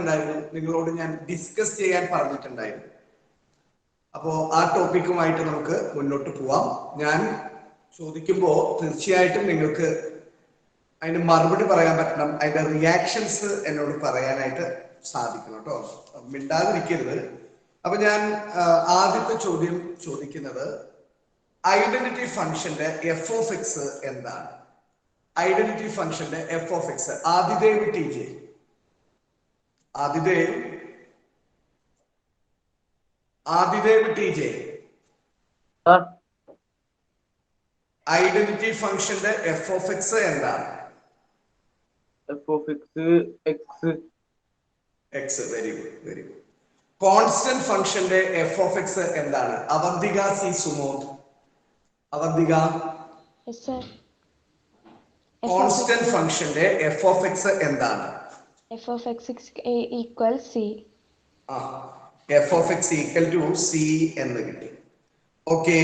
പറഞ്ഞിട്ടുണ്ടായിരുന്നു, നിങ്ങളോട് ഞാൻ ഡിസ്കസ് ചെയ്യാൻ പറഞ്ഞിട്ടുണ്ടായിരുന്നു. അപ്പോ ആ ടോപ്പിക്കുമായിട്ട് നമുക്ക് മുന്നോട്ട് പോവാം. ഞാൻ ചോദിക്കുമ്പോൾ തീർച്ചയായിട്ടും നിങ്ങൾക്ക് അതിന് മറുപടി പറയാൻ പറ്റണം, അതിന്റെ റിയാക്ഷൻസ് എന്നോട് പറയാനായിട്ട് സാധിക്കണം കേട്ടോ, മിണ്ടാതിരിക്കരുത്. അപ്പൊ ഞാൻ ആദ്യത്തെ ചോദ്യം ചോദിക്കുന്നത്, ഐഡന്റിറ്റി ഫംഗ്ഷന്റെ എഫ് ഓഫ് എക്സ് എന്താണ്? ഐഡന്റിറ്റി ഫംഗ്ഷന്റെ f of x. Adidev T J, Adidev T J, identity ഫംഗ്ഷന്റെ എഫ് ഓഫ് എക്സ് എന്താണ്? F of x x. X. Very good, very good. Constant ഫംഗ്ഷന്റെ എഫ് ഓഫ് എക്സ് എന്താണ്? അവന്തിക സി സുമോദ്. അവന്തിക, കോൺസ്റ്റന്റ് ഫംഗ്ഷന്റെ f of x എന്താണ്? F of x equal C. F of x equal to C എന്ന് കിട്ടി. Okay,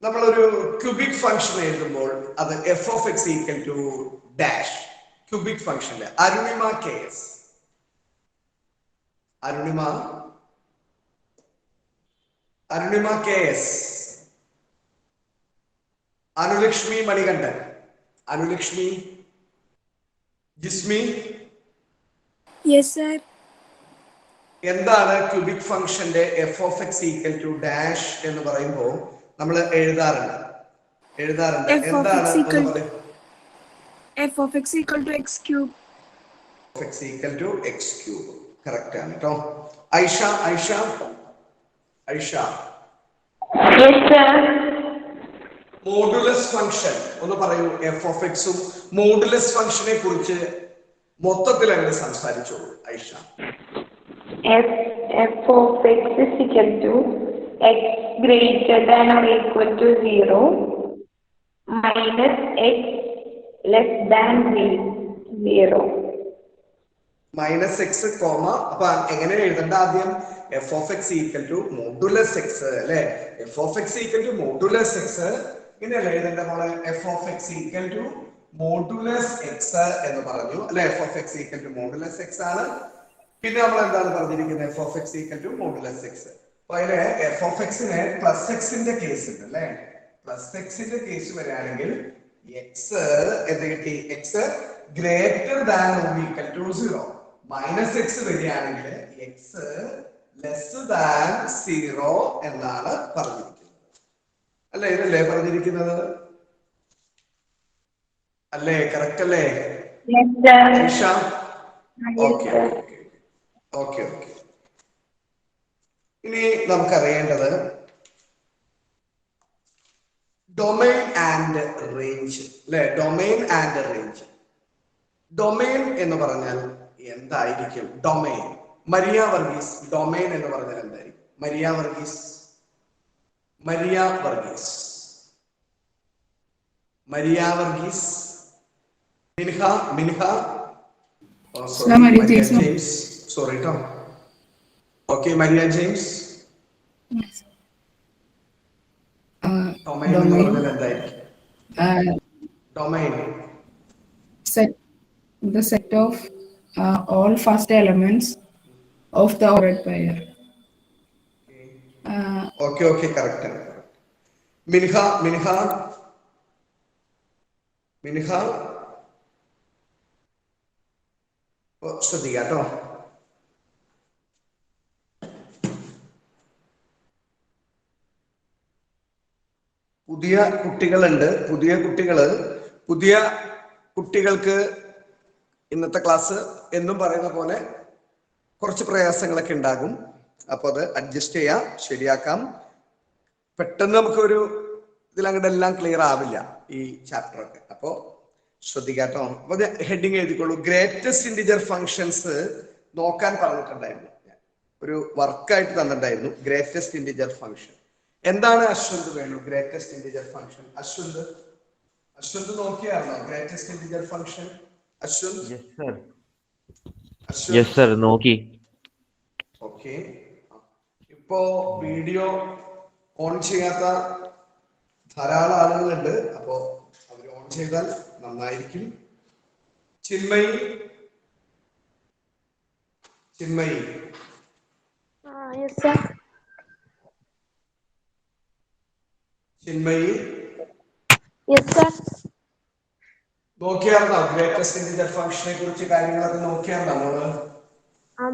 നമ്മളൊരു cubic function എഴുതുമ്പോൾ അത് F of x equal to dash. Cubic ഫംഗ്ഷനിലെ Arunima K S, Arunima K S, Anulakshmi Manikandan, Anulakshmi, Jismi. Yes sir. എന്താണ് cubic ഫംഗ്ഷന്റെ f of x equal to dash എന്ന് പറയുമ്പോൾ നമ്മൾ എഴുതാറുണ്ട്. എന്താണ്? F of x equal to x cube. X equal to x cube. Correct ആണ് കേട്ടോ. ഐഷ, മോഡുലസ് ഫംഗ്ഷൻ ഒന്ന് പറയൂ. എഫ് ഓഫ് എക്സും മോഡുലസ് ഫംഗ്ഷനെ കുറിച്ച് മൊത്തത്തിൽ അങ്ങനെ സംസാരിച്ചോളൂ Aisha. F of x is equal to x greater than or equal to 0 minus x less than 0. Minus x comma. അപ്പൊ എങ്ങനെ എഴുതണ്ട? ആദ്യം f of x equal to modulus x അല്ലെ. F of x equal to modulus x ഇങ്ങനെയല്ല എഴുതേണ്ട മോളെ. F of x equal to modulus x എന്ന് പറഞ്ഞു അല്ലെ. F of x equal to modulus x ആണ്. പിന്നെ നമ്മൾ എന്താണ് പറഞ്ഞിരിക്കുന്നത്? F of x equal to modulus x. അപ്പൊ അതില് എഫ് ഓഫ് എക്സിന് പ്ലസ് എക്സിന്റെ കേസ് ഉണ്ട് അല്ലെ. പ്ലസ് എക്സിന്റെ കേസ് വരികയാണെങ്കിൽ എക്സ് എന്ത് കിട്ടി? X greater than or equal to 0. Minus x വരികയാണെങ്കിൽ എക്സ് ലെസ് ദാൻ 0 എന്നാണ് പറഞ്ഞിരിക്കുന്നത് അല്ലെ. ഇതല്ലേ പറഞ്ഞിരിക്കുന്നത് അല്ലേ? കറക്റ്റ് അല്ലേ? Okay okay okay. ഇനി നമുക്കറിയേണ്ടത് ഡൊമൈൻ ആൻഡ് റേഞ്ച് അല്ലെ. Domain and range. ഡൊമൈൻ എന്ന് പറഞ്ഞാൽ എന്തായിരിക്കും? ഡൊമൈൻ. മരിയ വർഗീസ്, ഡൊമൈൻ എന്ന് പറഞ്ഞാൽ എന്തായിരിക്കും? മരിയ വർഗീസ്. മിൻഹ. ജെയിംസ്. സോറി കേട്ടോ. Okay, Maria James. ഡൊമൈൻ എന്ന് പറഞ്ഞാൽ എന്തായിരിക്കും? Domain. The set of all first elements of the ordered pair. Okay, correct. Minha. ശ്രദ്ധിക്കാം കേട്ടോ. പുതിയ കുട്ടികൾക്ക് ഇന്നത്തെ ക്ലാസ് എന്നും പറയുന്ന പോലെ കുറച്ച് പ്രയാസങ്ങളൊക്കെ ഉണ്ടാകും. അപ്പൊ അത് അഡ്ജസ്റ്റ് ചെയ്യാം, ശരിയാക്കാം. പെട്ടെന്ന് നമുക്കൊരു ഇതിലങ്ങോട്ട് എല്ലാം ക്ലിയർ ആവില്ല ഈ ചാപ്റ്റർ ഒക്കെ. അപ്പോ ശ്രദ്ധിക്കാട്ടോ. അപ്പൊ ഹെഡിങ് എഴുതിക്കോളൂ. ഗ്രേറ്റസ്റ്റ് ഇന്റിജർ ഫങ്ഷൻസ് നോക്കാൻ പറഞ്ഞിട്ടുണ്ടായിരുന്നു. ഒരു വർക്കായിട്ട് തന്നിട്ടുണ്ടായിരുന്നു. ഗ്രേറ്റസ്റ്റ് ഇന്റിജർ ഫങ്ഷൻ എന്താണ്? Ashwanth Venu. Greatest integer function. Ashwanth നോക്കിയായിരുന്നോ greatest integer function? Ashwanth. Yes sir, നോക്കി. ഓക്കെ. ഇപ്പോ വീഡിയോ ഓൺ ചെയ്യാത്ത ധാരാളം ആളുകളുണ്ട്. അപ്പോ അവർ ഓൺ ചെയ്താൽ നന്നായിരിക്കും. Chinmayi, Chinmayi Yes, sir. Chinmayi Yes, sir. നോക്കിയാർന്നോ ഗ്രേറ്റസ്റ്റ് ഇന്റിജർ ഫംഗ്ഷനെ കുറിച്ച് കാര്യങ്ങളൊക്കെ നോക്കിയാർന്നോ നമ്മള്?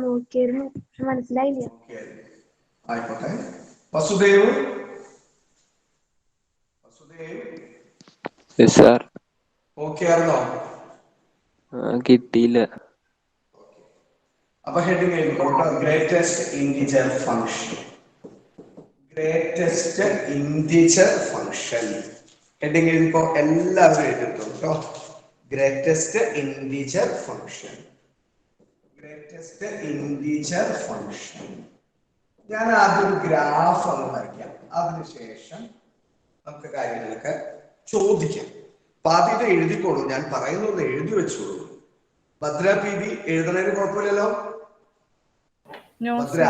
നോക്കിയിരുന്നു, പക്ഷെ മനസ്സിലായില്ല. ആയിക്കോട്ടെ. വസുദേവ് നോക്കിയാർന്നോ? കിട്ടിയില്ല. അപ്പൊ ഹെഡിങ് എഴുതിക്കോട്ടോ, greatest integer function. Greatest integer function heading എഴുതിക്കോ, എല്ലാവരും എഴുതിട്ടോ കേട്ടോ. Greatest integer function, greatest integer function. ഞാൻ ആദ്യം ഗ്രാഫ് അങ്ങ് വരയ്ക്കാം, അതിനുശേഷം നമുക്ക് കാര്യങ്ങളൊക്കെ ചോദിക്കാം. അപ്പൊ ആദ്യത്തെ എഴുതിക്കോളൂ, ഞാൻ പറയുന്നത് എഴുതി വെച്ചോളൂ. ഭദ്ര PD എഴുതണതിന് കുഴപ്പമില്ലല്ലോ? ഭദ്ര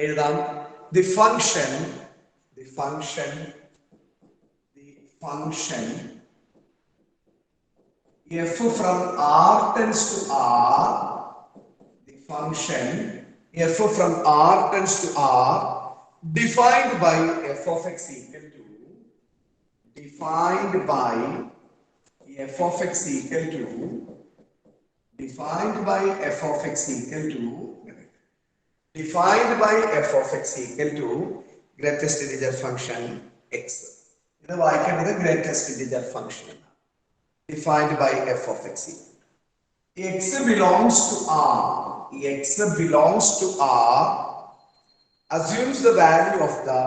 എഴുതാം. The function f from R tends to R, the function f from R tends to R defined by f of x equal to defined by f of x equal to defined by f of x equal to greatest integer function x. ഇത് വായിക്കേണ്ടത് greatest integer function defined by f of x. X belongs to R. X belongs to R assumes the value of the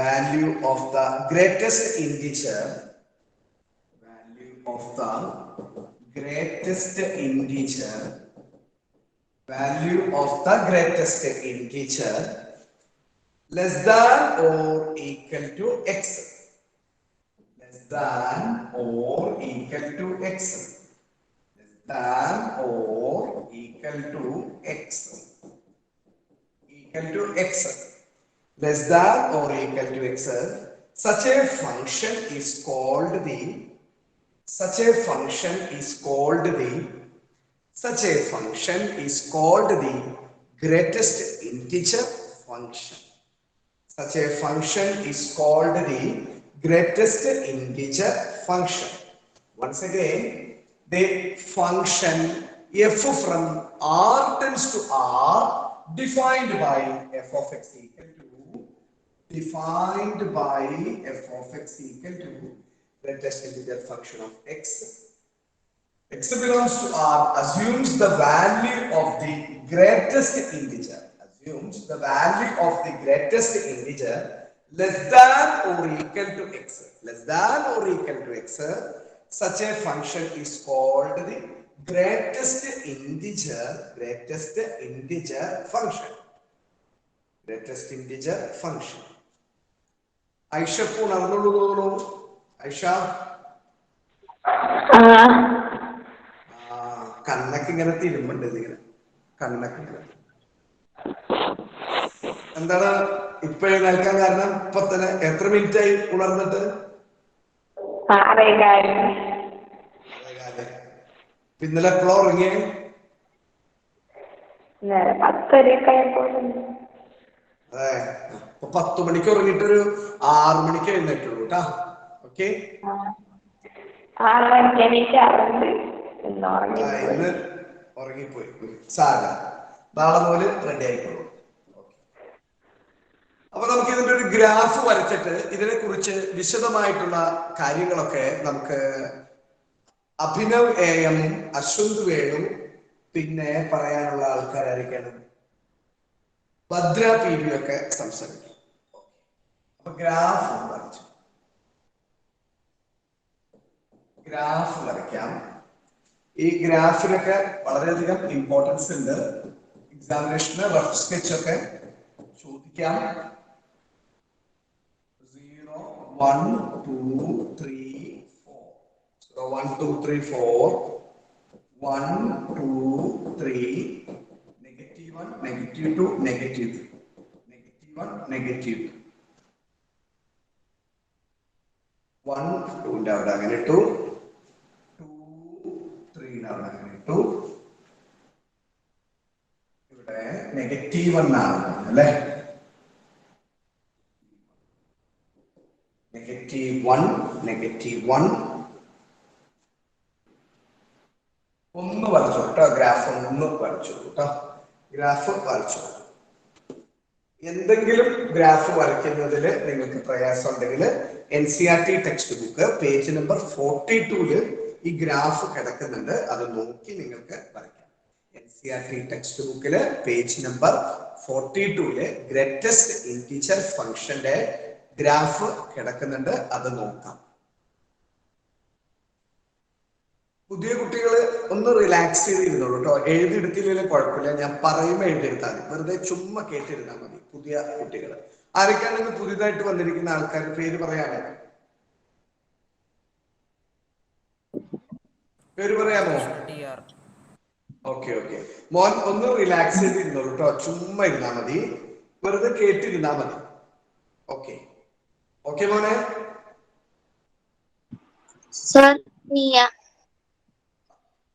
value of the greatest integer less than or equal to x. Such a function is called the greatest integer function. Such a function is called the greatest integer function. Once again, the function f from R tends to R defined by f of x equal to greatest integer function of x. X belongs to R assumes the value of the greatest integer less than or equal to x. Such a function is called the greatest integer function. Aisha ഉണർന്നുള്ളൂ. Aisha കണ്ണൊക്കെ ഇങ്ങനെ തിരുമ്പുണ്ട്, ഇങ്ങനെ കണ്ണൊക്കെ ഇങ്ങനെ. എന്താണ് ഇപ്പോഴേ നിൽക്കാൻ കാരണം? ഇപ്പൊ തന്നെ എത്ര മിനിറ്റ് ആയി ഉണർന്നിട്ട്? ഇന്നലെ എപ്പോഴാ ഉറങ്ങിയേ? 10 മണിക്ക് ഉറങ്ങിയിട്ടൊരു 6 മണിക്ക് എഴുന്നേറ്റുള്ളൂ കേട്ടാ. ഓക്കെ, ഇന്ന് ഉറങ്ങിപ്പോയി, സാര നാളെ മുതൽ റെഡി ആയിക്കോളൂ. അപ്പൊ നമുക്ക് ഇതിന്റെ ഒരു ഗ്രാഫ് വരച്ചിട്ട് ഇതിനെ കുറിച്ച് വിശദമായിട്ടുള്ള കാര്യങ്ങളൊക്കെ നമുക്ക് അഭിനവ് AM, അശ്വന്ത് വേണു, പിന്നെ പറയാനുള്ള ആൾക്കാരായിരിക്കണം ഭദ്ര PD ഒക്കെ സംസാരിക്കും. അപ്പൊ ഗ്രാഫ് വരയ്ക്കാം. ഈ ഗ്രാഫിനൊക്കെ വളരെയധികം ഇമ്പോർട്ടൻസ് ഉണ്ട്. എക്സാമിനേഷന് റഫ് സ്കെച്ച് ഒക്കെ ചോദിക്കാം. 0 1 2 3 4 0 1 2 3 4 1 2 3 -1 -2 -3 -1 -2 -3 നെഗറ്റീവ് 1 2 അവിടെ അങ്ങനെ ഇട്ടു 2 3 അവിടെ അങ്ങനെ ഇട്ടു ഇവിടെ -1 ആണ് അല്ലേ -1 ഒന്ന് വരച്ചു കേട്ടോ ഗ്രാഫ് ഒന്ന് വരച്ചു കേട്ടോ ഗ്രാഫ് വരച്ചു എന്തെങ്കിലും ഗ്രാഫ് വരയ്ക്കുന്നതിൽ നിങ്ങൾക്ക് പ്രയാസം ഉണ്ടെങ്കിൽ NCERT text book page number 42 ഈ ഗ്രാഫ് കിടക്കുന്നുണ്ട് അത് നോക്കി നിങ്ങൾക്ക് വരയ്ക്കാം NCERT ടെക്സ്റ്റ് ബുക്കില് പേജ് നമ്പർ 42 ഗ്രേറ്റസ്റ്റ് ഇന്റിജർ ഫംഗ്ഷന്റെ ഗ്രാഫ് കിടക്കുന്നുണ്ട് അത് നോക്കാം പുതിയ കുട്ടികൾ ഒന്ന് റിലാക്സ് ചെയ്തിരുന്നുള്ളൂ കേട്ടോ എഴുതിയെടുത്തില്ലെങ്കിൽ കുഴപ്പമില്ല ഞാൻ പറയുമ്പോൾ എഴുതിയെടുത്താൽ മതി വെറുതെ ചുമ്മാ കേട്ടിരുന്നാൽ മതി പുതിയ കുട്ടികൾ ആരൊക്കെയാണെങ്കിൽ പുതിയതായിട്ട് വന്നിരിക്കുന്ന ആൾക്കാർ പേര് പറയാമോ ഓക്കെ മോൻ ഒന്ന് റിലാക്സ് ചെയ്തിരുന്നുള്ളൂ കേട്ടോ ചുമ്മാ ഇരുന്നാൽ മതി വെറുതെ കേട്ടിരുന്നാൽ മതി ഓക്കെ മോനെ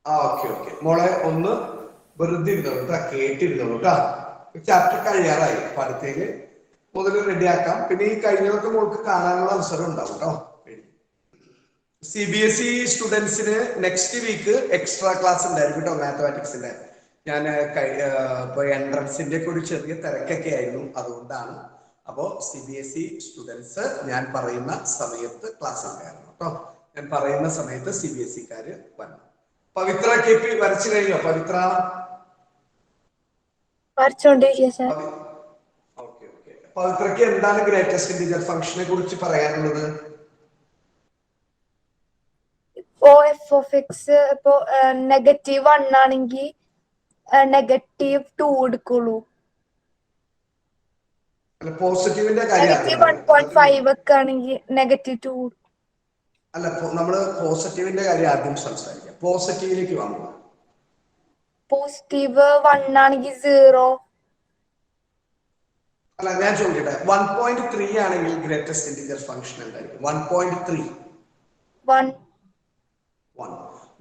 ഓക്കെ മോളെ ഒന്ന് വെറുതെ ഇരുന്നോളൂ കേട്ടോ കേട്ടിരുന്നോളൂ കേട്ടോ ചാപ്റ്റർ കഴിയാറായി അടുത്തേക്ക് മുതൽ റെഡിയാക്കാം പിന്നെ ഈ കഴിഞ്ഞതൊക്കെ മോൾക്ക് കാണാനുള്ള അവസരം ഉണ്ടാവും കേട്ടോ CBSE സ്റ്റുഡൻസിന് നെക്സ്റ്റ് വീക്ക് എക്സ്ട്രാ ക്ലാസ് ഉണ്ടായിരിക്കും കേട്ടോ മാത്തമാറ്റിക്സിന്റെ ഞാൻ ഇപ്പൊ എൻട്രൻസിന്റെ ഒക്കെ ഒരു ചെറിയ തിരക്കൊക്കെ ആയിരുന്നു അതുകൊണ്ടാണ് അപ്പോ CBSE സ്റ്റുഡൻസ് ഞാൻ പറയുന്ന സമയത്ത് ക്ലാസ് ഉണ്ടായിരുന്നു കേട്ടോ ഞാൻ പറയുന്ന സമയത്ത് CBSE-ക്കാര് വരണം പവിത്ര KP വരച്ചു കഴിഞ്ഞോ പവിത്ര പവിത്രക്ക് എന്താണ് ഗ്രേറ്റസ്റ്റ് ഇന്റിജർ ഫംഗ്ഷനെ കുറിച്ച് പറയാനുള്ളത് ഇപ്പോ f(x) ഇപ്പോ -1 ആണെങ്കിൽ -2 എടുക്കുള്ളൂ പോസിറ്റീവിന്റെ കാര്യം -1.5 ഒക്കെ ആണെങ്കിൽ -2 അല്ല നമ്മള് പോസിറ്റീവിന്റെ കാര്യം ആദ്യം സംസാരിക്കാം പോസിറ്റീവിലേക്ക് വന്നു പോസിറ്റീവ് 1 ആണെങ്കിൽ 0 അല്ല ഞാൻ ചോദിക്കട്ടെ 1.3 ആണെങ്കിൽ ഗ്രേറ്റസ്റ്റ് ഇന്റിജർ ഫംഗ്ഷൻ എന്തായിരിക്കും 1.3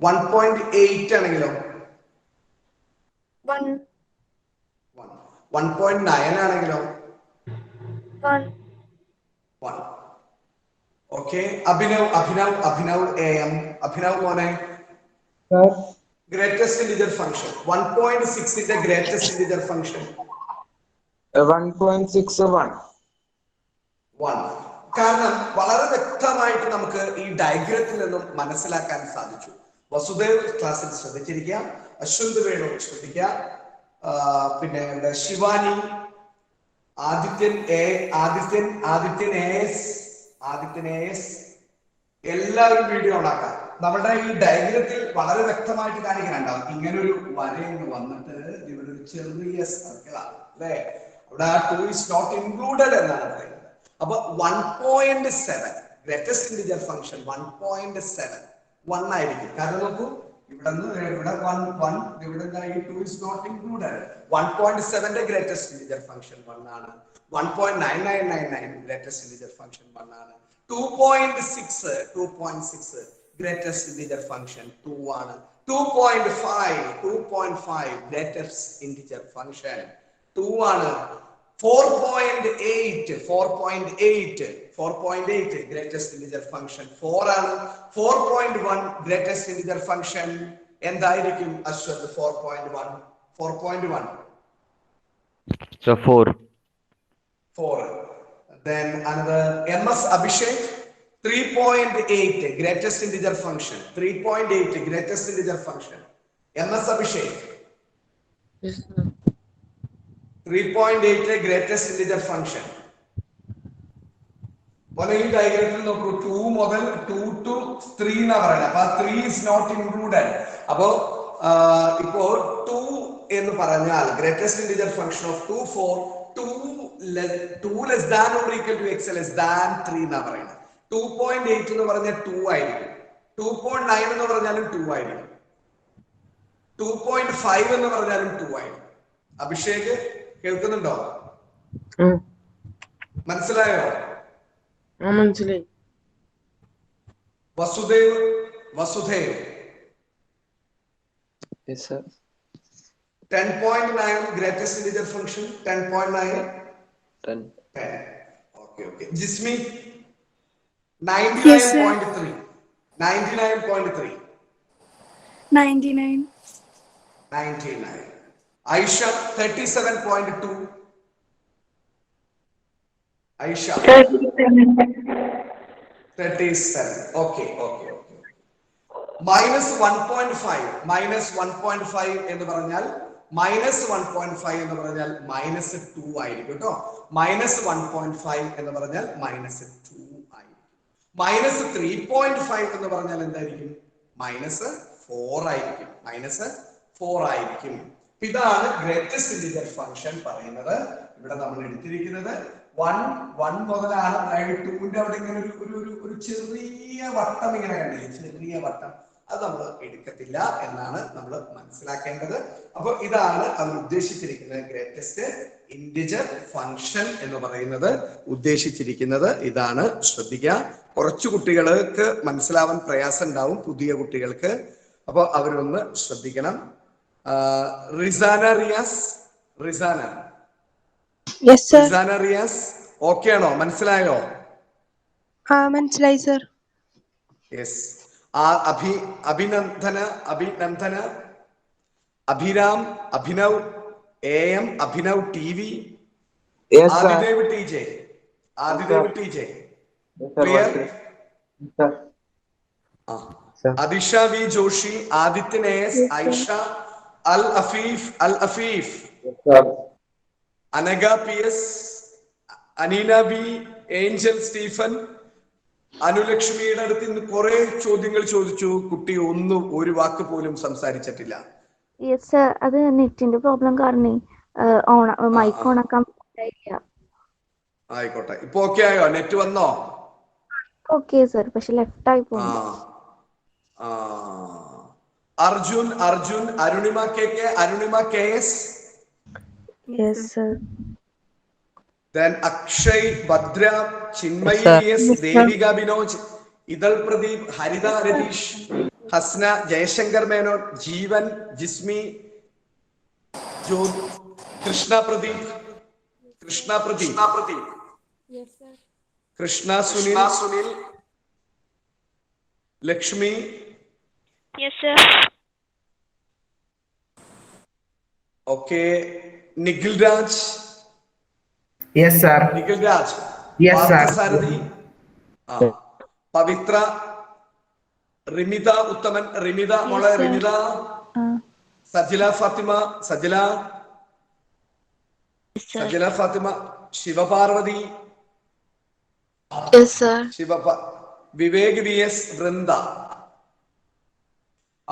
1.8 ആണെങ്കിലോ 1.9 ആണെങ്കിലോ 1 ഓക്കെ അഭിനവ് AM അഭിനവ് മോനെ ഗ്രേറ്റസ്റ്റ് ഇന്റിജർ ഫംഗ്ഷൻ 1.6 ന്റെ ഗ്രേറ്റസ്റ്റ് ഇന്റിജർ ഫംഗ്ഷൻ 1.61 കാരണം വളരെ വ്യക്തമായിട്ട് നമുക്ക് ഈ ഡയഗ്രത്തിൽ നിന്നും മനസ്സിലാക്കാൻ സാധിച്ചു വസുദേവ് ക്ലാസ്സിൽ ശ്രദ്ധിച്ചിരിക്കുക അശ്വന്ത് വേണു ശ്രദ്ധിക്കുക പിന്നെ ശിവാനി ആദിത്യൻ AS എല്ലാവരും വീഡിയോ ഓണാക്കാം നമ്മുടെ ഈ ഡയഗ്രത്തിൽ വളരെ വ്യക്തമായിട്ട് കാണിക്കാനുണ്ടാവും ഇങ്ങനെ ഒരു വരയെന്ന് വന്നിട്ട് ഇവിടെ ഒരു ചെറിയ സർക്കിളാണ് അല്ലെ അവിടെ 2 is not included എന്നാണ് പറയുന്നത് അപ്പൊ 1.7 ഗ്രേറ്റസ്റ്റ് ഇന്റിജർ ഫംഗ്ഷൻ 1.7 1 ആയിരിക്കും കാരണം നോക്കൂ ഇവിടെ 1 ഇവിടെ 2 is not included 1.7 ന്റെ ഗ്രേറ്റസ്റ്റ് ഇന്റിജർ ഫംഗ്ഷൻ 1 ആണ് 1.9999 ഗ്രേറ്റസ്റ്റ് ഇന്റിജർ ഫംഗ്ഷൻ 1 ആണ് 2.6 ഗ്രേറ്റസ്റ്റ് ഇന്റിജർ ഫംഗ്ഷൻ 2 ആണ് 2.5 ഗ്രേറ്റസ്റ്റ് ഇന്റിജർ ഫംഗ്ഷൻ 2 ആണ് 4.8 ഗ്രേറ്റസ്റ്റ് ഇന്റിജർ ഫംഗ്ഷൻ 4 ആണ് 4.1 ഗ്രേറ്റസ്റ്റ് ഇന്റിജർ ഫംഗ്ഷൻ എന്തായിരിക്കും Ashwath 4.1 so 4 then another MS Abhishek 3.8 greatest integer function 3.8 greatest integer function MS Abhishek yes sir 3.8 greatest integer function ഈ ഡയഗ്രത്തിൽ നോക്കൂ 2 മുതൽ 2 to 3 എന്നാ പറയുന്നത് അപ്പൊ 3 is not included അപ്പോ ഇപ്പോ 2 എന്ന് പറഞ്ഞാൽ greatest integer function of 2 4 2 less than or equal to x less than 3 എന്നാ പറയുന്നത് 2.8 എന്ന് പറഞ്ഞാൽ 2 ആയിരിക്കും 2.9 എന്ന് പറഞ്ഞാലും 2 ആയിരിക്കും 2.5 എന്ന് പറഞ്ഞാലും 2 ആയിരിക്കും അഭിഷേക് കേൾക്കുന്നുണ്ടോ മനസ്സിലായോ? മനസ്സിലായി. Vasudev. Yes, sir. 10.9 greatest integer function. 10.9. 10. Okay. Jismi. Yes, sir. 99.3. 99.3. 99. 99. Aisha 37.2. Aisha 37. Okay. -1.5. -1.5 എന്ന് പറഞ്ഞാൽ -1.5 എന്ന് പറഞ്ഞാൽ -2 ആയിരിക്കും കേട്ടോ. -1.5 എന്ന് പറഞ്ഞാൽ -2 ആയിരിക്കും. -3.5 എന്ന് പറഞ്ഞാൽ എന്തായിരിക്കും? -4 ആയിരിക്കും. -4 ആയിരിക്കും. ഇതാണ് ഗ്രേറ്റസ്റ്റ് ഇന്റിജർ ഫംഗ്ഷൻ പറയുന്നത്. ഇവിടെ നമ്മൾ എടുത്തിരിക്കുന്നത് 1 മുതലാണ്. അതായത് 2ന്റെ അവിടെ ഇങ്ങനെ ഒരു ചെറിയ വട്ടം ഇങ്ങനെ കണ്ടില്ലേ? ചെറിയ വട്ടം അത് നമ്മൾ എടുക്കത്തില്ല എന്നാണ് നമ്മൾ മനസ്സിലാക്കേണ്ടത്. അപ്പൊ ഇതാണ് അവർ ഉദ്ദേശിച്ചിരിക്കുന്നത്. ഗ്രേറ്റസ്റ്റ് ഇന്റിജർ ഫംഗ്ഷൻ എന്ന് പറയുന്നത് ഉദ്ദേശിച്ചിരിക്കുന്നത് ഇതാണ്. ശ്രദ്ധിക്കുക. കുറച്ചു കുട്ടികൾക്ക് മനസ്സിലാവാൻ പ്രയാസം ഉണ്ടാവും, പുതിയ കുട്ടികൾക്ക്. അപ്പൊ അവരൊന്ന് ശ്രദ്ധിക്കണം. Rizana Riyas. Yes, sir. Rizana Riyas okay ആണോ? മനസ്സിലായോ? മനസ്സിലായി sir. Yes. Abhinandana, Abhiram, Abhinav, AM, Abhinav TV, Adidev TJ. Clear? Adisha V Joshi, Adithyan AS, Aisha, Al Afeef, Anagha PS, Aneena B, Angel Stephen. അനുലക്ഷ്മിയുടെ അടുത്ത് ഇന്ന് കുറെ ചോദ്യങ്ങൾ ചോദിച്ചു. കുട്ടി ഒരു വാക്ക് പോലും സംസാരിച്ചിട്ടില്ല. യെസ് സർ, അത് നെറ്റിന്റെ പ്രോബ്ലം കാരണം മൈക്ക് ഓണാക്കാൻ പറ്റില്ല. ആയിക്കോട്ടെ. ഇപ്പൊ ഓക്കെ ആയോ? നെറ്റ് വന്നോ? ഓക്കെ സർ, പക്ഷെ ലെഫ്റ്റ് ആയി പോകുന്നു. Arjun, Arunima KS. Yes sir. Then Akshay, Badra, Chinmayi PS, Devika Binoj, Idal Pradeep, Harida Radish, Hasna, Jayashankar Menon, Jeevan, Jismi, Krishna Pradeep. Yes, sir. Krishna Sunil, Lakshmi. Yes, sir. Okay, Nikhil Raj. Yes, sir. Nikhil Raj. Yes, sir. Saradi. Pavitra. Rimida Uttaman. Rimida. Sajila Fatima. Sajila Fatima. Shiva Parvati. Yes, sir. Vivek VS Vrinda.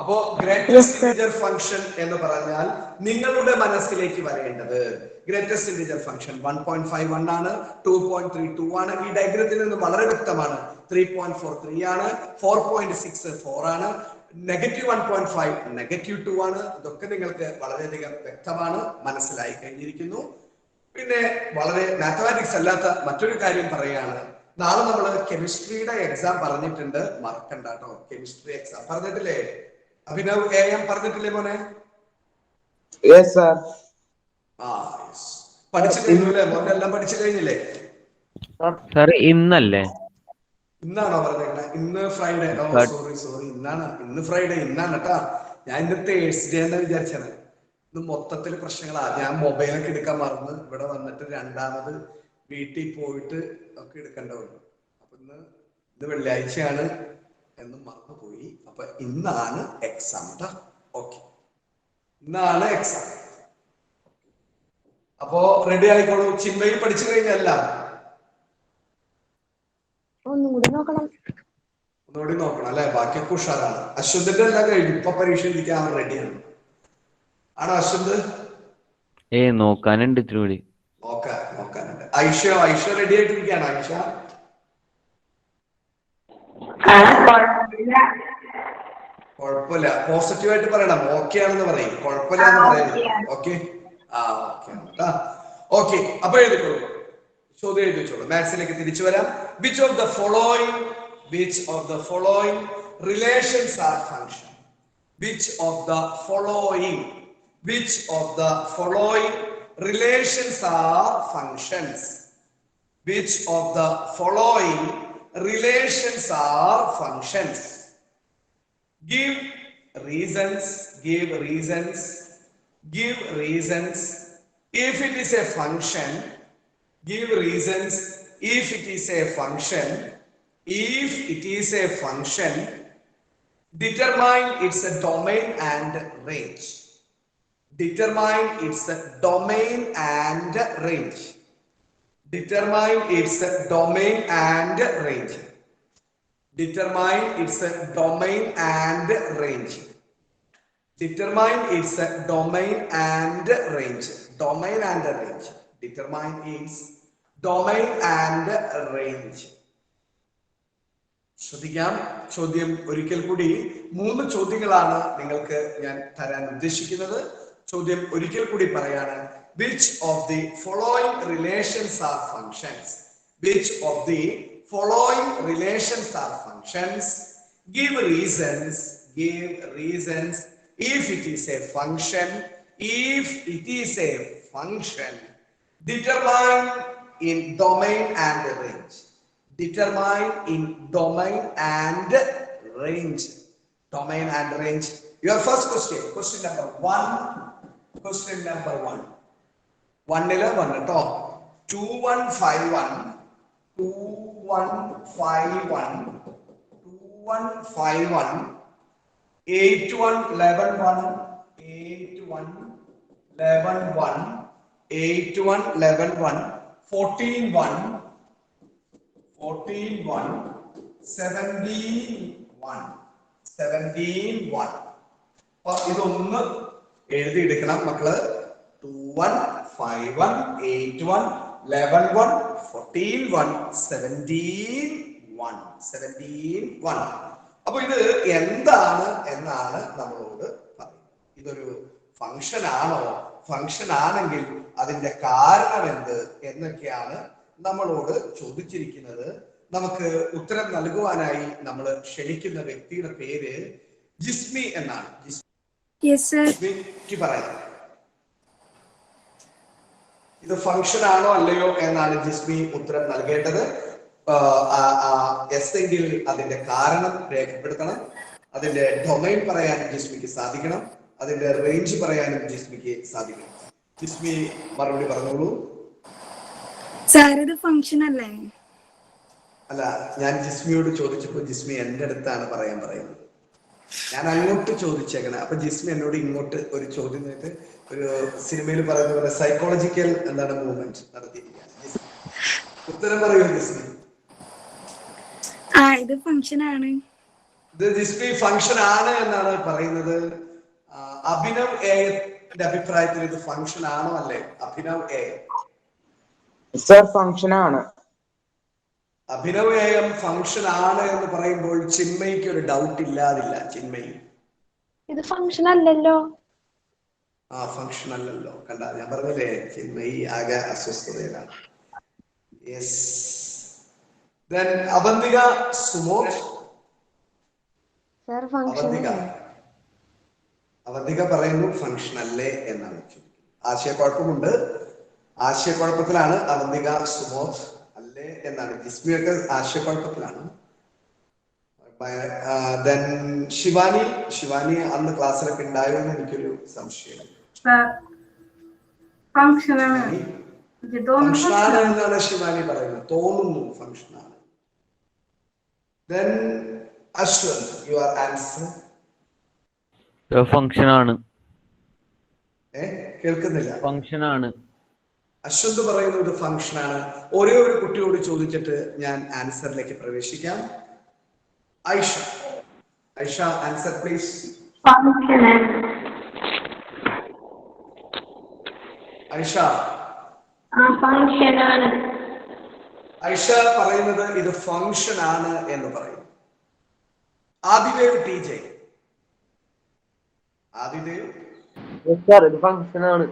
അപ്പോ greatest integer function എന്ന് പറഞ്ഞാൽ നിങ്ങളുടെ മനസ്സിലേക്ക് വരേണ്ടത് greatest integer function 1.51 ആണ്, 2.32 ആണ്. ഈ ഡയഗ്രത്തിൽ നിന്ന് വളരെ വ്യക്തമാണ്. 3.43 ആണ്, 4.64 ആണ്, -1.5 -2 ആണ്. ഇതൊക്കെ നിങ്ങൾക്ക് വളരെയധികം വ്യക്തമാണ്, മനസ്സിലായി കഴിഞ്ഞിരിക്കുന്നു. പിന്നെ വളരെ മാത്തമാറ്റിക്സ് അല്ലാത്ത മറ്റൊരു കാര്യം പറയുകയാണ്. നാളെ നമ്മൾ കെമിസ്ട്രിയുടെ എക്സാം പറഞ്ഞിട്ടുണ്ട്, മറക്കണ്ട കേട്ടോ. കെമിസ്ട്രി എക്സാം പറഞ്ഞിട്ടില്ലേ? അഭിനവ് AM പറഞ്ഞിട്ടില്ലേ മോനെ? Yes, sir. പഠിച്ചു കഴിഞ്ഞില്ലേ? മോനെ എല്ലാം പഠിച്ചു കഴിഞ്ഞില്ലേ? സാർ ഇന്നല്ലേ? ഇന്നാണോ പറഞ്ഞേക്കണേ? ഇന്ന് ഫ്രൈഡേ. സോറി, ഇന്ന് ഫ്രൈഡേ ഇന്നാണ് കേട്ടാ. ഞാൻ ഇന്ന് തേഴ്സ്ഡേ എന്ന് വിചാരിച്ചാണ്. ഇന്ന് മൊത്തത്തിൽ പ്രശ്നങ്ങളാ. ഞാൻ മൊബൈലൊക്കെ എടുക്കാൻ മറന്ന് ഇവിടെ വന്നിട്ട് രണ്ടാമത് വീട്ടിൽ പോയിട്ട് ഒക്കെ എടുക്കേണ്ട വന്നു. അപ്പൊ ഇന്ന് വെള്ളിയാഴ്ചയാണ് എന്ന് മറന്നുപോയി. അപ്പൊ ഇന്നാണ് എക്സാം. ഓക്കെ, ഇന്നാണ് എക്സാം. അപ്പോ റെഡി ആയിക്കോളൂ. ചിന്മയിൽ പഠിച്ചു കഴിഞ്ഞല്ല? ഒന്നുകൂടി നോക്കണം അല്ലെ? ബാക്കിയൊക്കെ ഉഷാറാണ്. അശ്വന്തിന്റെ എല്ലാം കഴിഞ്ഞു. ഇപ്പൊ പരീക്ഷ എഴുതിക്കാൻ അവൻ റെഡിയാണ്. ആണോ അശ്വന്ത്? നോക്കാനുണ്ട് ഇത്തിരി കൂടി. നോക്കാനുണ്ട്. ഐഷ റെഡി ആയിട്ടിരിക്കുകയാണ്. ഐഷ കുഴപ്പമില്ല, പോസിറ്റീവായിട്ട് പറയണം. ഓക്കെ ആണെന്ന് പറയും, കുഴപ്പമില്ല എന്ന് പറയുന്നത്. ഓക്കെ. അപ്പൊ എഴുതിക്കോളൂ. ചോദ്യം എഴുതിച്ചോളൂ. മാത്സിലേക്ക് തിരിച്ചു വരാം. Which of the following relations are function? Which of the following relations are functions? Which of the following relations are functions? Give reasons. If it is a function, give reasons. If it is a function, determine its domain and range. Determine its domain and range. Determine its domain and range. Determine its domain and range. Determine its domain and range. Domain and range. Determine its domain and range. ശ്രദ്ധിക്കാം. ചോദ്യം ഒരിക്കൽ കൂടി 3 ചോദ്യങ്ങളാണ് നിങ്ങൾക്ക് ഞാൻ തരാൻ ഉദ്ദേശിക്കുന്നത്. ചോദ്യം ഒരിക്കൽ കൂടി പറയാണ്. Which of the following relations are functions? Which of the following relations are functions? Give reasons. If it is a function, determine in domain and range. Determine in domain and range. Domain and range. Your first question number 1. Question number 1. 1 ട്ടോ. 2151 8111 141 17 അപ്പൊ ഇതൊന്ന് എഴുതിയെടുക്കണം മക്കള്. 2151 81 11 141 17 അപ്പൊ ഇത് എന്താണ് എന്നാണ് നമ്മളോട് പറയുന്നത്. ഇതൊരു ഫംഗ്ഷൻ ആണോ? ഫംഗ്ഷൻ ആണെങ്കിൽ അതിന്റെ കാരണം എന്ത് എന്നൊക്കെയാണ് നമ്മളോട് ചോദിച്ചിരിക്കുന്നത്. നമുക്ക് ഉത്തരം നൽകുവാനായി നമ്മൾ ക്ഷണിക്കുന്ന വ്യക്തിയുടെ പേര് ജിസ്മി എന്നാണ്. ജിസ്മിക്ക് പറയാം. ഇത് ഫംഗ്ഷൻ ആണോ അല്ലയോ എന്നാണ് ജിസ്മി ഉത്തരം നൽകേണ്ടത്. എസ് എങ്കിൽ അതിന്റെ കാരണം രേഖപ്പെടുത്തണം. അതിന്റെ ഡൊമൈൻ പറയാൻ ജിസ്മിക്ക് സാധിക്കണം. അതിന്റെ റേഞ്ച് പറയാനും ജിസ്മിക്ക് സാധിക്കണം. ജിസ്മി മറുപടി പറഞ്ഞോളൂ. സാർ ഇത് ഫംഗ്ഷൻ അല്ലേ? അല്ല, ഞാൻ ജിസ്മിയോട് ചോദിച്ചപ്പോൾ ജിസ്മി എന്റെ അടുത്താണ് പറയാൻ പറയുന്നത്. ഞാൻ അങ്ങോട്ട് ചോദിച്ചേക്കണം. അപ്പൊ ജിസ്മി എന്നോട് ഇങ്ങോട്ട് ഒരു ചോദ്യം നേരിട്ട് ഒരു സിനിമയിൽ പറയുന്ന പോലെ സൈക്കോളജിക്കൽ എന്താണ് മൂവ്മെന്റ് നടത്തിയിരിക്കുകയാണ്. ഉത്തരം പറയൂ ജിസ്മി. ഇത് ഫംഗ്ഷൻ ആണ്. ഇത് ജിസ്മി ഫംഗ്ഷൻ ആണ് എന്നാണ് പറയുന്നത്. അഭിനവ് എന്റെ അഭിപ്രായത്തിൽ ഇത് ഫംഗ്ഷൻ ആണോ അല്ലേ? അഭിനവ് എ സർ ഫംഗ്ഷൻ ആണ്. അഭിനവ് എം ഫംഗ്ഷൻ ആണ് എന്ന് പറയുമ്പോൾ ചിന്മയ്ക്ക് ഒരു ഡൗട്ട് ഇല്ലാതില്ല. ചിന്മയി ഇത് ഫംഗ്ഷൻ അല്ലല്ലോ. ഫംഗ്ഷൻ അല്ലല്ലോ. കണ്ട, ഞാൻ പറഞ്ഞല്ലേ ചിന്മയി ആകെ അസ്വസ്ഥതയിലാണ്. Yes. Then Avanthika Sumod. Sir function Avanthika പറയുന്നു ഫംഗ്ഷൻ അല്ലേ എന്നാണ് ചോദിക്കുന്നത്. ആശയക്കുഴപ്പമുണ്ട്. ആശയക്കുഴപ്പത്തിലാണ് അവന്തിക സുമോദ്. അല്ലേ എന്നാണ്. ജിസ്മിയൊക്കെ ആശയക്കുഴപ്പത്തിലാണ്. ശിവാനി അന്ന് ക്ലാസ്സിലൊക്കെ ഉണ്ടായോ എന്ന് എനിക്കൊരു സംശയം. ഫംഗ്ഷനാണ് എന്നാണ് ശിവാനി പറയുന്നത്. തോന്നുന്നു ഫംഗ്ഷനാണ്. Then Ashwin, your answer. Function ആണ്. കേൾക്കുന്നില്ല. ഫംഗ്ഷൻ ആണ്. അശ്വന്ത് പറയുന്നത് ഫംഗ്ഷൻ ആണ്. ഒരേ ഒരു കുട്ടിയോട് ചോദിച്ചിട്ട് ഞാൻ ആൻസറിലേക്ക് പ്രവേശിക്കാം. Aisha answer please. ഐഷ ഐഷ പറയുന്നത് ഇത് ഫംഗ്ഷൻ ആണ് എന്ന് പറയും. Adidev T J. ആദിദേവ് ഇത് ഫംഗ്ഷൻ ആണ്.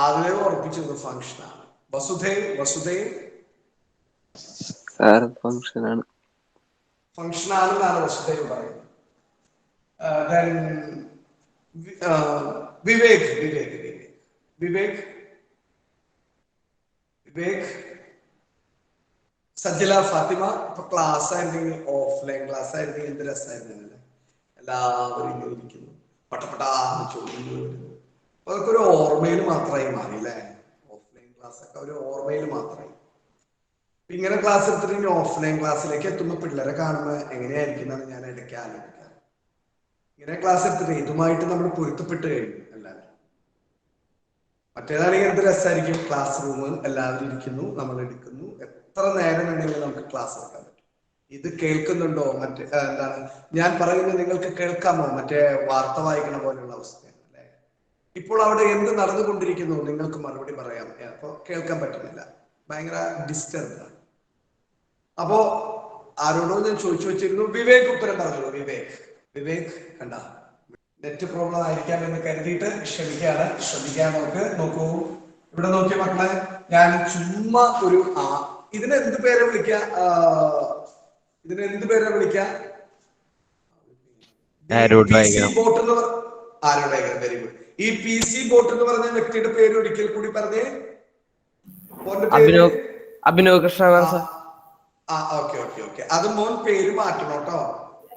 ആദിദേവ് ഉറപ്പിച്ചത് ഫംഗ്ഷൻ ആണ്. വസുദേവ് സാർ ഫംഗ്ഷൻ ആണ്. ഫംഗ്ഷൻ ആണെന്നാണ് വസുദേവ് പറയുന്നത്. Then വിവേക് സജില ഫാത്തിമ. ഇപ്പൊ ക്ലാസ് ആയിരുന്നെങ്കിൽ, ഓഫ്ലൈൻ ക്ലാസ് ആയിരുന്നെങ്കിൽ എന്ത് രസമായിരുന്നല്ലേ, എല്ലാവരും ഇങ്ങനെ ഇരിക്കുന്നു, പട്ടപ്പെട്ടാന്ന് ചോദ്യങ്ങൾ വരുന്നു. അപ്പൊ അതൊക്കെ ഒരു ഓർമ്മയിൽ മാത്രമായി മാറി അല്ലേ. ഓഫ്ലൈൻ ക്ലാസ് ഒക്കെ ഒരു ഓർമ്മയിൽ മാത്രമായി. ഇങ്ങനെ ക്ലാസ് എടുത്തിട്ട് ഓഫ്ലൈൻ ക്ലാസ്സിലേക്ക് എത്തുമ്പോൾ പിള്ളേരെ കാണുമ്പോൾ എങ്ങനെയായിരിക്കുന്നതാണ് ഞാൻ ഇടയ്ക്ക് ആലോചിക്കാം. ഇങ്ങനെ ക്ലാസ് എടുത്തിട്ട് ഇതുമായിട്ട് നമ്മൾ പൊരുത്തപ്പെട്ട് കഴിഞ്ഞു എല്ലാവരും. മറ്റേതാണെങ്കിൽ എന്ത് രസമായിരിക്കും, ക്ലാസ് റൂം എല്ലാവരും ഇരിക്കുന്നു, നമ്മൾ എടുക്കുന്നു, എത്ര നേരം വേണമെങ്കിലും നമുക്ക് ക്ലാസ് എടുക്കാൻ പറ്റും. ഇത് കേൾക്കുന്നുണ്ടോ? എന്താണ് ഞാൻ പറയുന്നത്, നിങ്ങൾക്ക് കേൾക്കാമോ? മറ്റേ വാർത്ത വായിക്കണ പോലെയുള്ള അവസ്ഥയാണ് അല്ലെ. ഇപ്പോൾ അവിടെ എന്ത് നടന്നുകൊണ്ടിരിക്കുന്നു നിങ്ങൾക്ക് മറുപടി പറയാം. അപ്പൊ കേൾക്കാൻ പറ്റുന്നില്ല, ഭയങ്കര ഡിസ്റ്റർബ് ആണ്. അപ്പോ ആരോടോ ഞാൻ ചോദിച്ചു വെച്ചിരുന്നു. വിവേക് ഉത്തരം പറഞ്ഞോളൂ. വിവേക് കണ്ട, നെറ്റ് പ്രോബ്ലം ആയിരിക്കാം എന്ന് കരുതിയിട്ട് ശ്രമിക്കാൻ നോക്കൂ. ഇവിടെ നോക്കിയ മക്കളെ, ഞാൻ ചുമ്മാ ഒരു ഇതിനെന്ത് പേരെ വിളിക്കുക? Very good. ഈ PC ബോട്ട് എന്ന് പറഞ്ഞ വ്യക്തിയുടെ പേര് ഒരിക്കൽ കൂടി പറഞ്ഞേ. അഭിനവ് കൃഷ്ണ. ഓക്കെ. അത് മോൻ പേര് മാറ്റണം കേട്ടോ.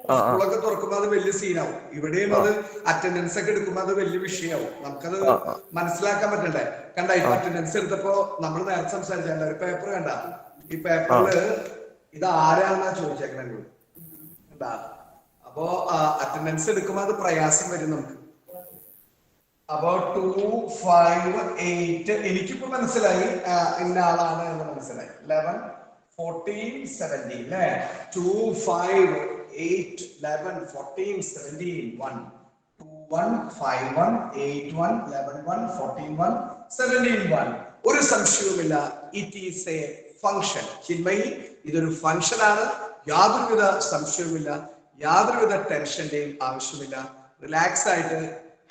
സ്കൂളൊക്കെ തുറക്കുമ്പോ അത് വലിയ സീനാവും. ഇവിടെയും അത് അറ്റൻഡൻസ് ഒക്കെ എടുക്കുമ്പോ അത് വലിയ വിഷയമാവും. നമുക്കത് മനസ്സിലാക്കാൻ പറ്റണ്ടേ. കണ്ട, ഇപ്പൊ അറ്റൻഡൻസ് എടുത്തപ്പോ നമ്മൾ നേരത്തെ സംസാരിച്ച ഒരു പേപ്പർ കണ്ട, ഈ പേപ്പറില് ഇത് ആരാന്നാ ചോദിച്ചേക്കണേ കണ്ടാ. അപ്പോ അറ്റൻഡൻസ് എടുക്കുമ്പോ അത് പ്രയാസം വരും നമുക്ക്. അപ്പോ 2, 5, 8 എനിക്കിപ്പോ മനസ്സിലായി ഇന്ന ആളാണ് എന്ന് മനസ്സിലായി. 11, 14, 17 അല്ലേ. 2, 5, 8, 11, 14, 17, 1, 2, 1, 5, 1, 8, 1, 11, 1, 14, 1, 17, 1. ഒരു സംശയവുമില്ല, it is A function. Chinmayi, ഇതൊരു ഫംഗ്ഷൻ ആണ്. യാതൊരുവിധ സംശയവുമില്ല, യാതൊരുവിധ ടെൻഷന്റെയും ആവശ്യമില്ല. റിലാക്സ് ആയിട്ട്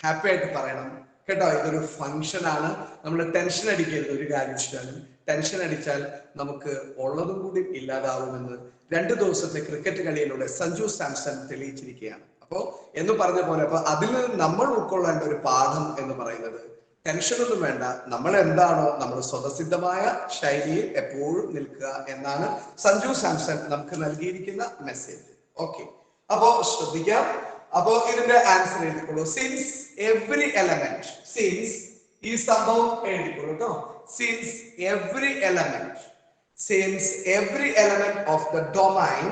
ഹാപ്പി ആയിട്ട് പറയണം കേട്ടോ. ഇതൊരു ഫംഗ്ഷൻ ആണ്. നമ്മൾ ടെൻഷൻ അടിക്കരുത്. ഒരു കാര്യം വെച്ചാലും ടെൻഷൻ അടിച്ചാൽ നമുക്ക് ഉള്ളതും കൂടി ഇല്ലാതാവുമെന്ന് 2 ദിവസത്തെ ക്രിക്കറ്റ് കളിയിലൂടെ സഞ്ജു സാംസൺ തെളിയിച്ചിരിക്കുകയാണ്. അപ്പോ എന്ന് പറഞ്ഞ പോലെ, അപ്പൊ അതിൽ നിന്ന് നമ്മൾ ഉൾക്കൊള്ളേണ്ട ഒരു പാഠം എന്ന് പറയുന്നത്, ടെൻഷനൊന്നും വേണ്ട, നമ്മൾ എന്താണോ നമ്മൾ സ്വതസിദ്ധമായ ശൈലിയിൽ എപ്പോഴും നിൽക്കുക എന്നാണ് സഞ്ജു സാംസൺ നമുക്ക് നൽകിയിരിക്കുന്ന മെസ്സേജ്. ഓക്കെ, അപ്പോ ശ്രദ്ധിക്കാം. അപ്പോ ഇതിന്റെ ആൻസർ എഴുതിക്കോളൂ. സിൻസ് എവറി എലമെന്റ്, സിൻസ് ഈ സംഭവം എഴുതിക്കോളൂ കേട്ടോ. Since every element of the domain,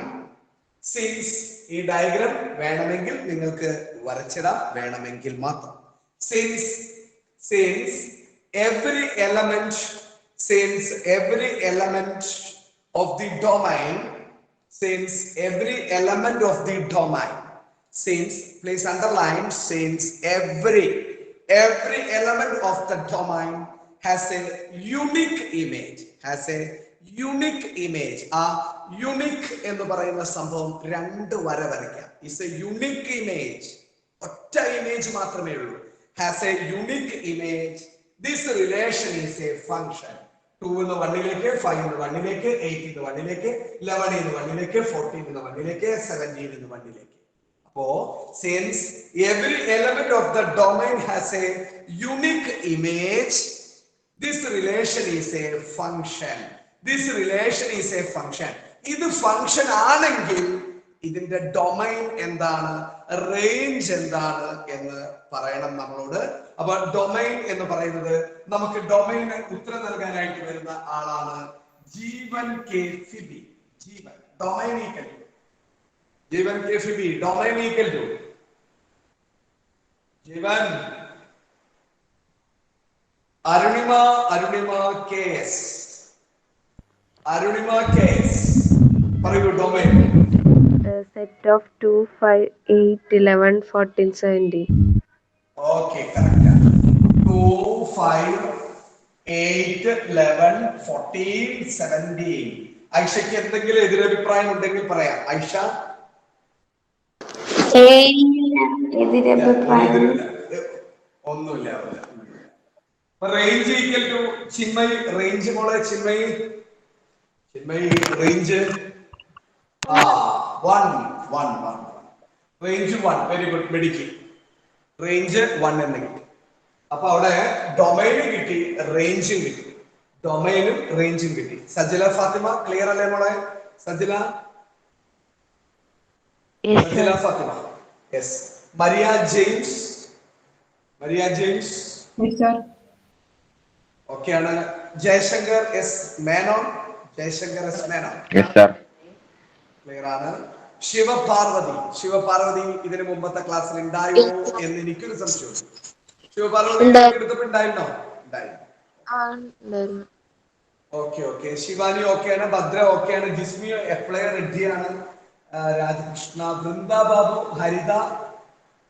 since ഈ ഡയഗ്രാം വേണമെങ്കിൽ നിങ്ങൾക്ക് വരച്ചിടാം, വേണമെങ്കിൽ മാത്രം. Since every element of the domain, since please underline, since every element of the domain has a unique image, ആ യുണിക് എന്ന് പറയുന്ന സംഭവം 2 വര വരയ്ക്കാം. ഇസ് എ യുണിക് ഇമേജ്, ഒറ്റ ഇമേജ് മാത്രമേ ഉള്ളൂ. has a unique image. This relation is a function. 2 in the 1 5 in the 1 8 in the 1 11 in the 1 14 in the 1 17 in the 1. So since every element of the domain has a unique image, this relation is a function. ഇത് function ആണെങ്കിൽ ഇതിന്റെ domain എന്താണ്, range എന്താണ് എന്ന് പറയണം നമ്മളോട്. അപ്പൊ domain എന്ന് പറയുന്നത്, നമുക്ക് ഡൊമൈന് ഉത്തരം നൽകാനായിട്ട് വരുന്ന ആളാണ് Jeevan K Phoebe. Domain equal to Jeevan K Phoebe. Domain equal to Jeevan Arunima K S. പറയൂ domain. Set of 2, 5, 8, 11, 14, 17. Okay, correct. 2, 5, 8, 11, 14, 17. ഐഷയ്ക്ക് എന്തെങ്കിലും എതിരഭിപ്രായം ഉണ്ടെങ്കിൽ പറയാം. ഐഷ? ഒന്നുമില്ല. Range equal to Chinmayi range മോളെ Chinmayi range range 1 very good medical range 1 എന്ന് കിട്ടി. അപ്പൊ അവിടെ ഡൊമൈനും കിട്ടി റേഞ്ചും കിട്ടി. ഡൊമൈനും റേഞ്ചും കിട്ടി. സജില ഫാത്തിമ ക്ലിയർ അല്ലേ മോളെ? Sajila Fathima yes. Maria James Yes, sir. Okay ആണ്. Jayashankar S Menon Yes, sir. Clear ആണ്. ശിവപാർവതി ഇതിന് മുമ്പത്തെ ക്ലാസ്സിൽ ഉണ്ടായോ എന്ന് എനിക്കൊരു സംശയം. ശിവപാർവതി എടുത്തപ്പോ ഉണ്ടായിരുന്നോ? ഓക്കെ. ശിവാനി ഓക്കെയാണ്. ഭദ്ര ഓക്കെയാണ്. ജിസ്മി എപ്ലയ റെഡ്ഡിയാണ്. രാജകൃഷ്ണ, വൃന്ദ ബാബു, ഹരിത,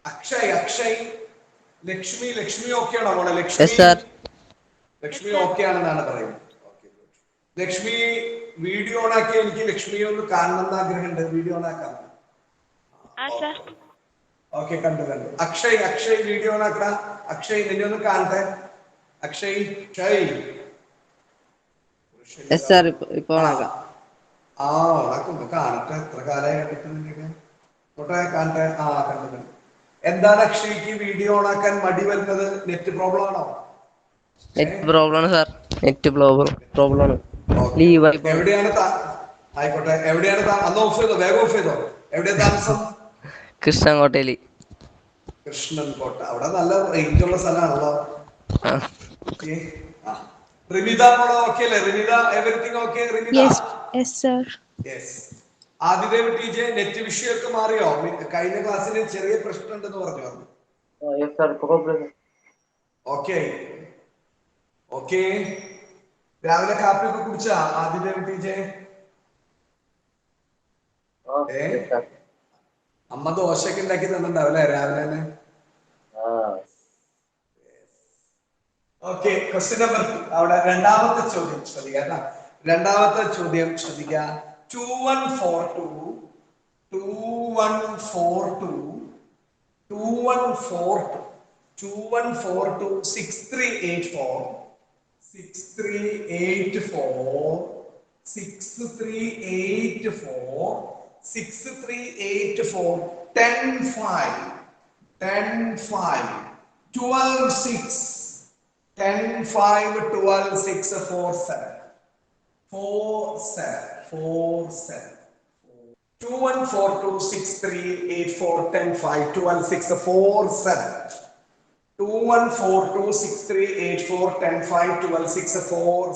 അക്ഷയ്, ലക്ഷ്മി ഓക്കെയാണോ മോളെ? ലക്ഷ്മി ഓക്കെയാണെന്നാണ് പറയുന്നത്. ലക്ഷ്മി വീഡിയോ ഓണാക്കി. എനിക്ക് ലക്ഷ്മിയെ ഒന്ന് കാണണം എന്ന് ആഗ്രഹമുണ്ട്. വീഡിയോ ഓണാക്കാം. ഓക്കെ കണ്ടു. അക്ഷയ് വീഡിയോ ഓണാക്കണ. അക്ഷയ് നിന്നെ ഒന്ന് കാണട്ടെ. അക്ഷയ് ഓണാക്കും കാണട്ടെ. എത്ര കാലമായി കണ്ടിട്ട് നിന്നെ കാണട്ടെ. കണ്ടു. എന്താണ് അക്ഷയ്ക്ക് വീഡിയോ ഓണാക്കാൻ മടി വരുന്നത്? നെറ്റ് പ്രോബ്ലം ആണോ? എവിടെയാണ് ആയിക്കോട്ടെ. എവിടെയാണ് അന്ന് ഓഫ് ചെയ്തോ? വേഗം ഓഫ് ചെയ്തോ? എവിടെയാ താമസം? കൃഷ്ണൻകോട്ട. അവിടെ നല്ല റേഞ്ച് ഉള്ള സ്ഥലമാണല്ലോ. റിമിത ഓക്കെ അല്ലേ? Rimitha everything okay? Rimitha Adidev TJ net വിഷയമൊക്കെ മാറിയോ? കഴിഞ്ഞ ക്ലാസ്സിന് ചെറിയ പ്രശ്നം ഉണ്ടെന്ന് പറഞ്ഞു. ഓക്കെ രാവിലെ കാപ്പിയൊക്കെ കുടിച്ചാ ആദിദേവ് TJ? അമ്മ ദോശയൊക്കെ ഉണ്ടാക്കി തന്നിട്ടുണ്ടാവും അല്ലെ രാവിലെ തന്നെ? ഓക്കെ. ക്വസ്റ്റ്യൻ നമ്പർ 2 അവിടെ രണ്ടാമത്തെ ചോദ്യം ശ്രദ്ധിക്കുക. 2142 6384 10 5 12 6 4 7 2142 6384 10 5 12 6 4 7 2142 6384 10 5 12 6 4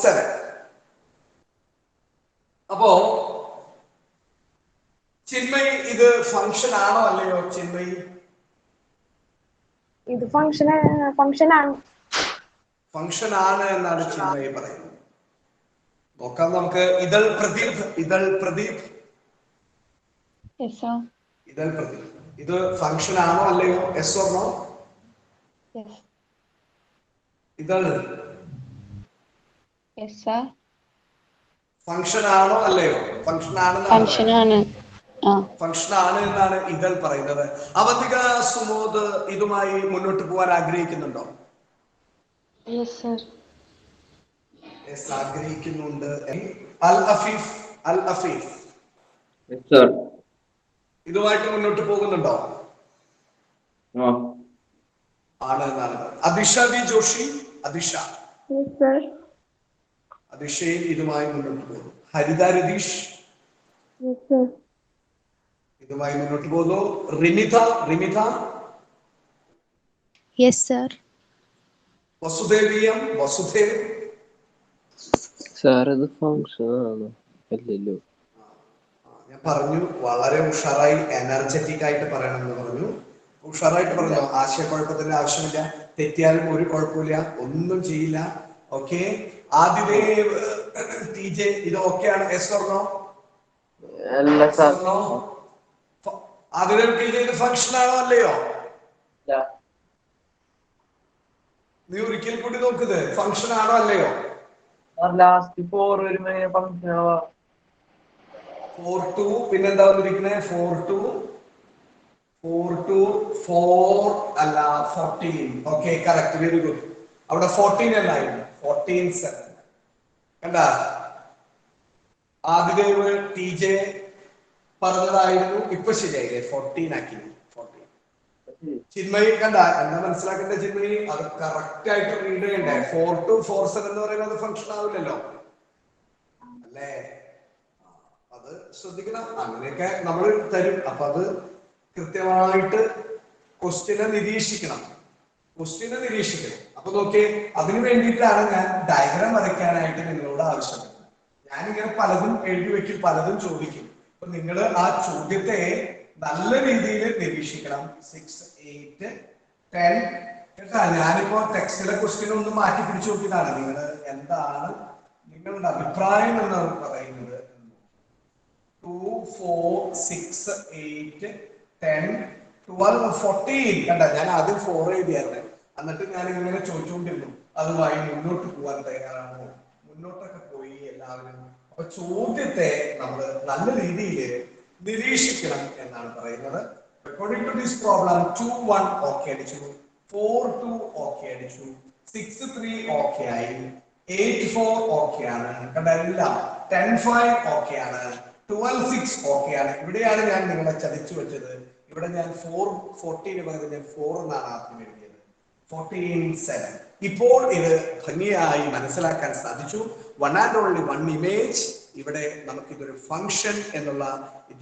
7. അപ്പോ ചിന്മയി ഇത് ഫംഗ്ഷൻ ആണോ അല്ലയോ? ചിന്മയി ഇത് ഫംഗ്ഷൻ ആണ് എന്നാണ് ചിന്മയി പറയുന്നത്. നോക്കാം നമുക്ക്. ഇതൾ പ്രദീപ് ഇത് ഫംഗ്ഷൻ ആണോ അല്ലയോ? Yes or no? ഇതൾ ഫംഗ്ഷൻ ആണോ അല്ലയോ? ഫംഗ്ഷൻ ആണ് എന്നാണ് ഇതൾ പറയുന്നത്. അവന്തിക സുമോദ് ഇതുമായി മുന്നോട്ട് പോകാൻ ആഗ്രഹിക്കുന്നുണ്ടോ? ആഗ്രഹിക്കുന്നുണ്ട്. അൽ അഫീഫ് ഇതുമായിട്ട് മുന്നോട്ട് പോകുന്നുണ്ടോ? ആണ് എന്നാണ്. അദിഷ വി ജോഷി അദിഷയും ഇതുമായി മുന്നോട്ട് പോകുന്നു. ഹരിത രതീഷ് ഇതുമായി മുന്നോട്ട് പോകുന്നു. റിമിത വസുദേവ് ഞാൻ പറഞ്ഞു വളരെ ഉഷാറായി എനർജറ്റിക് ആയിട്ട് പറയണമെന്ന് പറഞ്ഞു. ഉഷാറായിട്ട് പറഞ്ഞോ. ആശയക്കുഴപ്പത്തിന്റെ ആവശ്യമില്ല. തെറ്റിയാലും ഒരു കുഴപ്പമില്ല. ഒന്നും ചെയ്യില്ല. ഓക്കെ. ആദിദേവ് TJ ഇത് ഓക്കെയാണ്? Yes or no? Adidev TJ ഇത് ഫംഗ്ഷൻ ആണോ അല്ലയോ? നീ ഒരിക്കൽ കൂടി നോക്കുന്നത് ഫംഗ്ഷൻ ആണോ അല്ലയോ? 4 2 പിന്നെന്താ വന്നിരിക്കുന്നത്? 4 2 4 to 4 അല്ല 14. Okay correct, very good. അവിടെ 14 അല്ലായിരുന്നു, 14 കണ്ട. ആദിദേവ് ടി ജെ പറഞ്ഞതായിരുന്നു, ഇപ്പൊ ശരിയായില്ലേ, 14 ആക്കി. 14 ചിന്മയി കണ്ട, എന്താ മനസ്സിലാക്കേണ്ട ചിന്മയി, അത് കറക്റ്റ് ആയിട്ട് റീഡ് ചെയ്യണ്ടേ. 4 to 47 എന്ന് പറയുന്നത് ഫംഗ്ഷൻ ആവില്ലല്ലോ അല്ലേ, അത് ശ്രദ്ധിക്കണം. അങ്ങനെയൊക്കെ നമ്മൾ തരും, അപ്പൊ അത് കൃത്യമായിട്ട് ക്വസ്റ്റ്യനെ നിരീക്ഷിക്കണം. അപ്പൊ നോക്കിയേ, അതിനു വേണ്ടിയിട്ടാണ് ഞാൻ ഡയഗ്രാം വരയ്ക്കാനായിട്ട് നിങ്ങളോട് ആവശ്യപ്പെടുന്നത്. ഞാനിങ്ങനെ പലതും എഴുതി വെക്കും, പലതും ചോദിക്കും. അപ്പൊ നിങ്ങൾ ആ ചോദ്യത്തെ നല്ല രീതിയിൽ നിരീക്ഷിക്കണം. 6, 8, 10 കേട്ടാ. ഞാനിപ്പോ ടെക്സ്റ്റിലെ ക്വസ്റ്റ്യൻ ഒന്ന് മാറ്റി പിടിച്ചു നോക്കിയതാണ്. നിങ്ങൾ എന്താണ് നിങ്ങളുടെ അഭിപ്രായം എന്ന് പറയുന്നത്. 2, 4, 6, 8, 10, 12, 14 കണ്ട. ഞാൻ ആദ്യം 4 എഴുതിയായിരുന്നു, എന്നിട്ട് ഞാൻ ഇങ്ങനെ ചോദിച്ചുകൊണ്ടിരുന്നു അതുമായി മുന്നോട്ട് പോകാൻ തയ്യാറാണോ. മുന്നോട്ടൊക്കെ പോയി എല്ലാവരും. അപ്പൊ ചോദ്യത്തെ നമ്മൾ നല്ല രീതിയിൽ നിരീക്ഷിക്കണം എന്നാണ് പറയുന്നത്. According to this problem 2, 1 okay അടിച്ചു, 4, 2 ഓക്കെ അടിച്ചു, 6, 3 ഓക്കെ ആയി, 8, 4 ഓക്കെ ആണ് കണ്ട. എല്ലാം 10, 5 ഓക്കെ ആണ്, 12, 6 ഓക്കെ ആണ്. ഇവിടെയാണ് ഞാൻ നിങ്ങളെ ചതിച്ചു വെച്ചത്. ഇവിടെ ഞാൻ 4, 14 പകരം ഞാൻ 4 എന്നാണ് ആദ്യം എഴുതിയത്. 14, 7. ഇപ്പോൾ ഇത് ഭംഗിയായി മനസ്സിലാക്കാൻ സാധിച്ചു. One and only one image. ഇവിടെ നമുക്കിതൊരു ഫംഗ്ഷൻ എന്നുള്ള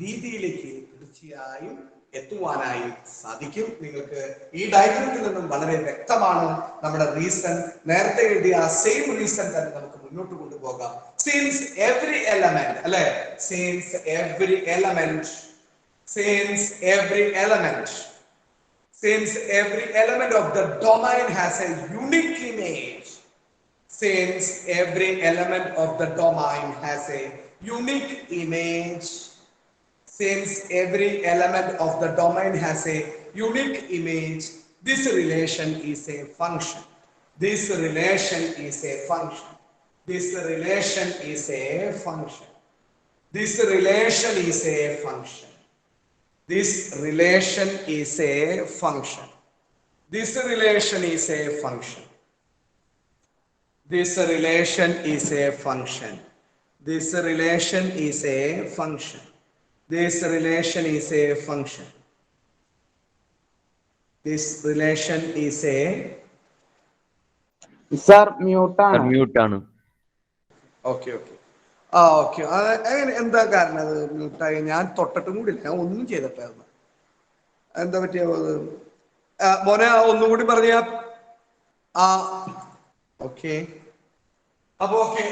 രീതിയിലേക്ക് തീർച്ചയായും എത്തുവാനായി സാധിക്കും. നിങ്ങൾക്ക് ഈ ഡയഗ്രത്തിൽ നിന്നും വളരെ വ്യക്തമാണ് നമ്മുടെ റീസൺ. നേരത്തെ എഴുതിയ സെയിം റീസൺ തന്നെ നമുക്ക് മുന്നോട്ട് കൊണ്ടുപോകാം. സിൻസ് എവറി എലമെന്റ് അല്ലെ, since every element since every element of the domain has a unique image, since every element of the domain has a unique image, since every element of the domain has a unique image, this relation is a function. This relation is a function. This relation is a function. This relation is a function. This relation is a function. This relation is a function. This relation is a function. This relation is a function. This relation is a function. This relation is a. Sir, mute ആണ്. Okay. Okay. എന്താ കാരണം അത് മ്യൂട്ടായി? ഞാൻ തൊട്ടിട്ടും കൂടി ഇല്ല, ഞാൻ ഒന്നും ചെയ്തിട്ടായിരുന്നു. എന്താ പറ്റിയ മോനെ ഒന്നുകൂടി പറഞ്ഞ. ഓക്കെ. അപ്പൊ okay,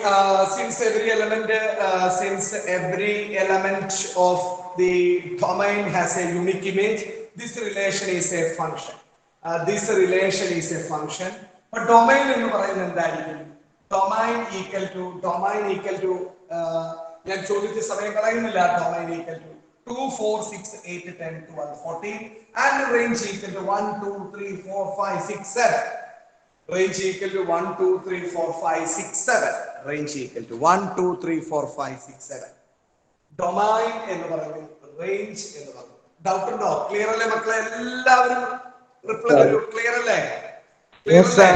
since every element of the domain has A unique image, this relation is A function. This relation is A function. അപ്പൊ ഡൊമൈൻ എന്ന് പറയുന്നത് എന്തായിരിക്കും? ഡൊമൈൻ ഈക്വൽ ടു ഞാൻ ചോദിച്ച സമയം കളയുന്നില്ല. Domain equal to 2, 4, 6, 8, 10, 12, 14 and range equal to 1, 2, 3, 4, 5, 6, 7. Range equal to 1, 2, 3, 4, 5, 6, 7. Range equal to 1, 2, 3, 4, 5, 6, 7. Domain എന്ന് പറയുന്നത് റേഞ്ച് എന്ന് പറയുന്നത്. ഡൗട്ട് ഉണ്ടോ? ക്ലിയർ അല്ലേ മക്കളെ? എല്ലാവരും റിപ്ലൈ തരൂ. ക്ലിയർ അല്ലേ? Yes, sir.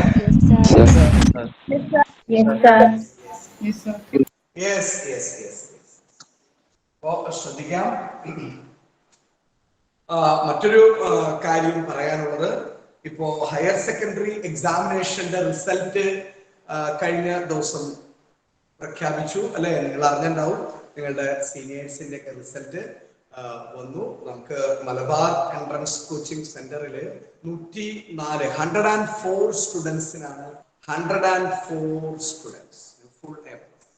Yes. ശ്രദ്ധിക്കാം. മറ്റൊരു കാര്യം പറയാനുള്ളത്, ഇപ്പോ ഹയർ സെക്കൻഡറി എക്സാമിനേഷന്റെ റിസൾട്ട് കഴിഞ്ഞ ദിവസം പ്രഖ്യാപിച്ചു അല്ലെ? നിങ്ങൾ അറിഞ്ഞിട്ടുണ്ടാവും. നിങ്ങളുടെ സീനിയേഴ്സിന്റെ ഒക്കെ റിസൾട്ട് വന്നു. നമുക്ക് മലബാർ എൻട്രൻസ് കോച്ചിങ് സെന്ററിൽ 104 സ്റ്റുഡൻസിനാണ് 104 സ്റ്റുഡൻസ് ഫുൾ എ പ്ലസ്.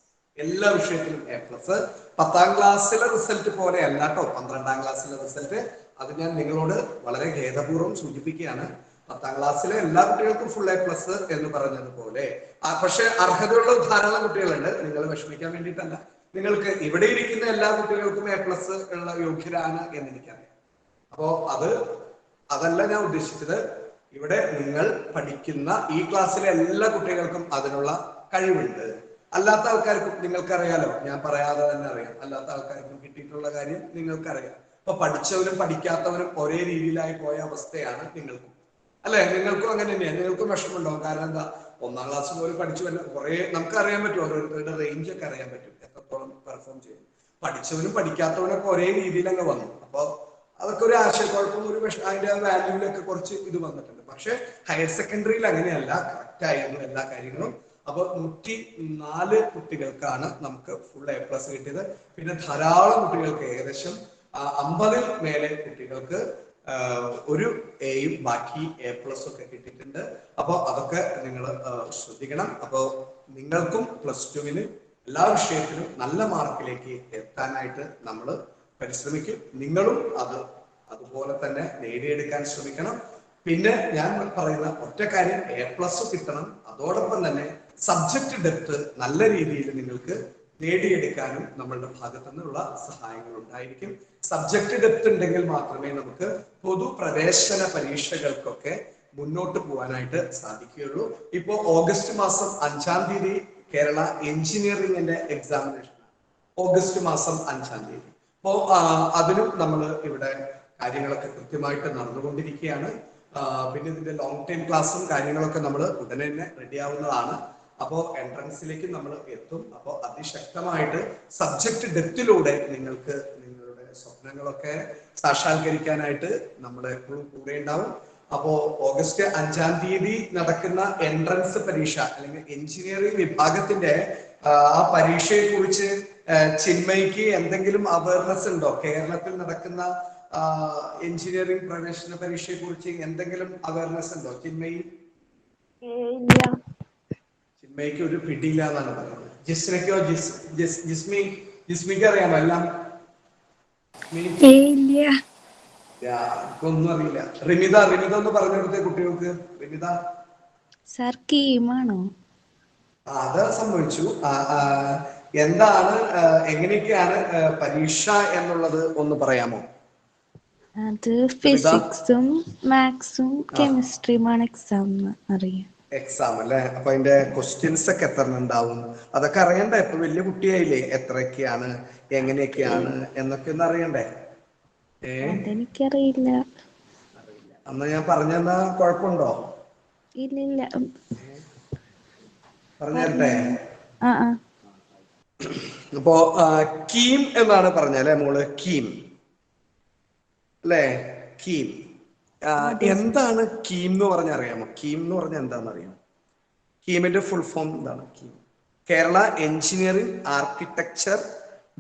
എല്ലാ വിഷയത്തിലും എ പ്ലസ്. 10ാം ക്ലാസ്സിലെ റിസൾട്ട് പോലെ അല്ല കേട്ടോ 12ാം ക്ലാസ്സിലെ റിസൾട്ട്. അത് ഞാൻ നിങ്ങളോട് വളരെ ഖേദപൂർവ്വം സൂചിപ്പിക്കുകയാണ്. 10ാം ക്ലാസ്സിലെ എല്ലാ കുട്ടികൾക്കും ഫുൾ എ പ്ലസ് എന്ന് പറഞ്ഞതുപോലെ, പക്ഷെ അർഹതയുള്ള ധാരാളം കുട്ടികളുണ്ട്. നിങ്ങൾ വിഷമിക്കാൻ വേണ്ടിയിട്ടല്ല, നിങ്ങൾക്ക് ഇവിടെ ഇരിക്കുന്ന എല്ലാ കുട്ടികൾക്കും എ പ്ലസ് ഉള്ള യോഗ്യരാണ് എന്ന് എനിക്കറിയാം. അപ്പോ അതല്ല ഞാൻ ഉദ്ദേശിച്ചത്. ഇവിടെ നിങ്ങൾ പഠിക്കുന്ന ഈ ക്ലാസ്സിലെ എല്ലാ കുട്ടികൾക്കും അതിനുള്ള കഴിവുണ്ട്. അല്ലാത്ത ആൾക്കാർക്കും നിങ്ങൾക്കറിയാലോ, ഞാൻ പറയാതെ തന്നെ അറിയാം. അല്ലാത്ത ആൾക്കാർക്കും കിട്ടിയിട്ടുള്ള കാര്യം നിങ്ങൾക്കറിയാം. അപ്പൊ പഠിച്ചവനും പഠിക്കാത്തവനും ഒരേ രീതിയിലായി പോയ അവസ്ഥയാണ് നിങ്ങൾക്കും, അല്ലെ? നിങ്ങൾക്കും അങ്ങനെ തന്നെയാണ്. നിങ്ങൾക്കും വിഷമമുണ്ടാവും. കാരണം എന്താ, 1ാം ക്ലാസ് പോലും പഠിച്ചു വല്ല കുറെ നമുക്ക് അറിയാൻ പറ്റും, ഓരോരുത്തരുടെ റേഞ്ച് ഒക്കെ അറിയാൻ പറ്റും, എത്രത്തോളം പെർഫോം ചെയ്യും. പഠിച്ചവനും പഠിക്കാത്തവനൊക്കെ ഒരേ രീതിയിൽ അങ്ങ് വന്നു. അപ്പൊ അതൊക്കെ ഒരു ആശയക്കുഴപ്പം, ഒരു അതിന്റെ വാല്യൂവിലൊക്കെ കുറച്ച് ഇത് വന്നിട്ടുണ്ട്. പക്ഷെ ഹയർ സെക്കൻഡറിയിൽ അങ്ങനെയല്ല, കറക്റ്റ് ആയിരുന്നു എല്ലാ കാര്യങ്ങളും. അപ്പൊ 104 കുട്ടികൾക്കാണ് നമുക്ക് ഫുൾ A+ കിട്ടിയത്. പിന്നെ ധാരാളം കുട്ടികൾക്ക്, ഏകദേശം 50-ൽ മേലെ കുട്ടികൾക്ക് ഒരു എയും ബാക്കി A+ ഒക്കെ കിട്ടിയിട്ടുണ്ട്. അപ്പൊ അതൊക്കെ നിങ്ങൾ ശ്രദ്ധിക്കണം. അപ്പൊ നിങ്ങൾക്കും +2-ന് എല്ലാ വിഷയത്തിലും നല്ല മാർക്കിലേക്ക് എത്താനായിട്ട് നമ്മൾ പരിശ്രമിക്കും. നിങ്ങളും അതുപോലെ തന്നെ നേടിയെടുക്കാൻ ശ്രമിക്കണം. പിന്നെ ഞാൻ പറയുന്ന ഒറ്റ കാര്യം, A+ കിട്ടണം. അതോടൊപ്പം തന്നെ സബ്ജക്ട് ഡെപ്ത് നല്ല രീതിയിൽ നിങ്ങൾക്ക് നേടിയെടുക്കാനും നമ്മളുടെ ഭാഗത്തു നിന്നുള്ള സഹായങ്ങൾ ഉണ്ടായിരിക്കും. സബ്ജക്ട് ഡെപ്ത് ഉണ്ടെങ്കിൽ മാത്രമേ നമുക്ക് പൊതുപ്രവേശന പരീക്ഷകൾക്കൊക്കെ മുന്നോട്ട് പോകാനായിട്ട് സാധിക്കുകയുള്ളൂ. ഇപ്പോ ഓഗസ്റ്റ് മാസം 5-ാം തീയതി കേരള എഞ്ചിനീയറിംഗിന്റെ എക്സാമിനേഷൻ, ഓഗസ്റ്റ് മാസം 5-ാം തീയതി. അപ്പോ അതിനും നമ്മൾ ഇവിടെ കാര്യങ്ങളൊക്കെ കൃത്യമായിട്ട് നടന്നുകൊണ്ടിരിക്കുകയാണ്. പിന്നെ ഇതിന്റെ ലോങ് ടൈം ക്ലാസ്സും കാര്യങ്ങളൊക്കെ നമ്മൾ ഉടനെ തന്നെ റെഡി ആവുന്നതാണ്. അപ്പോൾ എൻട്രൻസിലേക്ക് നമ്മൾ എത്തും. അപ്പോൾ അതിശക്തമായിട്ട് സബ്ജക്ട് ഡെപ്തിലൂടെ നിങ്ങൾക്ക് നിങ്ങളുടെ സ്വപ്നങ്ങളൊക്കെ സാക്ഷാത്കരിക്കാനായിട്ട് നമ്മൾ എപ്പോഴും കൂടെ ഉണ്ടാവും. അപ്പോ ഓഗസ്റ്റ് 5-ാം തീയതി നടക്കുന്ന എൻട്രൻസ് പരീക്ഷ അല്ലെങ്കിൽ എഞ്ചിനീയറിംഗ് വിഭാഗത്തിന്റെ ആ പരീക്ഷയെ കുറിച്ച് ചിന്മയ്ക്ക് എന്തെങ്കിലും അവയർനെസ് ഉണ്ടോ? കേരളത്തിൽ നടക്കുന്ന എഞ്ചിനീയറിംഗ് പ്രവേശന പരീക്ഷയെ കുറിച്ച് എന്തെങ്കിലും അവയർനെസ് ഉണ്ടോ ചിന്മയി? ചിന്മയ്ക്ക് ഒരു പിടിയില്ല എന്നാണ് പറയുന്നത്. ജിസ്മയ്ക്കോ? ജിസ്മിക്ക് അറിയാമോ എല്ലാം? ഒന്നും അറിയില്ല. റിമിത ഒന്ന് പറഞ്ഞു കൊടുത്തേ കുട്ടികൾക്ക്. റിമിത സർ, കീമാണോ? അത് സംഭവിച്ചു. എന്താണ്, എങ്ങനെയൊക്കെയാണ് പരീക്ഷ എന്നുള്ളത് ഒന്ന് പറയാമോ? അത് ഫിസിക്സും മാത്സും കെമിസ്ട്രിയുമാണ് എക്സാം അറിയാം. എക്സാം അല്ലെ? അപ്പൊ അതിന്റെ ക്വസ്റ്റ്യൻസ് ഒക്കെ എത്ര ഉണ്ടാവും അതൊക്കെ അറിയണ്ടേ? ഇപ്പൊ വലിയ കുട്ടിയായില്ലേ, എത്രയൊക്കെയാണ് എങ്ങനെയൊക്കെയാണ് എന്നൊക്കെ ഒന്ന് അറിയണ്ടേ? അതെനിക്കറിയില്ല. അന്ന് ഞാൻ പറഞ്ഞെന്നാ കുഴപ്പമുണ്ടോ? ഇല്ല. പറഞ്ഞേ. അപ്പോ കീം എന്നാണ് പറഞ്ഞല്ലേ മോള്? കീം അല്ലേ? കീം എന്താണ് കീം എന്ന് പറഞ്ഞ അറിയാമോ? കീം എന്ന് പറഞ്ഞാൽ എന്താണെന്ന് അറിയാമോ? കീമിന്റെ ഫുൾ ഫോം എന്താണ്? KEAM Kerala engineering architecture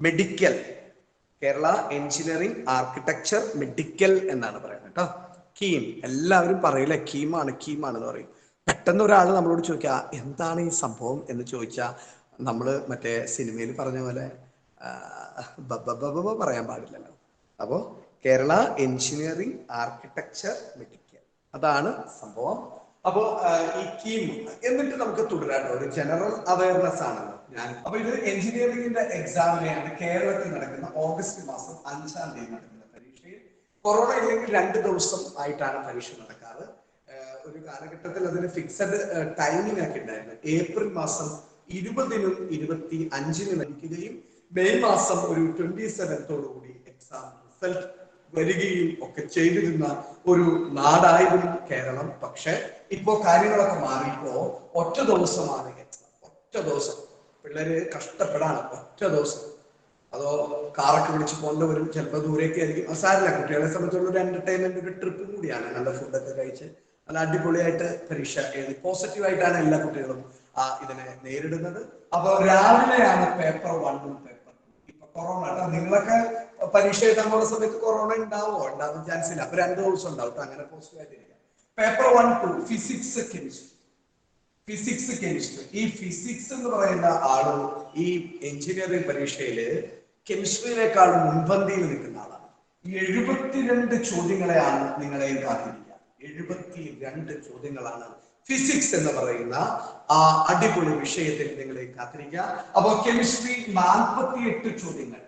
medical. Kerala engineering architecture medical എന്നാണ് പറയുന്നത് കേട്ടോ. കീം എല്ലാവരും പറയില്ല, കീമാണെന്ന് പറയും. പെട്ടെന്ന് ഒരാൾ നമ്മളോട് ചോദിക്കുക എന്താണ് ഈ സംഭവം എന്ന് ചോദിച്ചാൽ നമ്മൾ മറ്റേ സിനിമയിൽ പറഞ്ഞ പോലെ പറയാൻ പാടില്ലല്ലോ. അപ്പോ കേരള എഞ്ചിനീയറിംഗ് ആർക്കിടെക്ചർ മെഡിക്കൽ, അതാണ് സംഭവം. അപ്പോ ഈ കീം എന്നിട്ട് നമുക്ക് തുടരാട്ടോ. ഒരു ജനറൽ അവയർനെസ് ആണല്ലോ ഞാൻ. അപ്പൊ ഇത് എഞ്ചിനീയറിംഗിന്റെ എക്സാമിനെയാണ് കേരളത്തിൽ നടക്കുന്ന ഓഗസ്റ്റ് മാസം 5-ാം തീയതി നടക്കുന്ന പരീക്ഷയിൽ. കൊറോണ ഇല്ലെങ്കിൽ 2 ദിവസം ആയിട്ടാണ് പരീക്ഷ നടക്കാറ്. ഒരു കാലഘട്ടത്തിൽ അതിന് ഫിക്സഡ് ടൈമിംഗ് ഒക്കെ ഉണ്ടായിരുന്നു. ഏപ്രിൽ മാസം 20-നും 25-നും വയ്ക്കുകയും മെയ് മാസം ഒരു 27-ഓടുകൂടി എക്സാം റിസൾട്ട് വരികയും ഒക്കെ ചെയ്തിരുന്ന ഒരു നാടായിരുന്നു കേരളം. പക്ഷെ ഇപ്പോ കാര്യങ്ങളൊക്കെ മാറിയപ്പോ ഒറ്റ ദിവസമാണ് എക്സാം. ഒറ്റ ദിവസം പിള്ളേര് കഷ്ടപ്പെടാണ്. ഒറ്റ ദിവസം. അതോ കാറൊക്കെ വിളിച്ച് പോകേണ്ടി വരും, ചിലപ്പോൾ ദൂരേക്ക് ആയിരിക്കും. സാരില്ല, കുട്ടികളെ സംബന്ധിച്ചുള്ള ഒരു എന്റർടൈൻമെന്റ്, ഒരു ട്രിപ്പ് കൂടിയാണ്. നല്ല ഫുഡൊക്കെ കഴിച്ച് നല്ല അടിപൊളിയായിട്ട് പരീക്ഷ എഴുതി പോസിറ്റീവായിട്ടാണ് എല്ലാ കുട്ടികളും ഇതിനെ നേരിടുന്നത്. അപ്പൊ രാവിലെയാണ് പേപ്പർ 1-ഉം പേപ്പർ 2. ഇപ്പൊ കൊറോണ, നിങ്ങളൊക്കെ പരീക്ഷ എഴുതാൻ പോകുന്ന സമയത്ത് കൊറോണ ഉണ്ടാവാൻ ചാൻസ് ഇല്ല. അപ്പൊ 2 ദിവസം ഉണ്ടാവും. അങ്ങനെ പോസിറ്റീവ് ആയിട്ടിരിക്കാം. Paper 1, 2 physics chemistry. ഈ ഫിസിക്സ് എന്ന് പറയുന്ന ആള് ഈ എഞ്ചിനീയറിംഗ് പരീക്ഷയില് കെമിസ്ട്രിയിനേക്കാളും മുൻപന്തിയിൽ നിൽക്കുന്ന ആളാണ്. 72 ചോദ്യങ്ങളെയാണ് നിങ്ങളെ കാത്തിരിക്കുക. 72 ചോദ്യങ്ങളാണ് ഫിസിക്സ് എന്ന് പറയുന്ന ആ അടിപൊളി വിഷയത്തിൽ നിങ്ങളെ കാത്തിരിക്കുക. അപ്പൊ കെമിസ്ട്രി 48 ചോദ്യങ്ങൾ.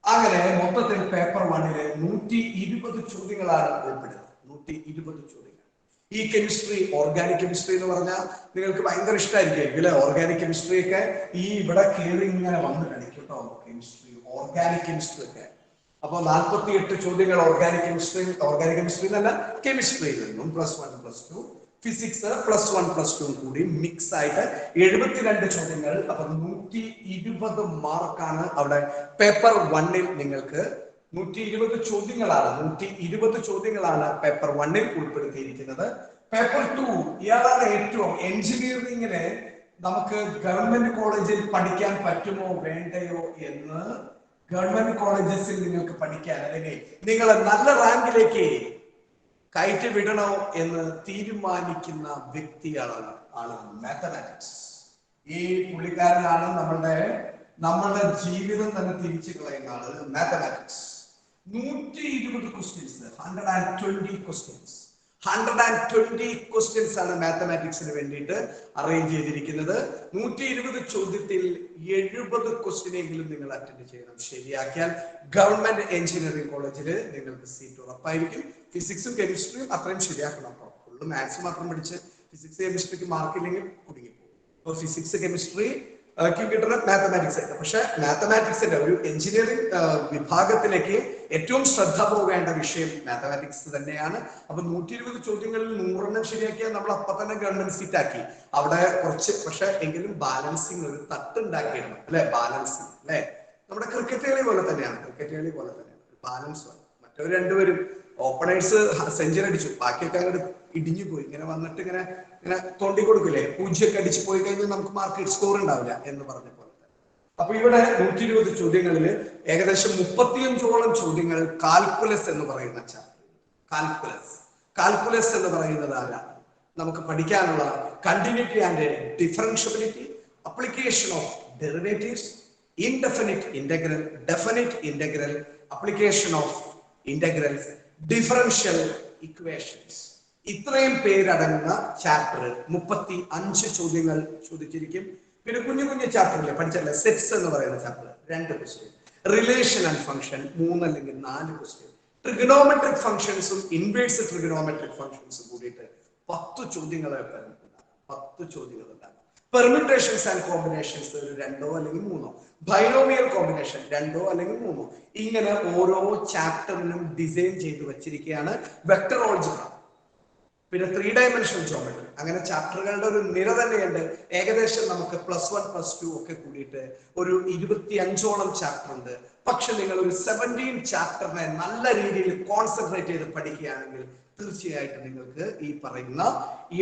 അങ്ങനെ മൊത്തത്തിൽ പേപ്പർ 1-ല് 120 ചോദ്യങ്ങളാണ് ഉൾപ്പെടുന്നത്. 120 ചോദ്യങ്ങൾ. ഈ കെമിസ്ട്രി, ഓർഗാനിക് കെമിസ്ട്രി എന്ന് പറഞ്ഞാൽ നിങ്ങൾക്ക് ഭയങ്കര ഇഷ്ടമായിരിക്കും അല്ലെ? ഓർഗാനിക് കെമിസ്ട്രി ഒക്കെ ഈ ഇവിടെ കയറി ഇങ്ങനെ വന്ന് കളിക്കും കേട്ടോ. കെമിസ്ട്രി, ഓർഗാനിക് കെമിസ്ട്രി ഒക്കെ അപ്പോൾ 48 ചോദ്യങ്ങൾ ഓർഗാനിക് കെമിസ്ട്രി എന്നല്ല കെമിസ്ട്രിയിൽ നിന്നും +1 +2 ഫിസിക്സ് +1 +2 കൂടി മിക്സ് ആയിട്ട് 72 ചോദ്യങ്ങൾ. അപ്പൊ 120 മാർക്കാണ് അവിടെ പേപ്പർ 1-ൽ നിങ്ങൾക്ക് 120 ചോദ്യങ്ങളാണ് പേപ്പർ 1-ൽ ഉൾപ്പെടുത്തിയിരിക്കുന്നത്. പേപ്പർ 2 ഇയാളാണ് ഏറ്റവും എഞ്ചിനീയറിംഗിനെ നമുക്ക് ഗവൺമെന്റ് കോളേജിൽ പഠിക്കാൻ പറ്റുമോ വേണ്ടയോ എന്ന് ഗവൺമെന്റ് കോളേജസിൽ നിങ്ങൾക്ക് പഠിക്കാൻ അല്ലെങ്കിൽ നിങ്ങൾ നല്ല റാങ്കിലേക്ക് കയറ്റി വിടണോ എന്ന് തീരുമാനിക്കുന്ന വ്യക്തിയാണ് മാത്തമാറ്റിക്സ്. ഈ പുള്ളിക്കാരനാണ് നമ്മളുടെ ജീവിതം തന്നെ തിരിച്ചു കളയുന്ന ആള്. മാത്തമാറ്റിക്സ് 120 ക്വസ്റ്റ്യൻസ് 120 ക്വസ്റ്റ്യൻസ് ആണ് മാത്തമാറ്റിക്സിന് വേണ്ടിയിട്ട് അറേഞ്ച് ചെയ്തിരിക്കുന്നത്. 120 ചോദ്യത്തിൽ 70 ക്വസ്റ്റ്യനെങ്കിലും നിങ്ങൾ അറ്റൻഡ് ചെയ്യണം. ശരിയാക്കിയാൽ ഗവൺമെന്റ് എഞ്ചിനീയറിംഗ് കോളേജിൽ നിങ്ങൾക്ക് സീറ്റ് ഉറപ്പായിരിക്കും. ഫിസിക്സും കെമിസ്ട്രിയും അത്രയും ശരിയാക്കണം. ഫുള്ള് മാത്സ് മാത്രം പഠിച്ച് ഫിസിക്സ് കെമിസ്ട്രിക്ക് മാർക്കില്ലെങ്കിൽ കുടുങ്ങിപ്പോകും. അപ്പോൾ ഫിസിക്സ് കെമിസ്ട്രി കിട്ടുന്ന മാത്തമാറ്റിക്സ് ആയിട്ട്. പക്ഷെ മാത്തമാറ്റിക്സിന്റെ ഒരു എഞ്ചിനീയറിംഗ് വിഭാഗത്തിലേക്ക് ഏറ്റവും ശ്രദ്ധ പോകേണ്ട വിഷയം മാത്തമാറ്റിക്സ് തന്നെയാണ്. അപ്പൊ 120 ചോദ്യങ്ങളിൽ 100 ശരിയാക്കിയാൽ നമ്മൾ അപ്പൊ തന്നെ ഗവൺമെന്റ് സീറ്റ് ആക്കി. അവിടെ കുറച്ച് പക്ഷെ എങ്കിലും ബാലൻസിങ് ഒരു തട്ടുണ്ടാക്കിയിടണം അല്ലെ? ബാലൻസിങ് അല്ലെ? നമ്മുടെ ക്രിക്കറ്റ് കളി പോലെ തന്നെയാണ് ബാലൻസ്. മറ്റൊരു രണ്ടുപേരും ഓപ്പണേഴ്സ് സെഞ്ചുറി അടിച്ചു, ബാക്കിയൊക്കെ അങ്ങോട്ട് ഇടിഞ്ഞു പോയി. ഇങ്ങനെ വന്നിട്ട് ഇങ്ങനെ തോണ്ടി കൊടുക്കില്ലേ, 0 അടിച്ചു പോയി കഴിഞ്ഞാൽ നമുക്ക് മാർക്ക് സ്കോർ ഉണ്ടാവില്ല എന്ന് പറഞ്ഞ പോലെ. അപ്പൊ ഇവിടെ 120 ചോദ്യങ്ങളിൽ ഏകദേശം 35ഓളം ചോദ്യങ്ങൾ കാൽക്കുലസ് എന്ന് പറയുന്ന ചാപ്റ്റർ. കാൽക്കുലസ് എന്ന് പറയുന്നത് ആരാണ്? നമുക്ക് പഠിക്കാനുള്ള continuity and differentiability, application of derivatives, indefinite integral, definite integral, application of integrals, differential equations. ഇത്രയും പേരടങ്ങുന്ന ചാപ്റ്റർ 35 ചോദ്യങ്ങൾ ചോദിച്ചിരിക്കും. പിന്നെ കുഞ്ഞു ചാപ്റ്ററിലെ പഠിച്ചല്ലേ സെറ്റ്സ് എന്ന് പറയുന്ന chapter 2 question, relation and function 3 അല്ലെങ്കിൽ 4 ക്വസ്റ്റ്യൻ, ട്രിഗണോമെട്രിക് ഫംഗ്ഷൻസും ഇൻവേഴ്സ് ട്രിഗണോമെട്രിക് ഫംഗ്ഷൻസും കൂടിയിട്ട് 10 ചോദ്യങ്ങൾ ഉണ്ടാകും. പെർമ്യൂട്ടേഷൻസ് ആൻഡ് കോമ്പിനേഷൻസ് ഒരു 2 അല്ലെങ്കിൽ 3, ബൈനോമിയൽ കോമ്പിനേഷൻ 2 അല്ലെങ്കിൽ 3. ഇങ്ങനെ ഓരോ ചാപ്റ്ററിനും ഡിസൈൻ ചെയ്ത് വെച്ചിരിക്കുകയാണ്. വെക്ടർ ഓൾജിബ്ര, പിന്നെ 3 ഡയമെൻഷണൽ ജോമെട്രി, അങ്ങനെ ചാപ്റ്ററുകളുടെ ഒരു നിര തന്നെയുണ്ട്. ഏകദേശം നമുക്ക് +1 +2 ഒക്കെ കൂടിയിട്ട് ഒരു 25ഓളം ചാപ്റ്റർ ഉണ്ട്. പക്ഷെ നിങ്ങൾ ഒരു 17 ചാപ്റ്ററിനെ നല്ല രീതിയിൽ കോൺസെൻട്രേറ്റ് ചെയ്ത് പഠിക്കുകയാണെങ്കിൽ തീർച്ചയായിട്ടും നിങ്ങൾക്ക് ഈ പറയുന്ന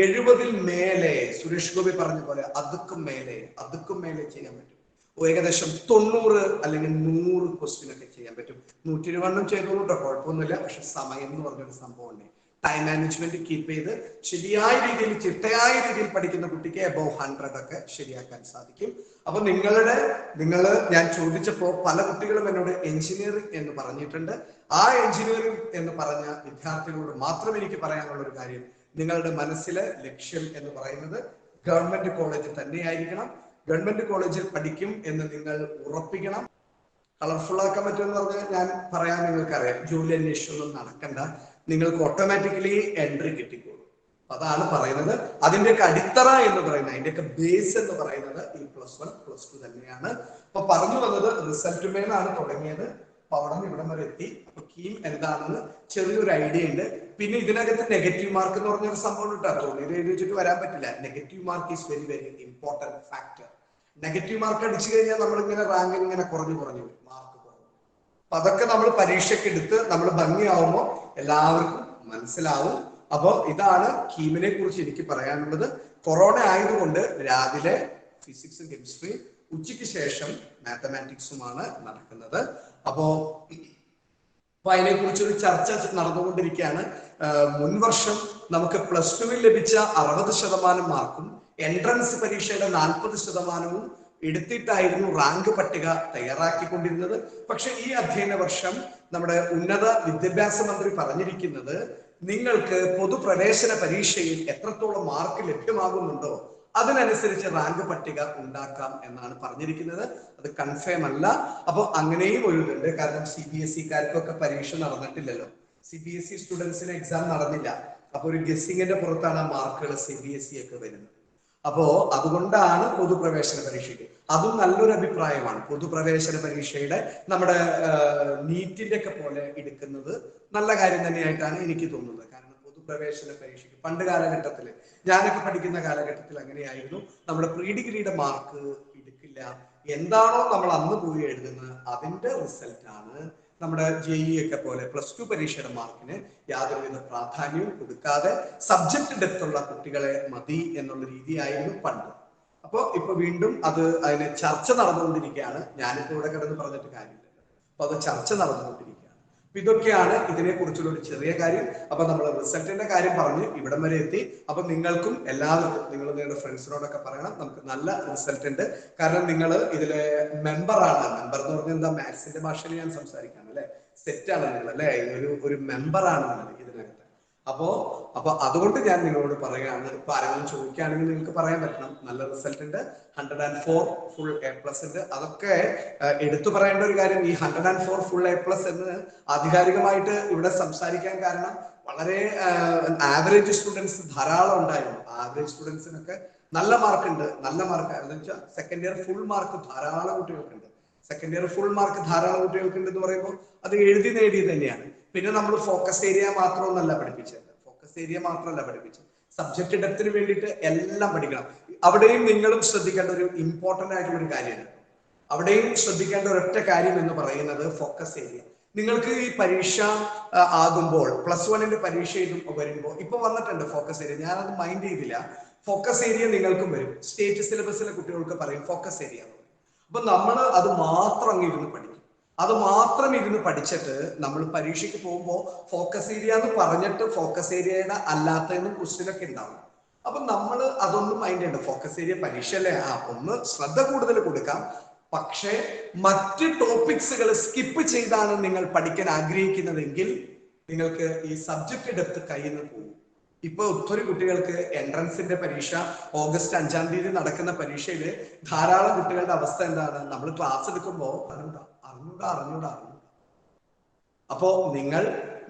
70-ൽ മേലെ സുരേഷ് ഗോപി പറഞ്ഞ പോലെ അതുക്കും മേലെ ചെയ്യാൻ പറ്റും. ഏകദേശം 90 അല്ലെങ്കിൽ 100 ക്വസ്റ്റ്യൻ ഒക്കെ ചെയ്യാൻ പറ്റും. 120 ചെയ്തോളൂ കേട്ടോ, കുഴപ്പമൊന്നുമില്ല. പക്ഷെ സമയം എന്ന് പറഞ്ഞൊരു സംഭവം ഉണ്ട്. ടൈം മാനേജ്മെന്റ് കീപ്പ് ചെയ്ത് ശരിയായ രീതിയിൽ ചിട്ടയായ രീതിയിൽ പഠിക്കുന്ന കുട്ടിക്ക് അബവ് 100 ഒക്കെ ശരിയാക്കാൻ സാധിക്കും. അപ്പൊ ഞാൻ ചോദിച്ചപ്പോ പല കുട്ടികളും എന്നോട് എഞ്ചിനീയറിംഗ് എന്ന് പറഞ്ഞിട്ടുണ്ട്. ആ എഞ്ചിനീയറിംഗ് എന്ന് പറഞ്ഞ വിദ്യാർത്ഥികളോട് മാത്രം എനിക്ക് പറയാനുള്ള ഒരു കാര്യം, നിങ്ങളുടെ മനസ്സിലെ ലക്ഷ്യം എന്ന് പറയുന്നത് ഗവൺമെന്റ് കോളേജ് തന്നെയായിരിക്കണം. ഗവൺമെന്റ് കോളേജിൽ പഠിക്കും എന്ന് നിങ്ങൾ ഉറപ്പിക്കണം. കളർഫുൾ ആക്കാൻ പറ്റുമെന്ന് പറഞ്ഞാൽ ഞാൻ പറയാൻ നിങ്ങൾക്കറിയാം, ജോലി അന്വേഷണം നടക്കണ്ട, നിങ്ങൾക്ക് ഓട്ടോമാറ്റിക്കലി എൻട്രി കിട്ടിക്കോളും. അതാണ് പറയുന്നത്. അതിന്റെയൊക്കെ അടിത്തറ എന്ന് പറയുന്നത്, അതിന്റെയൊക്കെ ബേസ് എന്ന് പറയുന്നത് ഈ +1 +2 തന്നെയാണ്. അപ്പൊ പറഞ്ഞു വന്നത് റിസൾട്ടുമേലാണ് തുടങ്ങിയത്. അപ്പൊ അവിടെ നിന്ന് ഇവിടം വരെ എത്തി. അപ്പൊ കീം എന്താണെന്ന് ചെറിയൊരു ഐഡിയ ഉണ്ട്. പിന്നെ ഇതിനകത്ത് നെഗറ്റീവ് മാർക്ക് എന്ന് പറഞ്ഞൊരു സംഭവം ഇട്ടോ, ഇത് എഴുതി വെച്ചിട്ട് വരാൻ പറ്റില്ല. Negative mark is very very important factor. Negative mark അടിച്ചു കഴിഞ്ഞാൽ നമ്മളിങ്ങനെ റാങ്ക് ഇങ്ങനെ കുറഞ്ഞു മാർക്ക് കുറഞ്ഞു. അപ്പൊ അതൊക്കെ നമ്മൾ പരീക്ഷയ്ക്ക് എടുത്ത് നമ്മൾ ഭംഗിയാവുമ്പോൾ എല്ലാവർക്കും മനസ്സിലാവും. അപ്പൊ ഇതാണ് കീമിനെ കുറിച്ച് എനിക്ക് പറയാനുള്ളത്. കൊറോണ ആയതുകൊണ്ട് രാവിലെ ഫിസിക്സും കെമിസ്ട്രിയും, ഉച്ചയ്ക്ക് ശേഷം മാത്തമാറ്റിക്സുമാണ് നടക്കുന്നത്. അപ്പോ അതിനെ കുറിച്ചൊരു ചർച്ച നടന്നുകൊണ്ടിരിക്കുകയാണ്. മുൻവർഷം നമുക്ക് +2-ൽ ലഭിച്ച 60% മാർക്കും എൻട്രൻസ് പരീക്ഷയുടെ 40% എടുത്തിട്ടായിരുന്നു റാങ്ക് പട്ടിക തയ്യാറാക്കിക്കൊണ്ടിരുന്നത്. പക്ഷെ ഈ അധ്യയന വർഷം നമ്മുടെ ഉന്നത വിദ്യാഭ്യാസ മന്ത്രി പറഞ്ഞിരിക്കുന്നത്, നിങ്ങൾക്ക് പൊതുപ്രവേശന പരീക്ഷയിൽ എത്രത്തോളം മാർക്ക് ലഭ്യമാകുന്നുണ്ടോ അതിനനുസരിച്ച് റാങ്ക് പട്ടിക ഉണ്ടാക്കാം എന്നാണ് പറഞ്ഞിരിക്കുന്നത്. അത് കൺഫേം അല്ല. അപ്പൊ അങ്ങനെയും ഒരു ഇതുണ്ട്. കാരണം CBSE-കാർക്കൊക്കെ പരീക്ഷ നടന്നിട്ടില്ലല്ലോ, CBSE സ്റ്റുഡൻസിന് എക്സാം നടന്നില്ല. അപ്പൊ ഒരു ഗസ്സിങ്ങിന്റെ പുറത്താണ് മാർക്കുകൾ CBSE ഒക്കെ വരുന്നത്. അപ്പോ അതുകൊണ്ടാണ് പൊതുപ്രവേശന പരീക്ഷയ്ക്ക് അതും നല്ലൊരു അഭിപ്രായമാണ്. പൊതുപ്രവേശന പരീക്ഷയുടെ നമ്മുടെ നീറ്റിന്റെ ഒക്കെ പോലെ എടുക്കുന്നത് നല്ല കാര്യം തന്നെയായിട്ടാണ് എനിക്ക് തോന്നുന്നത്. കാരണം പൊതുപ്രവേശന പരീക്ഷയ്ക്ക് പണ്ട് കാലഘട്ടത്തിൽ ഞാനൊക്കെ പഠിക്കുന്ന കാലഘട്ടത്തിൽ അങ്ങനെയായിരുന്നു. നമ്മുടെ പ്രീ ഡിഗ്രിയുടെ മാർക്ക് എടുക്കില്ല, എന്താണോ നമ്മൾ അന്ന് പോയി എഴുതുന്നത് അതിന്റെ റിസൾട്ട് ആണ് നമ്മുടെ JEE ഒക്കെ പോലെ +2 പരീക്ഷയുടെ മാർക്കിന് യാതൊരുവിധ പ്രാധാന്യവും കൊടുക്കാതെ സബ്ജക്ട് ഡെപ്ത് ഉള്ള കുട്ടികളെ മതി എന്നുള്ള രീതിയായിരുന്നു പണ്ട്. അപ്പൊ ഇപ്പൊ വീണ്ടും അതിന് ചർച്ച നടന്നുകൊണ്ടിരിക്കുകയാണ്. ഞാനിപ്പോ ഇവിടെ കിടന്ന് പറഞ്ഞിട്ട് കാര്യമില്ല. അപ്പൊ അത് ചർച്ച നടന്നുകൊണ്ടിരിക്കുകയാണ്. അപ്പൊ ഇതൊക്കെയാണ് ഇതിനെ കുറിച്ചുള്ള ഒരു ചെറിയ കാര്യം. അപ്പൊ നമ്മൾ റിസൾട്ടിന്റെ കാര്യം പറഞ്ഞ് ഇവിടം വരെ എത്തി. അപ്പൊ നിങ്ങൾക്കും എല്ലാവർക്കും നിങ്ങളുടെ ഫ്രണ്ട്സിനോടൊക്കെ പറയണം, നമുക്ക് നല്ല റിസൾട്ട് ഉണ്ട്. കാരണം നിങ്ങൾ ഇതിലെ മെമ്പറാണ്. മെമ്പർ എന്ന് പറഞ്ഞാൽ എന്താ, മാത്സിന്റെ ഭാഷയിൽ ഞാൻ സംസാരിക്കാണ് അല്ലെ, സെറ്റാണ് നിങ്ങൾ അല്ലെ, ഒരു മെമ്പറാണ് നിങ്ങൾ ഇതിനകത്ത്. അപ്പൊ അതുകൊണ്ട് ഞാൻ നിങ്ങളോട് പറയാണ്, ഇപ്പൊ ആരെങ്കിലും ചോദിക്കുകയാണെങ്കിൽ നിങ്ങൾക്ക് പറയാൻ പറ്റണം നല്ല റിസൾട്ട് ഉണ്ട്, 104 ഫുൾ A+ ഉണ്ട്. അതൊക്കെ എടുത്തു പറയേണ്ട ഒരു കാര്യം. ഈ 104 ഫുൾ A+ എന്ന് ആധികാരികമായിട്ട് ഇവിടെ സംസാരിക്കാൻ കാരണം വളരെ ആവറേജ് സ്റ്റുഡൻസ് ധാരാളം ഉണ്ടായിരുന്നു. ആവറേജ് സ്റ്റുഡൻസിനൊക്കെ നല്ല മാർക്ക് ഉണ്ട്. നല്ല മാർക്ക് എന്ന് വെച്ചാൽ സെക്കൻഡ് ഇയർ ഫുൾ മാർക്ക് ധാരാളം കുട്ടികൾക്കുണ്ട്. സെക്കൻഡ് ഇയർ ഫുൾ മാർക്ക് ധാരാളം കുട്ടികൾക്കുണ്ട് എന്ന് പറയുമ്പോൾ അത് എഴുതി നേടി തന്നെയാണ്. പിന്നെ നമ്മൾ ഫോക്കസ് ഏരിയ മാത്രമൊന്നല്ല പഠിപ്പിച്ചത്, സബ്ജക്ട് ഡെപ്തിന് വേണ്ടിയിട്ട് എല്ലാം പഠിക്കണം. അവിടെയും നിങ്ങളും ശ്രദ്ധിക്കേണ്ട ഒരു ഇമ്പോർട്ടന്റ് ആയിട്ടുള്ള ഒരു കാര്യമാണ്. അവിടെയും ശ്രദ്ധിക്കേണ്ട ഒരൊറ്റ കാര്യം എന്ന് പറയുന്നത് ഫോക്കസ് ഏരിയ. നിങ്ങൾക്ക് ഈ പരീക്ഷ ആകുമ്പോൾ +1 പരീക്ഷ വരുമ്പോൾ ഇപ്പൊ വന്നിട്ടുണ്ട് ഫോക്കസ് ഏരിയ, ഞാനത് മൈൻഡ് ചെയ്തില്ല. ഫോക്കസ് ഏരിയ നിങ്ങൾക്കും വരും. സ്റ്റേറ്റ് സിലബസിലെ കുട്ടികൾക്ക് പറയും ഫോക്കസ് ഏരിയ. അപ്പൊ നമ്മൾ അത് മാത്രം അങ്ങ് ഇരുന്ന് പഠിക്കും. അത് മാത്രം ഇരുന്ന് പഠിച്ചിട്ട് നമ്മൾ പരീക്ഷയ്ക്ക് പോകുമ്പോൾ ഫോക്കസ് ഏരിയ എന്ന് പറഞ്ഞിട്ട് ഫോക്കസ് ഏരിയയുടെ അല്ലാത്തതെന്നും ക്വസ്റ്റ്യനൊക്കെ ഉണ്ടാവും. അപ്പൊ നമ്മൾ അതൊന്നും മൈൻഡ് ചെയ്യണ്ട. ഫോക്കസ് ഏരിയ പരീക്ഷയല്ലേ, ഒന്ന് ശ്രദ്ധ കൂടുതൽ കൊടുക്കാം. പക്ഷേ മറ്റ് ടോപ്പിക്സുകൾ സ്കിപ്പ് ചെയ്താണ് നിങ്ങൾ പഠിക്കാൻ ആഗ്രഹിക്കുന്നതെങ്കിൽ നിങ്ങൾക്ക് ഈ സബ്ജക്ട് ഡെപ്ത് കയ്യിൽ നിന്ന് പോകും. ഇപ്പൊ ഒത്തിരി കുട്ടികൾക്ക് എൻട്രൻസിന്റെ പരീക്ഷ ഓഗസ്റ്റ് 5-ാം തീയതി നടക്കുന്ന പരീക്ഷയിൽ ധാരാളം കുട്ടികളുടെ അവസ്ഥ എന്താണ്, നമ്മൾ ക്ലാസ് എടുക്കുമ്പോൾ അറിഞ്ഞൂടാ. അപ്പോ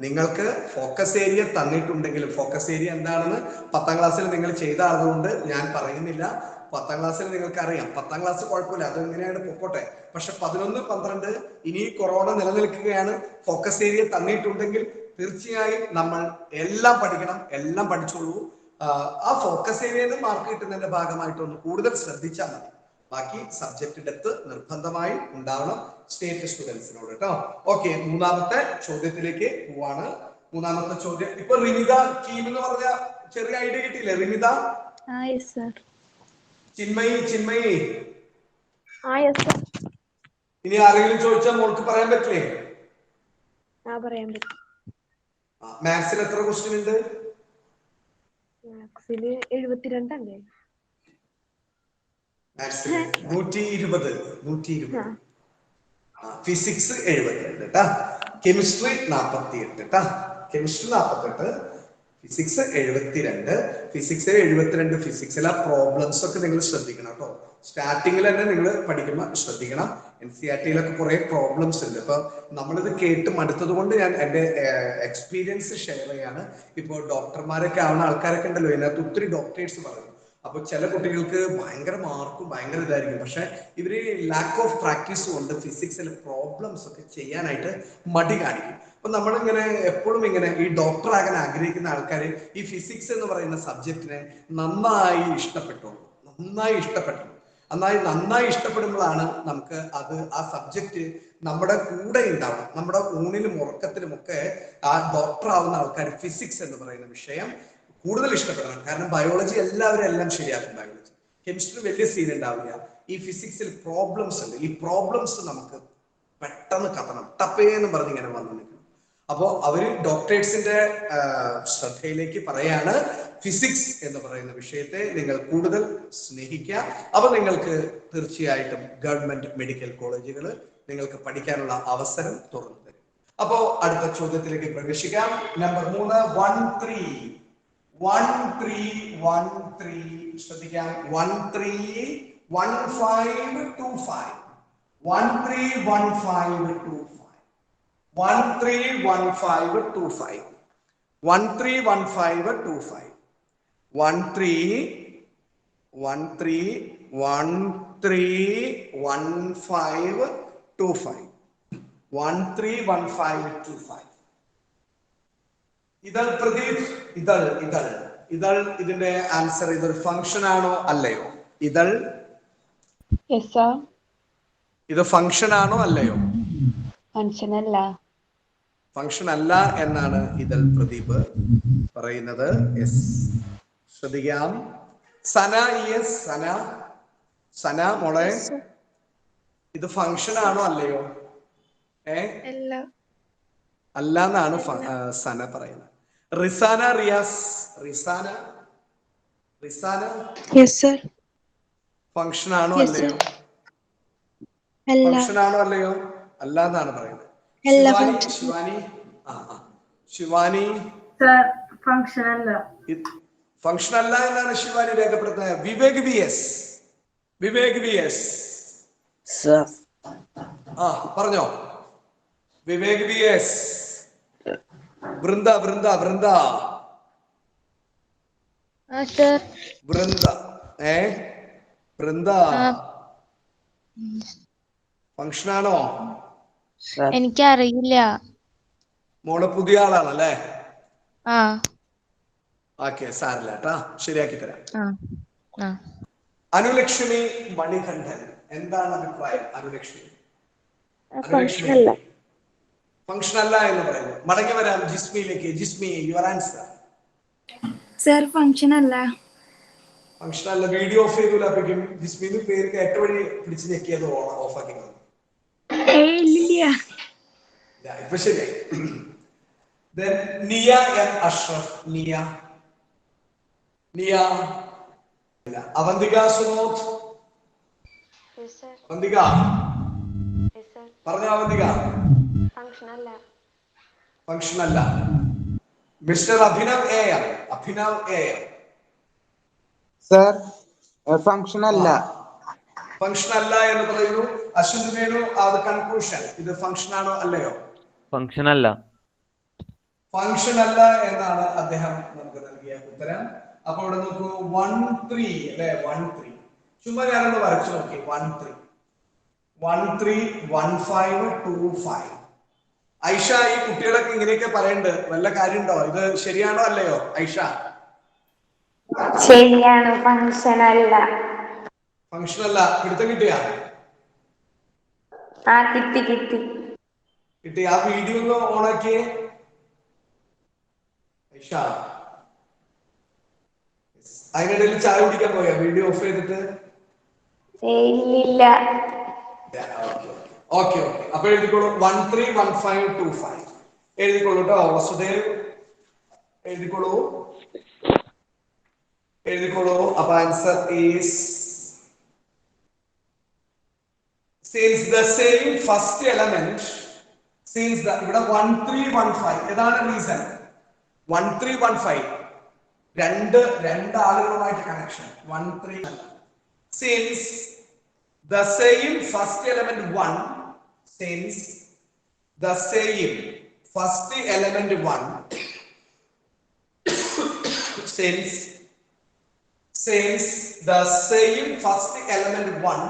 നിങ്ങൾക്ക് ഫോക്കസ് ഏരിയ തന്നിട്ടുണ്ടെങ്കിലും ഫോക്കസ് ഏരിയ എന്താണെന്ന് 10ാം ക്ലാസ്സിൽ നിങ്ങൾ ചെയ്ത ആളുകൊണ്ട് ഞാൻ പറയുന്നില്ല. 10ാം ക്ലാസ്സിൽ നിങ്ങൾക്ക് അറിയാം. 10ാം ക്ലാസ് കുഴപ്പമില്ല, അത് എങ്ങനെയാണ് പൊക്കോട്ടെ. പക്ഷെ 11, 12 ഇനി കൊറോണ നിലനിൽക്കുകയാണ്. ഫോക്കസ് ഏരിയ തന്നിട്ടുണ്ടെങ്കിൽ തീർച്ചയായും നമ്മൾ എല്ലാം പഠിക്കണം, എല്ലാം പഠിച്ചോളൂ. ആ ഫോക്കസ് ഏരിയയിൽ മാർക്ക് കിട്ടുന്നതിന്റെ ഭാഗമായിട്ട് ഒന്ന് കൂടുതൽ ശ്രദ്ധിച്ചാൽ മതി. ബാക്കി സബ്ജക്ട് ഡെപ്ത് നിർബന്ധമായി ഉണ്ടാവണം സ്റ്റേറ്റ് സ്റ്റുഡൻസിനോട് കേട്ടോ. ഓക്കെ, മൂന്നാമത്തെ ചോദ്യത്തിലേക്ക് പോവാണ്. മൂന്നാമത്തെ ചോദ്യം ഇപ്പൊ റിമിത ടീം എന്ന് പറഞ്ഞ ചെറിയ ഐഡിയ കിട്ടിയില്ലേ റിമിത? ചിന്മയി ഇനി ആരെങ്കിലും ചോദിച്ചാൽ മോൾക്ക് പറയാൻ പറ്റില്ലേ? പറയാൻ പറ്റും. മാത്സിൽ എത്ര ക്വസ്റ്റ്യൻ ഉണ്ട്? മാത്സിൽ 72 അല്ലേ? 120. ഫിസിക്സ് 72 കേട്ടാ. Chemistry 48 physics 72. ഫിസിക്സിൽ 72. ഫിസിക്സിലെ പ്രോബ്ലംസ് ഒക്കെ നിങ്ങൾ ശ്രദ്ധിക്കണം കേട്ടോ. സ്റ്റാർട്ടിങ്ങിൽ തന്നെ നിങ്ങൾ പഠിക്കുമ്പോൾ ശ്രദ്ധിക്കണം. NCERT-യിലൊക്കെ കുറെ പ്രോബ്ലംസ് ഉണ്ട്. ഇപ്പൊ നമ്മളിത് കേട്ട് മടുത്തത് കൊണ്ട് ഞാൻ എന്റെ എക്സ്പീരിയൻസ് ഷെയർ ചെയ്യാണ്. ഇപ്പോൾ ഡോക്ടർമാരൊക്കെ ആവുന്ന ആൾക്കാരൊക്കെ ഉണ്ടല്ലോ, ഇതിനകത്ത് ഒത്തിരി ഡോക്ടേഴ്സ് പറയും. അപ്പൊ ചില കുട്ടികൾക്ക് ഭയങ്കര മാർക്കും ഭയങ്കര ഇതായിരിക്കും. പക്ഷെ ഇവര് ലാക്ക് ഓഫ് പ്രാക്ടീസ് കൊണ്ട് ഫിസിക്സിൽ പ്രോബ്ലംസ് ഒക്കെ ചെയ്യാനായിട്ട് മടി കാണിക്കും. അപ്പൊ നമ്മളിങ്ങനെ എപ്പോഴും ഇങ്ങനെ ഈ ഡോക്ടർ ആകാൻ ആഗ്രഹിക്കുന്ന ആൾക്കാർ ഈ ഫിസിക്സ് എന്ന് പറയുന്ന സബ്ജക്റ്റിനെ നന്നായി ഇഷ്ടപ്പെടുമ്പോഴാണ് നമുക്ക് ആ സബ്ജക്റ്റ് നമ്മുടെ കൂടെ ഉണ്ടാവണം. നമ്മുടെ ഊണിലും ഉറക്കത്തിലും ഒക്കെ ആ ഡോക്ടർ ആവുന്ന ആൾക്കാർ ഫിസിക്സ് എന്ന് പറയുന്ന വിഷയം കൂടുതൽ ഇഷ്ടപ്പെടണം. കാരണം ബയോളജി എല്ലാവരും എല്ലാം ശരിയാക്കും. ബയോളജി കെമിസ്ട്രി വലിയ സീൻ ഉണ്ടാവില്ല. ഈ ഫിസിക്സിൽ പ്രോബ്ലംസ് ഉണ്ട്. ഈ പ്രോബ്ലംസ് നമുക്ക് പെട്ടെന്ന് കത്തണം, ടപ്പേന്ന് പറഞ്ഞ് ഇങ്ങനെ വന്നു നിൽക്കണം. അപ്പോ അവര് ഡോക്ടേഴ്സിന്റെ ശ്രദ്ധയിലേക്ക് പറയാണ് ഫിസിക്സ് എന്ന് പറയുന്ന വിഷയത്തെ നിങ്ങൾ കൂടുതൽ സ്നേഹിക്കുക. അപ്പൊ നിങ്ങൾക്ക് തീർച്ചയായിട്ടും ഗവൺമെന്റ് മെഡിക്കൽ കോളേജുകൾ നിങ്ങൾക്ക് പഠിക്കാനുള്ള അവസരം തുറന്നു തരും. അപ്പോ അടുത്ത ചോദ്യത്തിലേക്ക് പ്രവേശിക്കാം. നമ്പർ 3, 13 ശ്രദ്ധിക്കാം. 131525 131525 131525 1 3 1 3 1 5 2 5 1 3 1 5 2 5. ഇതൾ പ്രദീപ്, ഇതൾ ഇതൾ ഇതൾ ഇതിന്റെ ആൻസർ ഇതൊരു ഫംഗ്ഷൻ ആണോ അല്ലയോ? ഇതൾ ഇത് ഫംഗ്ഷൻ ആണോ അല്ലയോ? ഫംഗ്ഷൻ അല്ല. ഫംഗ്ഷൻ അല്ല എന്നാണ് ഇതൾ പ്രദീപ് പറയുന്നത്. യെസ്, ശ്രദ്ധിക്കാം. സന, യെസ് സന, സന മോളെ ഇത് ഫംഗ്ഷൻ ആണോ അല്ലയോ? അല്ല എന്നാണ് സന പറയുന്നത്. റിസാന, റിയാസ്, റിസാന റിസാന ഫംഗ്ഷൻ ആണോ അല്ലയോ? ഫംഗ്ഷൻ ആണോ അല്ലയോ? അല്ല എന്നാണ് പറയുന്നത്. ശിവാനി, ശിവാനി ശിവാനി ഫംഗ്ഷൻ അല്ല. ഫംഗ്ഷൻ അല്ല എന്നാണ് ശിവാനി രേഖപ്പെടുത്തുന്നത്. Vivek V S, Vivek V S പറഞ്ഞോ. Vivek V S. Vrinda, Vrinda Vrinda Vrinda Vrinda function ആണോ? എനിക്കറിയില്ല. മോള് പുതിയ ആളാണല്ലേ? ഓക്കെ, സാരില്ല കേട്ടാ, ശരിയാക്കി തരാം. അനുലക്ഷ്മി മണികണ്ഠൻ, എന്താണ് അഭിപ്രായം? അനുലക്ഷ്മി ഫംഗ്ഷൻ അല്ല എന്ന് പറയുന്നു. മടങ്ങി വരാം ജിസ്മിയിലേക്ക്. Jismi, your answer. Sir function അല്ല. ഫംഗ്ഷൻ അല്ല. വീഡിയോ ഓഫ് ചെയ്തില്ലാപ്പിക്കും. ജിസ്മിന് പേര് കേട്ട വഴി പിടിച്ച് ഞെക്കിയത് ഓഫ് ആക്കി. ഇപ്പൊ ശരിയായി. നിയ എം അഷ്റഫ്, നിയ നിയ അവന്തിക സുനോദ്, അവന്തിക പറഞ്ഞ. അവന്തിക ഫംഗ്ഷൻ അല്ല. Mister Abhinav A M, Abhinav A M sir function അല്ല. ഫംഗ്ഷൻ അല്ല എന്ന് പറയുന്നു. അശ്വന്ത് വേണു, അത് കൺക്ലൂഷൻ. ഇത് ഫംഗ്ഷൻ ആണോ അല്ലയോ? ഫംഗ്ഷൻ അല്ല. ഫംഗ്ഷൻ അല്ല എന്നാണ് അദ്ദേഹം നമുക്ക് നൽകിയ ഉത്തരം. അപ്പൊ ഇവിടെ നോക്കൂ, 1 3 അല്ലെ? 1 3 ചുമ്മാ ഞാനൊന്ന് വരച്ചു നോക്കി. 1 3 1 3 1 5 2 5. ഐഷ, ഈ കുട്ടികളൊക്കെ ഇങ്ങനെയൊക്കെ പറയണ്ട്, വല്ല കാര്യമുണ്ടോ? ഇത് ശരിയാണോ അല്ലയോ ഐഷ? ശരിയാണ്, ഫംഗ്ഷൻ അല്ല. ഫംഗ്ഷൻ അല്ല. പിടുത്തം കിട്ടിയാ? കിട്ടി കിട്ടി കിട്ടി. ആ വീഡിയോ ഒന്ന് ഓണാക്കിയേ ഐഷ. അതിനിടയിൽ ചായ കുടിക്കാൻ പോയാ? വീഡിയോ ഓഫ് ചെയ്തിട്ട്? ഇല്ല. Okay okay. അപ്പൊ എഴുതിക്കോളൂ. 1 3 1 5 2 5 എഴുതിക്കോളൂ കേട്ടോ. വസുദേവ് എഴുതിക്കോളൂ, എഴുതിക്കോളൂ. അപ്പൊ answer is since the same first element, since the ഇവിടെ 1 3 1 5 ഏതാണ് റീസൺ? 1 3 1 5 രണ്ട് ആളുകളുമായിട്ട് connection. 1 3 since the same first element 1, since the same first element 1 since the same first element 1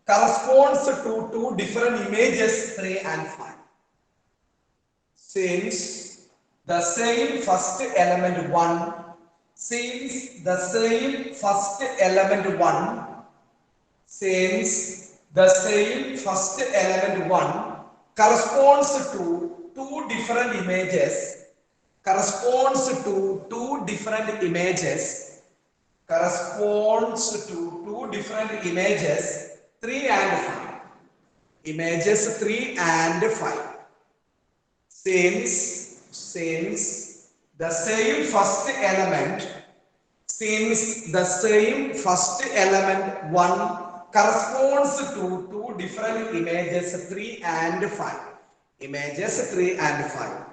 corresponds to two different images 3 and 5. Since the same first element 1, since the same first element 1, since the same first element 1 corresponds to two different images, corresponds to two different images, corresponds to two different images 3 and 5. Images 3 and 5. Since the same first element, since the same first element 1 corresponds to two different images 3 and 5. Images 3 and 5.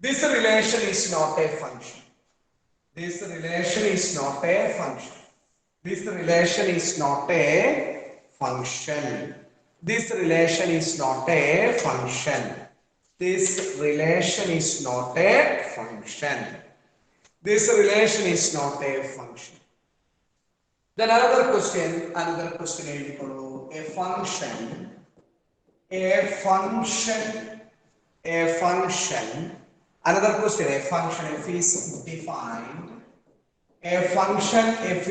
This relation is not a function. This relation is not a function. This relation is not a function. This relation is not a function. This relation is not a function. This relation is not a function. Then another question എഴുതിക്കോളൂ. A function. Another question, a function if is defined. A function if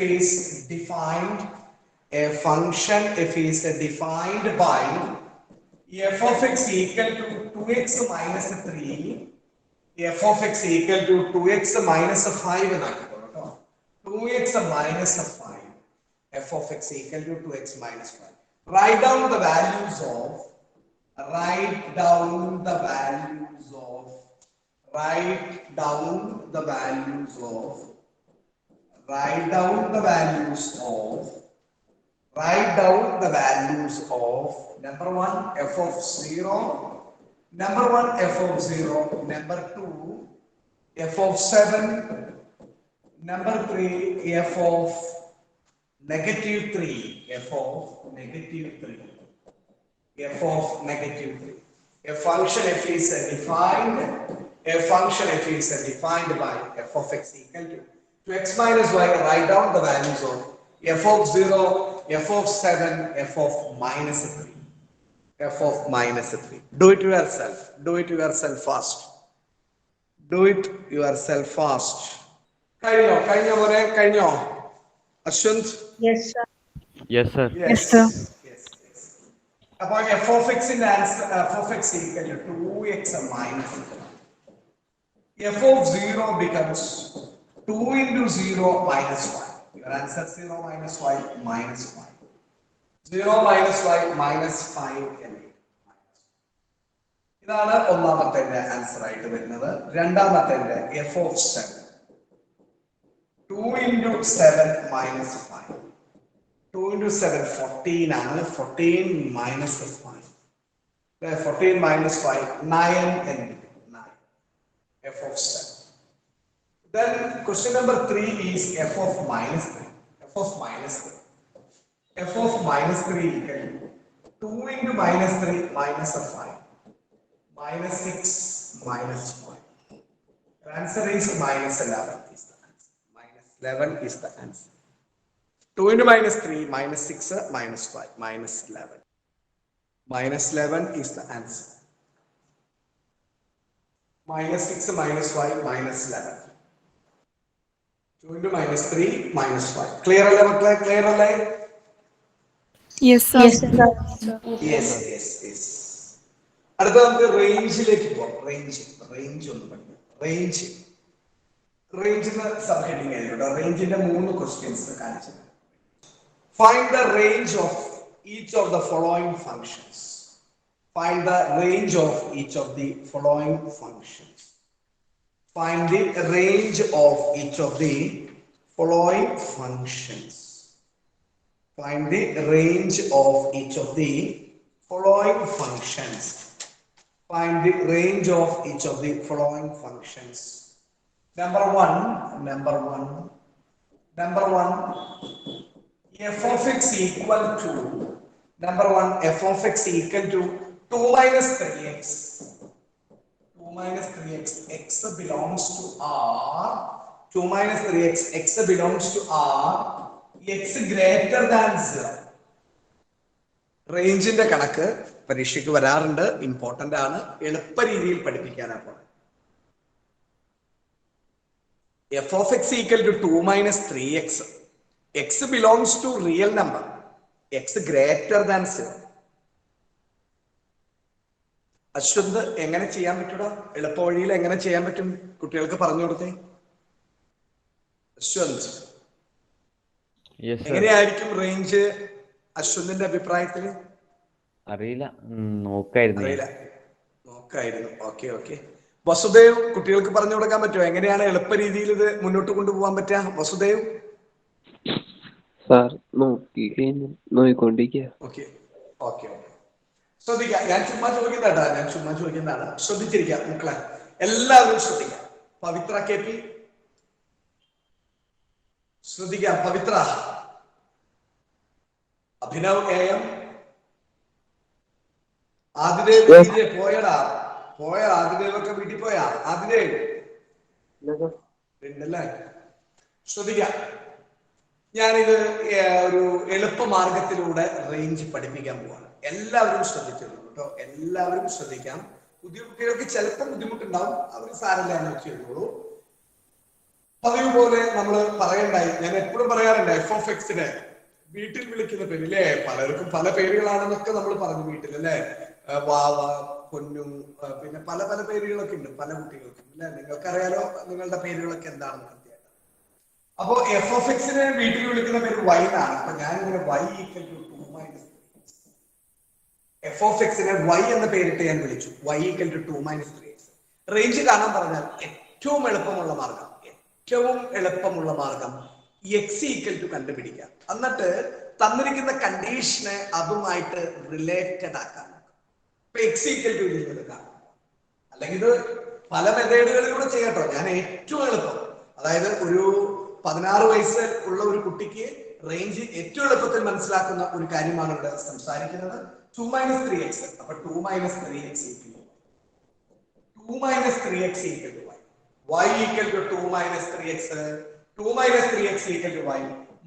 is defined by f of x equal to 2x minus 3, f of x equal to 2x minus 5 എന്നാക്കിക്കോളൂ. 2x minus 5, f of x equal to 2x minus 5. Write down the values of number 1 f of 0, number 2 f of 7, number 3 f of negative 3, f of negative 3. A function f is defined by f of x equal to x minus y. Write down the values of f of 0, f of 7, f of minus 3. Do it yourself fast. കഴിഞ്ഞോ Ashwanth? Yes, sir. Yes, sir. Yes, sir. About f of x in answer, f of x equal to 2x minus 3. F of 0 becomes 2 into 0 minus 1. Your answer 0 minus y minus 5. 0 minus y minus 5 എന്ന്. ഇതാണ് ഒന്നാമത്തെ answer ആയിട്ട് വരുന്നത്. രണ്ടാമത്തെ f of 7. 2 into 7 minus 5. 2 into 7 14 ആണ്. 14 minus 5. 14 minus 5 9 and 9. F of 7. Then question number 3 is f of minus 3. F of minus 3 equal to 2 into minus 3 minus 5. Minus 6 minus 5. The answer is minus 11 is the answer. Minus 11 is the answer. 2 into minus 3 minus 6 minus 5 minus 11. Minus 11 is the answer. Minus 6 minus 5 minus 11. 2 into minus 3 minus 5. Clear alle? Yes, sir. Yes. അടുത്ത നമുക്ക് റേഞ്ചിലേക്ക് പോകാം. Range ഒന്ന് പഠിക്കാം. റേഞ്ചിന് sub heading ആയിട്ടുണ്ട്. റേഞ്ചിന്റെ 3 questions കാണിച്ചു. Find the range of each of the following functions. Find the range of each of the following functions. Find the range of each of the following functions. Find the range of each of the following functions. Find the range of each of the following functions. Number one, f of x equal to, number 1, f of x equal to 2 minus 3x. 2 minus 3x, x belongs to R. 2 minus 3x, x belongs to R. X greater than 0. റേഞ്ചിന്റെ കണക്ക് പരീക്ഷയ്ക്ക് വരാറുണ്ട്. Important ആണ്. എളുപ്പ രീതിയിൽ പഠിപ്പിക്കാനാണ്. f of x equal to 2 minus 3x. X belongs to real number. X greater than 0. Ashwanth എങ്ങനെ ചെയ്യാൻ പറ്റൂടാ? എളുപ്പ വഴിയിൽ എങ്ങനെ ചെയ്യാൻ പറ്റും? കുട്ടികൾക്ക് പറഞ്ഞു കൊടുത്തേ. അശ്വന്ത്, എങ്ങനെയായിരിക്കും റേഞ്ച് അശ്വന്തിന്റെ അഭിപ്രായത്തിൽ? അറിയില്ല, നോക്കായിരുന്നു. ഓക്കെ. വസുദേവ്, കുട്ടികൾക്ക് പറഞ്ഞു കൊടുക്കാൻ പറ്റുമോ? എങ്ങനെയാണ് എളുപ്പ രീതിയിൽ ഇത് മുന്നോട്ട് കൊണ്ടുപോകാൻ പറ്റുക? വസുദേവ് സാർ നോക്കിക്കൊണ്ടിരിക്കുക. ഓക്കെ. ശ്രദ്ധിക്കാം. ഞാൻ ചുമ്മാ ചോദിക്കുന്നതാണ്. ശ്രദ്ധിച്ചിരിക്കാം മക്കളെ, എല്ലാവരും ശ്രദ്ധിക്കാം. പവിത്ര KP ശ്രദ്ധിക്കാം. പവിത്ര, അഭിനവ് AM, ആദിദേവ് പോയടാ. ആദിദേവൊക്കെ വീട്ടിൽ പോയാ? ആദിദേവ് ഉണ്ടല്ലേ? ശ്രദ്ധിക്കാം. ഞാനിത് ഒരു എളുപ്പമാർഗത്തിലൂടെ റേഞ്ച് പഠിപ്പിക്കാൻ പോവാണ്. എല്ലാവരും ശ്രദ്ധിച്ചോളൂ കേട്ടോ, എല്ലാവരും ശ്രദ്ധിക്കാം. പുതിയ കുട്ടികൾക്ക് ചിലപ്പോൾ ബുദ്ധിമുട്ടുണ്ടാവും, അവർ സാരല്ല നോക്കി എഴുതുള്ളൂ. പതിവ് പോലെ നമ്മൾ പറയണ്ടായി, ഞാൻ എപ്പോഴും പറയാറുണ്ട് എഫ് ഓഫ് എക്സിനെ വീട്ടിൽ വിളിക്കുന്ന പേര് അല്ലേ, പലർക്കും പല പേരുകളാണെന്നൊക്കെ നമ്മൾ പറഞ്ഞു വീട്ടിൽ അല്ലെ, വാവ, പൊന്നു, പിന്നെ പല പല പേരുകളൊക്കെ ഉണ്ട് പല കുട്ടികൾക്കും അല്ലെ. നിങ്ങൾക്കറിയാലോ നിങ്ങളുടെ പേരുകളൊക്കെ എന്താണെന്ന് കൃത്യമായിട്ട്. അപ്പോ എഫ് ഓഫ് എക്സിനെ വീട്ടിൽ വിളിക്കുന്ന പേര് വൈ എന്നാണ്. അപ്പൊ ഞാനിങ്ങനെ y equal to 2 - 3x. F of എക്സിനെ വൈ എന്ന പേരിട്ട് ഞാൻ വിളിച്ചു, Y equal to 2 - 3x. Range കാണാൻ പറഞ്ഞാൽ ഏറ്റവും എളുപ്പമുള്ള മാർഗം എക്സ് ഈക്വൽ ടു കണ്ടുപിടിക്കാം. എന്നിട്ട് തന്നിരിക്കുന്ന കണ്ടീഷനെ അതുമായിട്ട് റിലേറ്റഡ് ആക്കാം. ഇപ്പൊ എക്സ് ഈക്വൽ ടു ഇതിൽ എടുക്കാം, അല്ലെങ്കിൽ ഇത് പല മെത്തേഡുകളിലൂടെ ചെയ്യട്ടോ. ഞാൻ ഏറ്റവും എളുപ്പം, അതായത് ഒരു 16 വയസ്സ് ഉള്ള ഒരു കുട്ടിക്ക് റേഞ്ച് ഏറ്റവും എളുപ്പത്തിൽ മനസ്സിലാക്കുന്ന ഒരു കാര്യമാണ് ഇവിടെ സംസാരിക്കുന്നത്. 2 - 3x. അപ്പൊ 2 - 3x equal to 2 - 3x equal to y equal to 2 - 3x, 2 - 3x equal to y,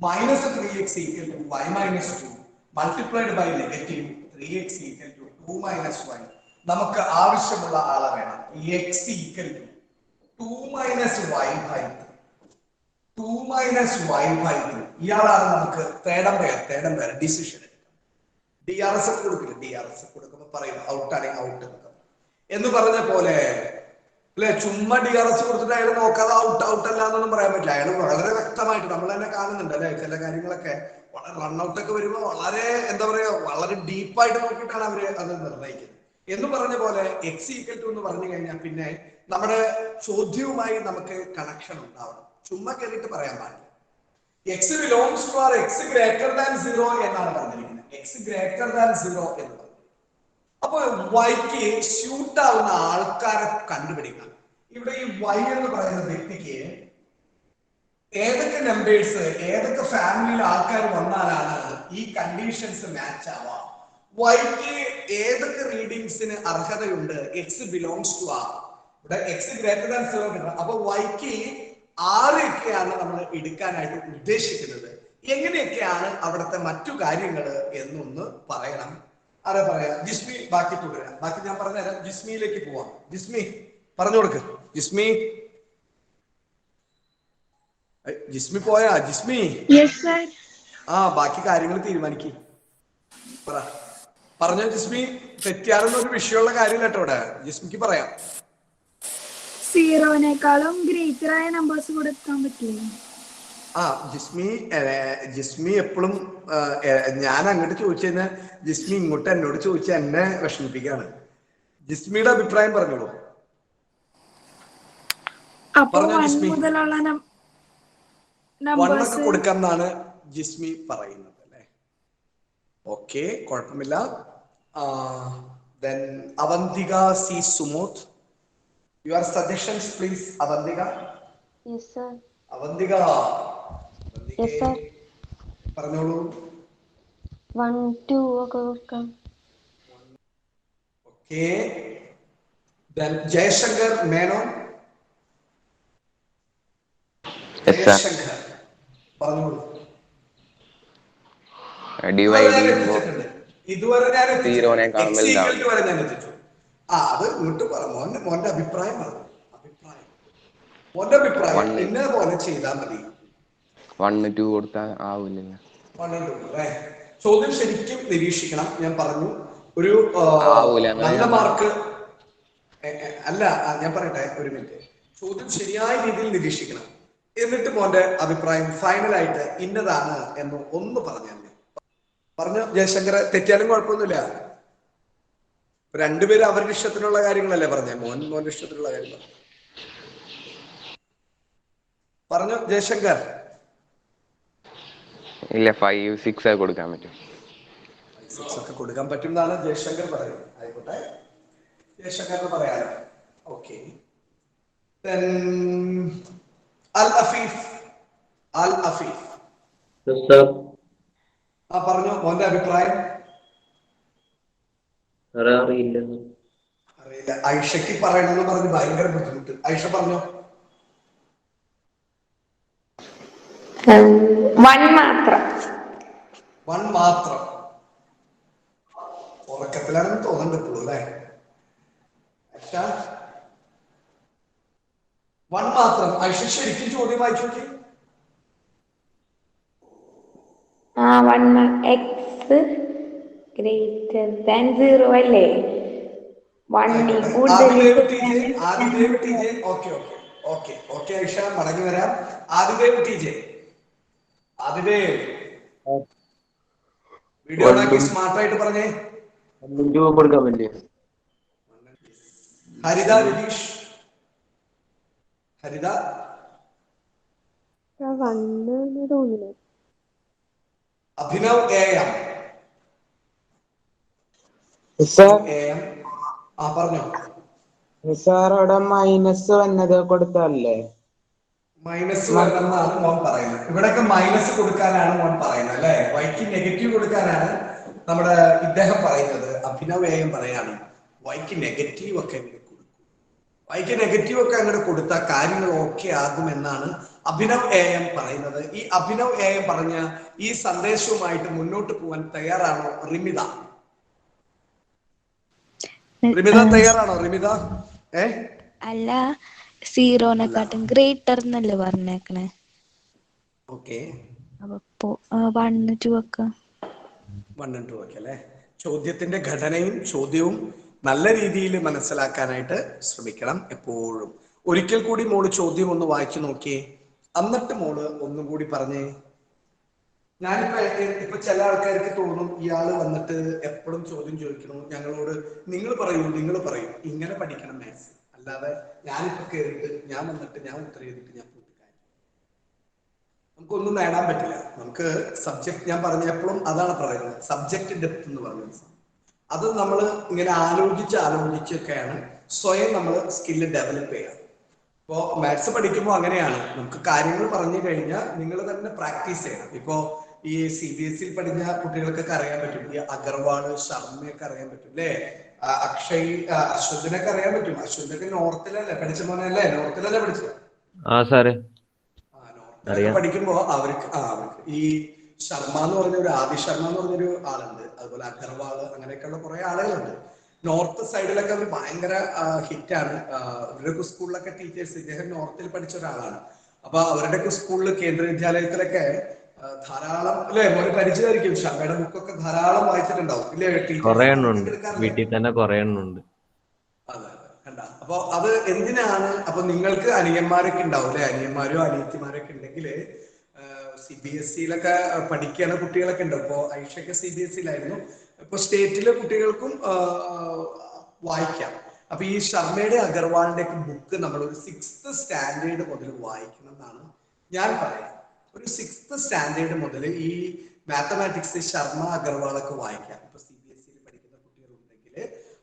minus 3x equal to y - 2 multiplied by negative 3x equal to 2 - y. നമുക്ക് ആവശ്യമുള്ള ആളെ വേണം. x equal to 2 - y by 2 - y by 2. ഇയാളാണ് നമുക്ക് തേടം പേര് decision എടുക്കാം. DRS കൊടുക്കില്ല, DRS കൊടുക്കുമ്പോൾ പറയും ഔട്ടാണെങ്കിൽ ഔട്ട് എന്ന് പറഞ്ഞ പോലെ അല്ലെ. ചുമ്മാ DRS കൊടുത്തിട്ട് അയാൾ നോക്കാതെ ഔട്ട് അല്ല എന്നൊന്നും പറയാൻ പറ്റില്ല. അയാൾ വളരെ വ്യക്തമായിട്ട് നമ്മൾ തന്നെ കാണുന്നുണ്ട് അല്ലെ, ചില കാര്യങ്ങളൊക്കെ വളരെ റൺഔട്ട് ഒക്കെ വരുമ്പോൾ വളരെ എന്താ പറയാ, വളരെ ഡീപ്പായിട്ട് നോക്കിയിട്ടാണ് അവര് അത് നിർണ്ണയിക്കുന്നത്. എന്ന് പറഞ്ഞ പോലെ എക്സ് ഈക്വൽ ടു എന്ന് പറഞ്ഞു കഴിഞ്ഞാൽ പിന്നെ നമ്മുടെ ചോദ്യവുമായി നമുക്ക് കണക്ഷൻ ഉണ്ടാവണം. ചുമ്മാ കേട്ടിട്ട് പറയാൻ പാടില്ല. X belongs to R x greater than 0 എന്നാണ് പറഞ്ഞിരിക്കുന്നത്. എക്സ് ഗ്രേറ്റർ ദാൻ 0 എന്ന് പറഞ്ഞു. അപ്പൊ വൈക്ക് സ്യൂട്ട് ആവുന്ന ആൾക്കാരെ കണ്ടുപിടിക്കണം. ഇവിടെ ഈ വൈ എന്ന് പറയുന്ന വ്യക്തിക്ക് ഏതൊക്കെ നമ്പേഴ്സ്, ഏതൊക്കെ ഫാമിലിയിലെ ആൾക്കാർ വന്നാലാണ് ഈ കണ്ടീഷൻസ് മാച്ച് ആവാം. വൈക്ക് ഏതൊക്കെ റീഡിങ്സിന് അർഹതയുണ്ട്? X belongs to R. ഇവിടെ എക്സ് ഗ്രേറ്റർ ദാൻ 0 കിട്ടണം. അപ്പൊ വൈക്ക് ആരൊക്കെയാണ് നമ്മൾ എടുക്കാനായിട്ട് ഉദ്ദേശിക്കുന്നത്, എങ്ങനെയൊക്കെയാണ് അവിടുത്തെ മറ്റു കാര്യങ്ങൾ എന്നൊന്ന് പറയണം. ആരാ പറയാ? ജിസ്മി ബാക്കി തുടരാം. ബാക്കി ഞാൻ പറഞ്ഞുതരാം. ജിസ്മിയിലേക്ക് പോവാം. ജിസ്മി പറഞ്ഞു കൊടുക്ക്. ജിസ്മി പോയാ? ജിസ്മി ബാക്കി കാര്യങ്ങൾ തീരുമാനിക്കും. പറഞ്ഞോ ജിസ്മി. തെറ്റാണെന്നൊരു വിഷയമുള്ള കാര്യമില്ല കേട്ടോ ഇവിടെ. ജിസ്മിക്ക് പറയാം. 0-നേക്കാളും ഗ്രേറ്റർ ആയ നമ്പേഴ്സ് കൊടുക്കാൻ പറ്റില്ല. ജിസ്മി എപ്പോഴും ഞാൻ അങ്ങോട്ട് ചോദിച്ചു ജിസ്മി ഇങ്ങോട്ട് എന്നോട് ചോദിച്ച എന്നെ വിഷമിപ്പിക്കാണ്. ജിസ്മിയുടെ അഭിപ്രായം പറഞ്ഞോളൂ. പറഞ്ഞോ ജിസ്മി. 1 കൊടുക്കാം എന്നാണ് ജിസ്മി പറയുന്നത് അല്ലെ. ഓക്കെ, കുഴപ്പമില്ല. Avantika C Sumod, your suggestions please. Avantika. Avantika പറഞ്ഞോളൂ. 1, 2 ഒക്കെ കൊടുക്കാം. ഓക്കെ. ജയശങ്കർ മേനോൻ. ജയശങ്കർ പറഞ്ഞോളൂ. ഇതുവരെ ഞാൻ എത്തിച്ചു. അത് ഇങ്ങോട്ട് പറ. മോന്റെ അഭിപ്രായം പറഞ്ഞു. മോന്റെ അഭിപ്രായം ഇന്ന പോലെ ചെയ്താൽ മതി. 1, 2 കൊടുത്താൽ ആവില്ലല്ലോ. 1, 2 ചോദ്യം ശരിക്കും നിരീക്ഷിക്കണം. ഞാൻ പറഞ്ഞു ഒരു നല്ല മാർക്ക് അല്ല. ഞാൻ പറയട്ടെ, ഒരു മിനിറ്റ്. ചോദ്യം ശരിയായ രീതിയിൽ നിരീക്ഷിക്കണം. എന്നിട്ട് മോന്റെ അഭിപ്രായം ഫൈനലായിട്ട് ഇന്നതാണ് എന്ന് ഒന്ന് പറഞ്ഞാൽ പറഞ്ഞു. ജയശങ്കർ തെറ്റിയാലും കുഴപ്പമൊന്നുമില്ല. രണ്ടുപേരും അവരുടെ ഇഷ്ടത്തിനുള്ള കാര്യങ്ങളല്ലേ പറഞ്ഞേ. മോന്റെ ഇഷ്ടത്തിനുള്ള കാര്യങ്ങൾ പറഞ്ഞു. ജയശങ്കർ ഇല്ല, 5, 6 കൊടുക്കാൻ പറ്റും. 6 ഒക്കെ കൊടുക്കാൻ പറ്റും എന്നാണ് ജയശങ്കർ പറയുന്നത്. ആയിക്കോട്ടെ, ജയശങ്കറിന് പറയാലോ. ഓക്കെ. അൽ അഫീഫ്. പറഞ്ഞു മോന്റെ അഭിപ്രായം. അറിയില്ല. ഐഷയ്ക്ക് പറയണമെന്ന് പറഞ്ഞ് ഭയങ്കര ബുദ്ധിമുട്ട്. ഐഷ പറഞ്ഞോ. 1 മാത്രം. 1 മാത്രം. ഉറക്കത്തിലാണെന്ന് തോന്നുന്നുണ്ട് അല്ലേ? 1 മാത്രം. ഐഷ ശരിക്കും ചോദ്യം വായിച്ചു നോക്കി. 1 x ഗ്രേറ്റർ ദാൻ 0 അല്ലേ? 1 കൂടുതൽ. ഓക്കെ ഐഷ, മടങ്ങി വരാം. ആദിദേവ് TJ, ആദിദേവ് വീഡിയോ ഓണാക്കി സ്മാർട്ടായിട്ട് പറഞ്ഞേ. കൊടുക്കാൻ പറ്റിയ ഹരിത രതീഷ്, ഹരിത തോന്നുന്നു. അഭിനവ് AM പറഞ്ഞോ സാർ. അവിടെ മൈനസ് വന്നത് കൊടുത്തല്ലേ? മൈനസ് വരണമെന്നാണ് മോൻ പറയുന്നത്. ഇവിടെയൊക്കെ മൈനസ് കൊടുക്കാനാണ് മോൻ പറയുന്നത് അല്ലെ? വൈക്ക് നെഗറ്റീവ് കൊടുക്കാനാണ് നമ്മുടെ ഇദ്ദേഹം പറയുന്നത്. അഭിനവ് AM പറയാണ് വൈക്ക് നെഗറ്റീവ് ഒക്കെ കൊടുക്കും. വൈക്ക് നെഗറ്റീവ് ഒക്കെ അങ്ങോട്ട് കൊടുത്താൽ കാര്യങ്ങൾ ഓക്കെ ആകുമെന്നാണ് അഭിനവ് AM പറയുന്നത്. ഈ അഭിനവ് AM പറഞ്ഞ ഈ സന്ദേശവുമായിട്ട് മുന്നോട്ട് പോകാൻ തയ്യാറാണോ റിമിത? തയ്യാറാണോ റിമിത? അല്ല, സീറോനെക്കാട്ടും ഗ്രേറ്റർ എന്നല്ലേ പറഞ്ഞേക്കണേ. ഓക്കെ, അപ്പൊ 1 2 വെക്കാം. 1 and 2 ഒക്കെ അല്ലെ? ചോദ്യത്തിന്റെ ഘടനയും ചോദ്യവും നല്ല രീതിയിൽ മനസ്സിലാക്കാനായിട്ട് ശ്രമിക്കണം എപ്പോഴും. ഒരിക്കൽ കൂടി മോള് ചോദ്യം ഒന്ന് വായിച്ചു നോക്കിയേ, എന്നിട്ട് മോള് ഒന്നും കൂടി പറഞ്ഞേ. ഇപ്പൊ ചില ആൾക്കാർക്ക് തോന്നും ഇയാള് വന്നിട്ട് എപ്പോഴും ചോദ്യം ചോദിക്കണം ഞങ്ങളോട്. നിങ്ങൾ പറയൂ ഇങ്ങനെ പഠിക്കണം മാത്സ്, അല്ലാതെ ഞാനിപ്പോ കേറിയിട്ട് ഞാൻ വന്നിട്ട് ഞാൻ ഉത്തരം ചെയ്തിട്ട് ഞാൻ പോയിട്ട് കാര്യം നമുക്കൊന്നും നേടാൻ പറ്റില്ല. നമുക്ക് സബ്ജക്ട്, ഞാൻ പറഞ്ഞ എപ്പോഴും അതാണ് പറയുന്നത്, സബ്ജക്ട് ഡെപ്ത് എന്ന് പറയുന്നത്. അത് നമ്മൾ ഇങ്ങനെ ആലോചിച്ചൊക്കെയാണ് സ്വയം നമ്മൾ സ്കില്ല് ഡെവലപ്പ് ചെയ്യുക. ഇപ്പോ മാത്സ് പഠിക്കുമ്പോൾ അങ്ങനെയാണ്, നമുക്ക് കാര്യങ്ങൾ പറഞ്ഞു കഴിഞ്ഞാൽ നിങ്ങൾ തന്നെ പ്രാക്ടീസ് ചെയ്യണം. ഇപ്പോ ഈ CBSE പഠിച്ച കുട്ടികൾക്കൊക്കെ അറിയാൻ പറ്റും, ഈ അഗർവാള് ശർമ്മയൊക്കെ അറിയാൻ പറ്റും അല്ലേ? അക്ഷയ് അശ്വതിനൊക്കെ അറിയാൻ പറ്റും. അശ്വതിനൊക്കെ നോർത്തിലല്ലേ പഠിച്ച മോനെ അല്ലേ? നോർത്തിലല്ലേ പഠിച്ചത്? നോർത്തിലൊക്കെ പഠിക്കുമ്പോ അവർക്ക് ഈ ശർമ്മ എന്ന് പറഞ്ഞ ആദി ശർമ്മ എന്ന് പറഞ്ഞൊരു ആളുണ്ട്, അതുപോലെ അഗർവാള്, അങ്ങനെയൊക്കെയുള്ള കുറെ ആളുകളുണ്ട്. നോർത്ത് സൈഡിലൊക്കെ അവർ ഭയങ്കര ഹിറ്റാണ്. ഇവരുടെയൊക്കെ സ്കൂളിലൊക്കെ ടീച്ചേഴ്സ്, ഇദ്ദേഹം നോർത്തിൽ പഠിച്ച ഒരാളാണ്. അപ്പൊ അവരുടെയൊക്കെ സ്കൂളിൽ കേന്ദ്ര വിദ്യാലയത്തിലൊക്കെ ധാരാളം അല്ലെ മോന് പരിചയമായിരിക്കും. ശർമ്മയുടെ ബുക്കൊക്കെ ധാരാളം വായിച്ചിട്ടുണ്ടാവും ഇല്ലേ? വീട്ടിൽ തന്നെ കുറെ എണ്ണുണ്ട്. അതെ കണ്ട. അപ്പൊ അത് എന്തിനാണ്? അപ്പൊ നിങ്ങൾക്ക് അനിയന്മാരൊക്കെ ഉണ്ടാവും അല്ലെ? അനിയന്മാരോ അനിയത്തിമാരൊക്കെ ഉണ്ടെങ്കിൽ CBSE-ലൊക്കെ പഠിക്കുന്ന കുട്ടികളൊക്കെ ഉണ്ട്. ഇപ്പൊ ഐഷയൊക്കെ CBSE-യിലായിരുന്നു. ഇപ്പൊ സ്റ്റേറ്റിലെ കുട്ടികൾക്കും വായിക്കാം. അപ്പൊ ഈ ശർമ്മയുടെ അഗർവാളിന്റെ ഒക്കെ ബുക്ക് നമ്മൾ ഒരു 6th സ്റ്റാൻഡേർഡ് മുതൽ വായിക്കണം എന്നാണ് ഞാൻ പറയുന്നത്. ഒരു 6th സ്റ്റാൻഡേർഡ് മുതൽ ഈ മാത്തമാറ്റിക്സ് ശർമ്മ അഗർവാളൊക്കെ വായിക്കാം. ഇപ്പൊ CBSE-യിൽ പഠിക്കുന്ന കുട്ടികളുണ്ടെങ്കിൽ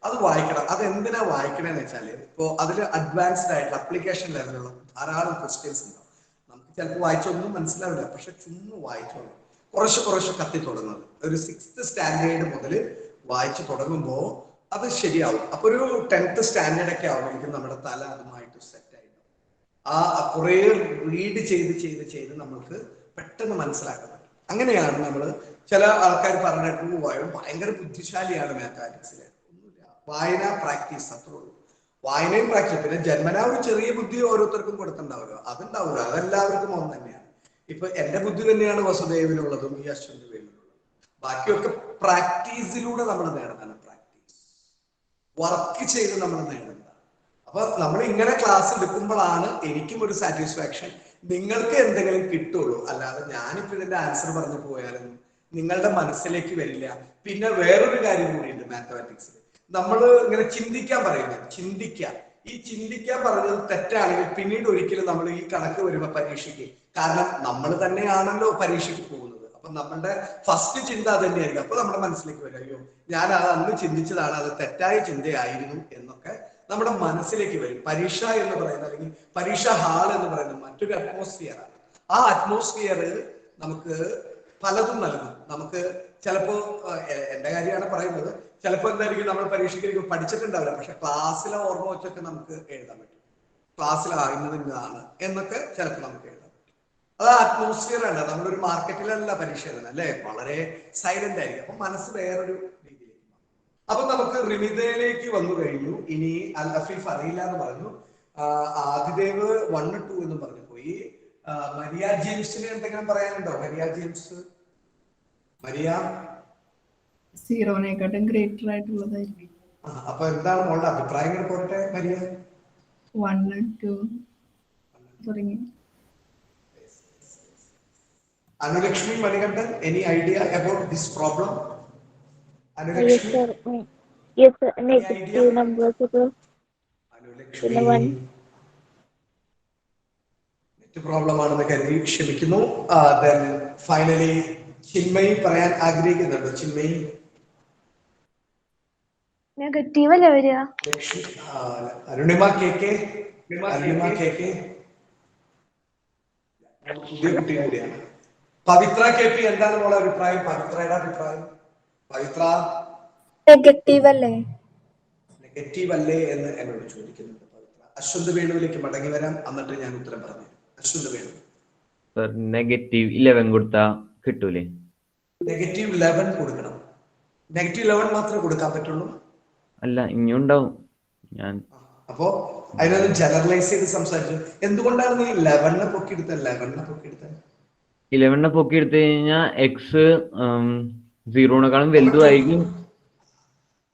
അത് വായിക്കണം. അത് എന്തിനാ വായിക്കണമെന്ന് വെച്ചാല് ഇപ്പൊ അതിൽ അഡ്വാൻസ്ഡ് ആയിട്ടുള്ള അപ്ലിക്കേഷൻ ലെവലുള്ള ധാരാളം ക്വസ്റ്റ്യൻസ് ഉണ്ടാവും. നമുക്ക് ചിലപ്പോൾ വായിച്ചൊന്നും മനസ്സിലാവില്ല, പക്ഷെ ചുമ്മാ വായിച്ചോളൂ, കുറച്ച് കത്തി തുടങ്ങുന്നത്. ഒരു 6th സ്റ്റാൻഡേർഡ് മുതൽ വായിച്ചു തുടങ്ങുമ്പോൾ അത് ശരിയാവും. അപ്പൊ ഒരു 10th സ്റ്റാൻഡേർഡ് ഒക്കെ ആവുമ്പോഴേക്കും നമ്മുടെ തല അതുമായിട്ട് സെറ്റ് ആയിട്ട് കുറെ റീഡ് ചെയ്ത് നമ്മൾക്ക് പെട്ടെന്ന് മനസ്സിലാക്കാൻ പറ്റും. അങ്ങനെയാണ് നമ്മൾ ചില ആൾക്കാർ പറഞ്ഞിട്ട് ഭയങ്കര ബുദ്ധിശാലിയാണ് മാത്തമാറ്റിക്സിൽ. ഒന്നുമില്ല, വായന പ്രാക്ടീസ് അത്രേ ഉള്ളൂ. വായനയും പ്രാക്ടീസ്. പിന്നെ ജന്മനാ ഒരു ചെറിയ ബുദ്ധി ഓരോരുത്തർക്കും കൊടുത്തിട്ടുണ്ടാവുമല്ലോ, അതുണ്ടാവില്ല, അതെല്ലാവർക്കും ഒന്ന് തന്നെയാണ്. ഇപ്പൊ എന്റെ ബുദ്ധി തന്നെയാണ് വസുദേവിനുള്ളതും ഈ അശ്വന്തുവേലിനുള്ളതും. ബാക്കിയൊക്കെ പ്രാക്ടീസിലൂടെ നമ്മൾ നേടുന്നതാണ്. പ്രാക്ടീസ് വർക്ക് ചെയ്ത് നമ്മൾ നേടുന്നതാണ്. അപ്പൊ നമ്മൾ ഇങ്ങനെ ക്ലാസ് എടുക്കുമ്പോഴാണ് എനിക്കും ഒരു സാറ്റിസ്ഫാക്ഷൻ, നിങ്ങൾക്ക് എന്തെങ്കിലും കിട്ടുള്ളൂ. അല്ലാതെ ഞാനിപ്പോ ഇതിന്റെ ആൻസർ പറഞ്ഞു പോയാലൊന്നും നിങ്ങളുടെ മനസ്സിലേക്ക് വരില്ല. പിന്നെ വേറൊരു കാര്യം കൂടിയുണ്ട് മാത്തമാറ്റിക്സിൽ, നമ്മൾ ഇങ്ങനെ ചിന്തിക്കാൻ പറയുന്നത്. ഈ ചിന്തിക്കാൻ പറഞ്ഞത് തെറ്റാണെങ്കിൽ പിന്നീട് ഒരിക്കലും നമ്മൾ ഈ കണക്ക് വരുമ്പോ പരീക്ഷയ്ക്ക്, കാരണം നമ്മൾ തന്നെയാണല്ലോ പരീക്ഷയ്ക്ക് പോകുന്നത്, അപ്പൊ നമ്മളുടെ ഫസ്റ്റ് ചിന്ത അത് തന്നെയായിരിക്കും. അപ്പൊ നമ്മുടെ മനസ്സിലേക്ക് വരും, അയ്യോ ഞാൻ അത് അന്ന് ചിന്തിച്ചതാണ്, അത് തെറ്റായ ചിന്തയായിരുന്നു എന്നൊക്കെ നമ്മുടെ മനസ്സിലേക്ക് വരും. പരീക്ഷ എന്ന് പറയുന്നത്, അല്ലെങ്കിൽ പരീക്ഷാ ഹാൾ എന്ന് പറയുന്നത് മറ്റൊരു അറ്റ്മോസ്ഫിയറാണ്. ആ അറ്റ്മോസ്ഫിയർ നമുക്ക് പലതും നൽകും. നമുക്ക് ചിലപ്പോ എന്റെ കാര്യമാണ് പറയുന്നത്, ചിലപ്പോ എന്തായിരിക്കും നമ്മൾ പരീക്ഷയ്ക്ക് പഠിച്ചിട്ടുണ്ടാവില്ല, പക്ഷെ ക്ലാസ്സിലെ ഓർമ്മ വെച്ചൊക്കെ നമുക്ക് എഴുതാൻ പറ്റും. ക്ലാസ്സിൽ ഇന്നതാണ് എന്നൊക്കെ ചിലപ്പോൾ നമുക്ക് എഴുതാൻ പറ്റും. അത് അറ്റ്മോസ്ഫിയർ ആണ്. നമ്മളൊരു മാർക്കറ്റിലല്ല പരീക്ഷ എഴുതുന്നത് അല്ലെ, വളരെ സൈലന്റ് ആയിരിക്കും. അപ്പൊ മനസ്സ് വേറൊരു രീതിയിലേക്ക്. അപ്പൊ നമുക്ക് റിമിതയിലേക്ക് വന്നു കഴിഞ്ഞു. ഇനി അൽ അഫീഫ് അറിയില്ല എന്ന് പറഞ്ഞു, ആദിദേവ് 1, 2 എന്ന് പറഞ്ഞു പോയി. മരിയ ജെയിംസിന് എന്തെങ്കിലും പറയാനുണ്ടോ? മരിയ ജെയിംസ്, മരിയ 0-നേക്കാട്ടും ഗ്രേറ്റർ ആയിട്ടുള്ളതായിരിക്കും. അപ്പൊ എന്താണ് മോളുടെ അഭിപ്രായങ്ങൾ? പോട്ടെ മരിയ. 1 and 2 തുടങ്ങി. Anulakshmi Manikandan, any idea about this problem? Anulakshmi? Yes sir, negative numbers Anulakshmi, net problem ആണെന്ന് കരുതി ക്ഷമിക്കുന്നു. Then finally ചിന്മയി പറയാൻ ആഗ്രഹിക്കുന്നുണ്ടോ? ചിന്മയി നെഗറ്റീവ് അല്ലേ വരിക? Lakshmi, Arunima K K, Arunima K K പുതിയ കുട്ടി കൂടിയാണ്. പവിത്ര കെ പി, എന്താണ് മോളെ അഭിപ്രായം? പവിത്രയുടെ അഭിപ്രായം? പവിത്ര നെഗറ്റീവ് അല്ലേ? നെഗറ്റീവ് അല്ലേ എന്ന് എന്നോട് ചോദിക്കുന്നുണ്ട് പവിത്ര. അശ്വന്ത് വേണുവിലേക്ക് മടങ്ങി വരാം, എന്നിട്ട് ഞാൻ ഉത്തരം പറഞ്ഞു. അശ്വന്ത് വേണു. -11 കൊടുത്താ കിട്ടൂലേ? -11 കൊടുക്കണം. -11 മാത്രമേ കൊടുക്കാൻ പറ്റുള്ളൂ? അല്ല, ഇനിയുണ്ടാവും. ഞാൻ അപ്പോ അതിനൊന്ന് ജനറലൈസ് ചെയ്ത് സംസാരിച്ചു. എന്തുകൊണ്ടാണ് നീ 11 പൊക്കിയെടുത്തത്? 11 പൊക്കിയെടുത്തത് 11 പൊക്കി എടുത്തു കഴിഞ്ഞാൽ എക്സ് 0-നേക്കാളും വലുതുമായിരിക്കും.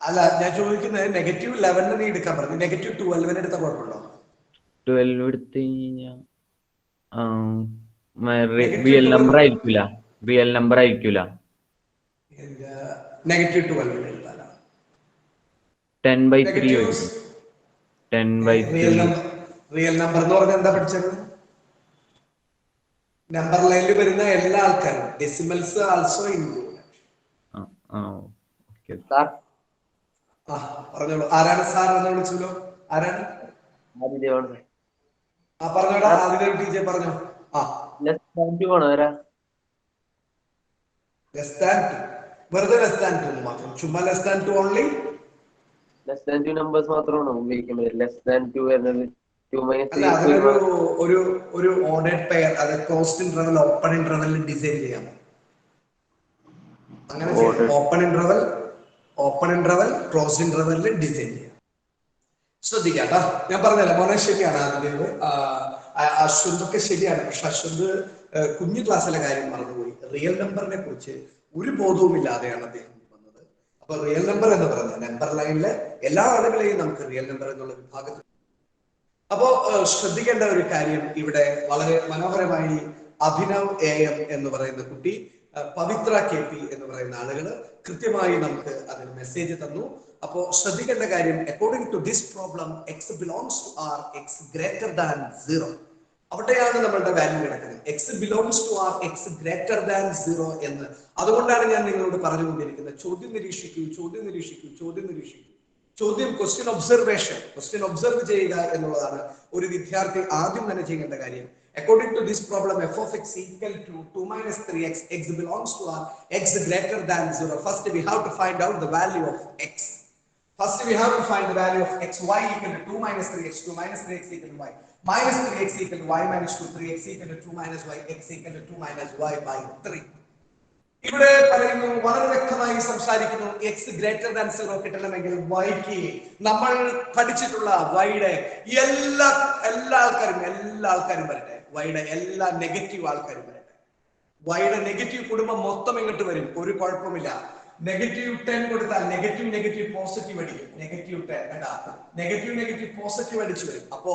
അല്ല, ഞാൻ ചോദിക്കുന്നത് -11 നീ എടുക്കാൻ പറഞ്ഞു, -12 എടുത്ത കുഴപ്പമുണ്ടോ? 12 എടുത്തു കഴിഞ്ഞാൽ റിയൽ നമ്പർ ആയിരിക്കൂല. റിയൽ നമ്പർ ആയിരിക്കൂല. -12 എടുത്താലോ? 10/3 ആയിരിക്കും. 10/3. റിയൽ നമ്പർ എന്ന് പറഞ്ഞാൽ എന്താ പഠിച്ചത്? നമ്പർ ലൈനിൽ വരുന്ന എല്ലാ ആൾക്കാരും, ഡെസിമൽസ് ആൾസോ ഇൻക്ലൂഡ്. പറഞ്ഞോളൂ. ആരാണ് സാർ എന്ന് വിളിച്ചല്ലോ? ആരാണ്? പറഞ്ഞോടാ, ആദിദേവ് ടീച്ചർ പറഞ്ഞോ. വെറുതെ ലെസ് മാത്രം, ചുമ്മാ ലെസ് ഓൺലി. നമ്പേഴ്സ് മാത്രമാണോ ഉപയോഗിക്കാൻ പറ്റില്ല? ഒരു ഓർഡേഡ് പെയർ, അത് ക്ലോസ്ഡ് ഇന്റർവൽ, ഓപ്പൺ ഇന്റർവെല്ലിൽ ഡിസൈൻ ചെയ്യാം. അങ്ങനെ ഓപ്പൺ ഇന്റർവൽ ക്ലോസ്ഡ് ഇന്റർവെല്ലിൽ ഡിസൈൻ ചെയ്യാം. ശ്രദ്ധിക്കാം കേട്ടോ, ഞാൻ പറഞ്ഞല്ലോ മോനെ ശരിയാണ്. ആദ്യം അശ്വന്തൊക്കെ ശരിയാണ്. പക്ഷെ അശ്വന്ത് കുഞ്ഞു ക്ലാസ്സിലെ കാര്യം മറന്നുപോയി. റിയൽ നമ്പറിനെ കുറിച്ച് ഒരു ബോധവും ഇല്ലാതെയാണ് അദ്ദേഹം വന്നത്. അപ്പൊ റിയൽ നമ്പർ എന്ന് പറയുന്നത് നമ്പർ ലൈനിലെ എല്ലാ ആളുകളെയും നമുക്ക് റിയൽ നമ്പർ എന്നുള്ള വിഭാഗത്തിൽ. അപ്പോ ശ്രദ്ധിക്കേണ്ട ഒരു കാര്യം, ഇവിടെ വളരെ മനോഹരമായി അഭിനവ് AM എന്ന് പറയുന്ന കുട്ടി, പവിത്ര KP എന്ന് പറയുന്ന ആളുകൾ കൃത്യമായി നമുക്ക് അതിന് മെസ്സേജ് തന്നു. അപ്പോ ശ്രദ്ധിക്കേണ്ട കാര്യം, according to this problem x belongs to r x greater than 0. അവിടെയാണ് നമ്മളുടെ വാല്യൂ കിടക്കുന്നത്. x belongs to r x greater than 0 എന്ന്. അതുകൊണ്ടാണ് ഞാൻ നിങ്ങളോട് പറഞ്ഞുകൊണ്ടിരിക്കുന്നത്, ചോദ്യം നിരീക്ഷിക്കൂ, ചോദ്യം നിരീക്ഷിക്കൂ, ചോദ്യം നിരീക്ഷിക്കൂ. ചോദ്യം, ക്വസ്റ്റ്യൻ ഒബ്സർവേഷൻ, ക്വസ്റ്റ്യൻ ഒബ്സർവ് ചെയ്യുക എന്നുള്ളതാണ് ഒരു വിദ്യാർത്ഥി ആദ്യം തന്നെ ചെയ്യേണ്ട കാര്യം. According to this problem, f of x equal to 2 minus 3x, x belongs to r x greater than 0. First we have to find out the value of x. First we have to find the value of x. Y equal to 2 minus 3x, 2 minus 3x equal to y. Minus 3x equal to y minus 2, 3x equal to 2 minus y, x equal to 2 minus y by 3. ഇവിടെ പറയുന്നു, വളരെ വ്യക്തമായി സംസാരിക്കുന്നു, X greater than 0 കിട്ടണമെങ്കിൽ വൈക്ക് നമ്മൾ പഠിച്ചിട്ടുള്ള വൈയുടെ എല്ലാ ആൾക്കാരും വരട്ടെ. വൈയുടെ എല്ലാ നെഗറ്റീവ് ആൾക്കാരും വരട്ടെ. വൈയുടെ നെഗറ്റീവ് കുടുംബം മൊത്തം ഇങ്ങോട്ട് വരും, ഒരു കുഴപ്പമില്ല. -10 കൊടുത്താൽ നെഗറ്റീവ് പോസിറ്റീവ് അടിക്കും. നെഗറ്റീവ് പോസിറ്റീവ് അടിച്ചു വരും. അപ്പോ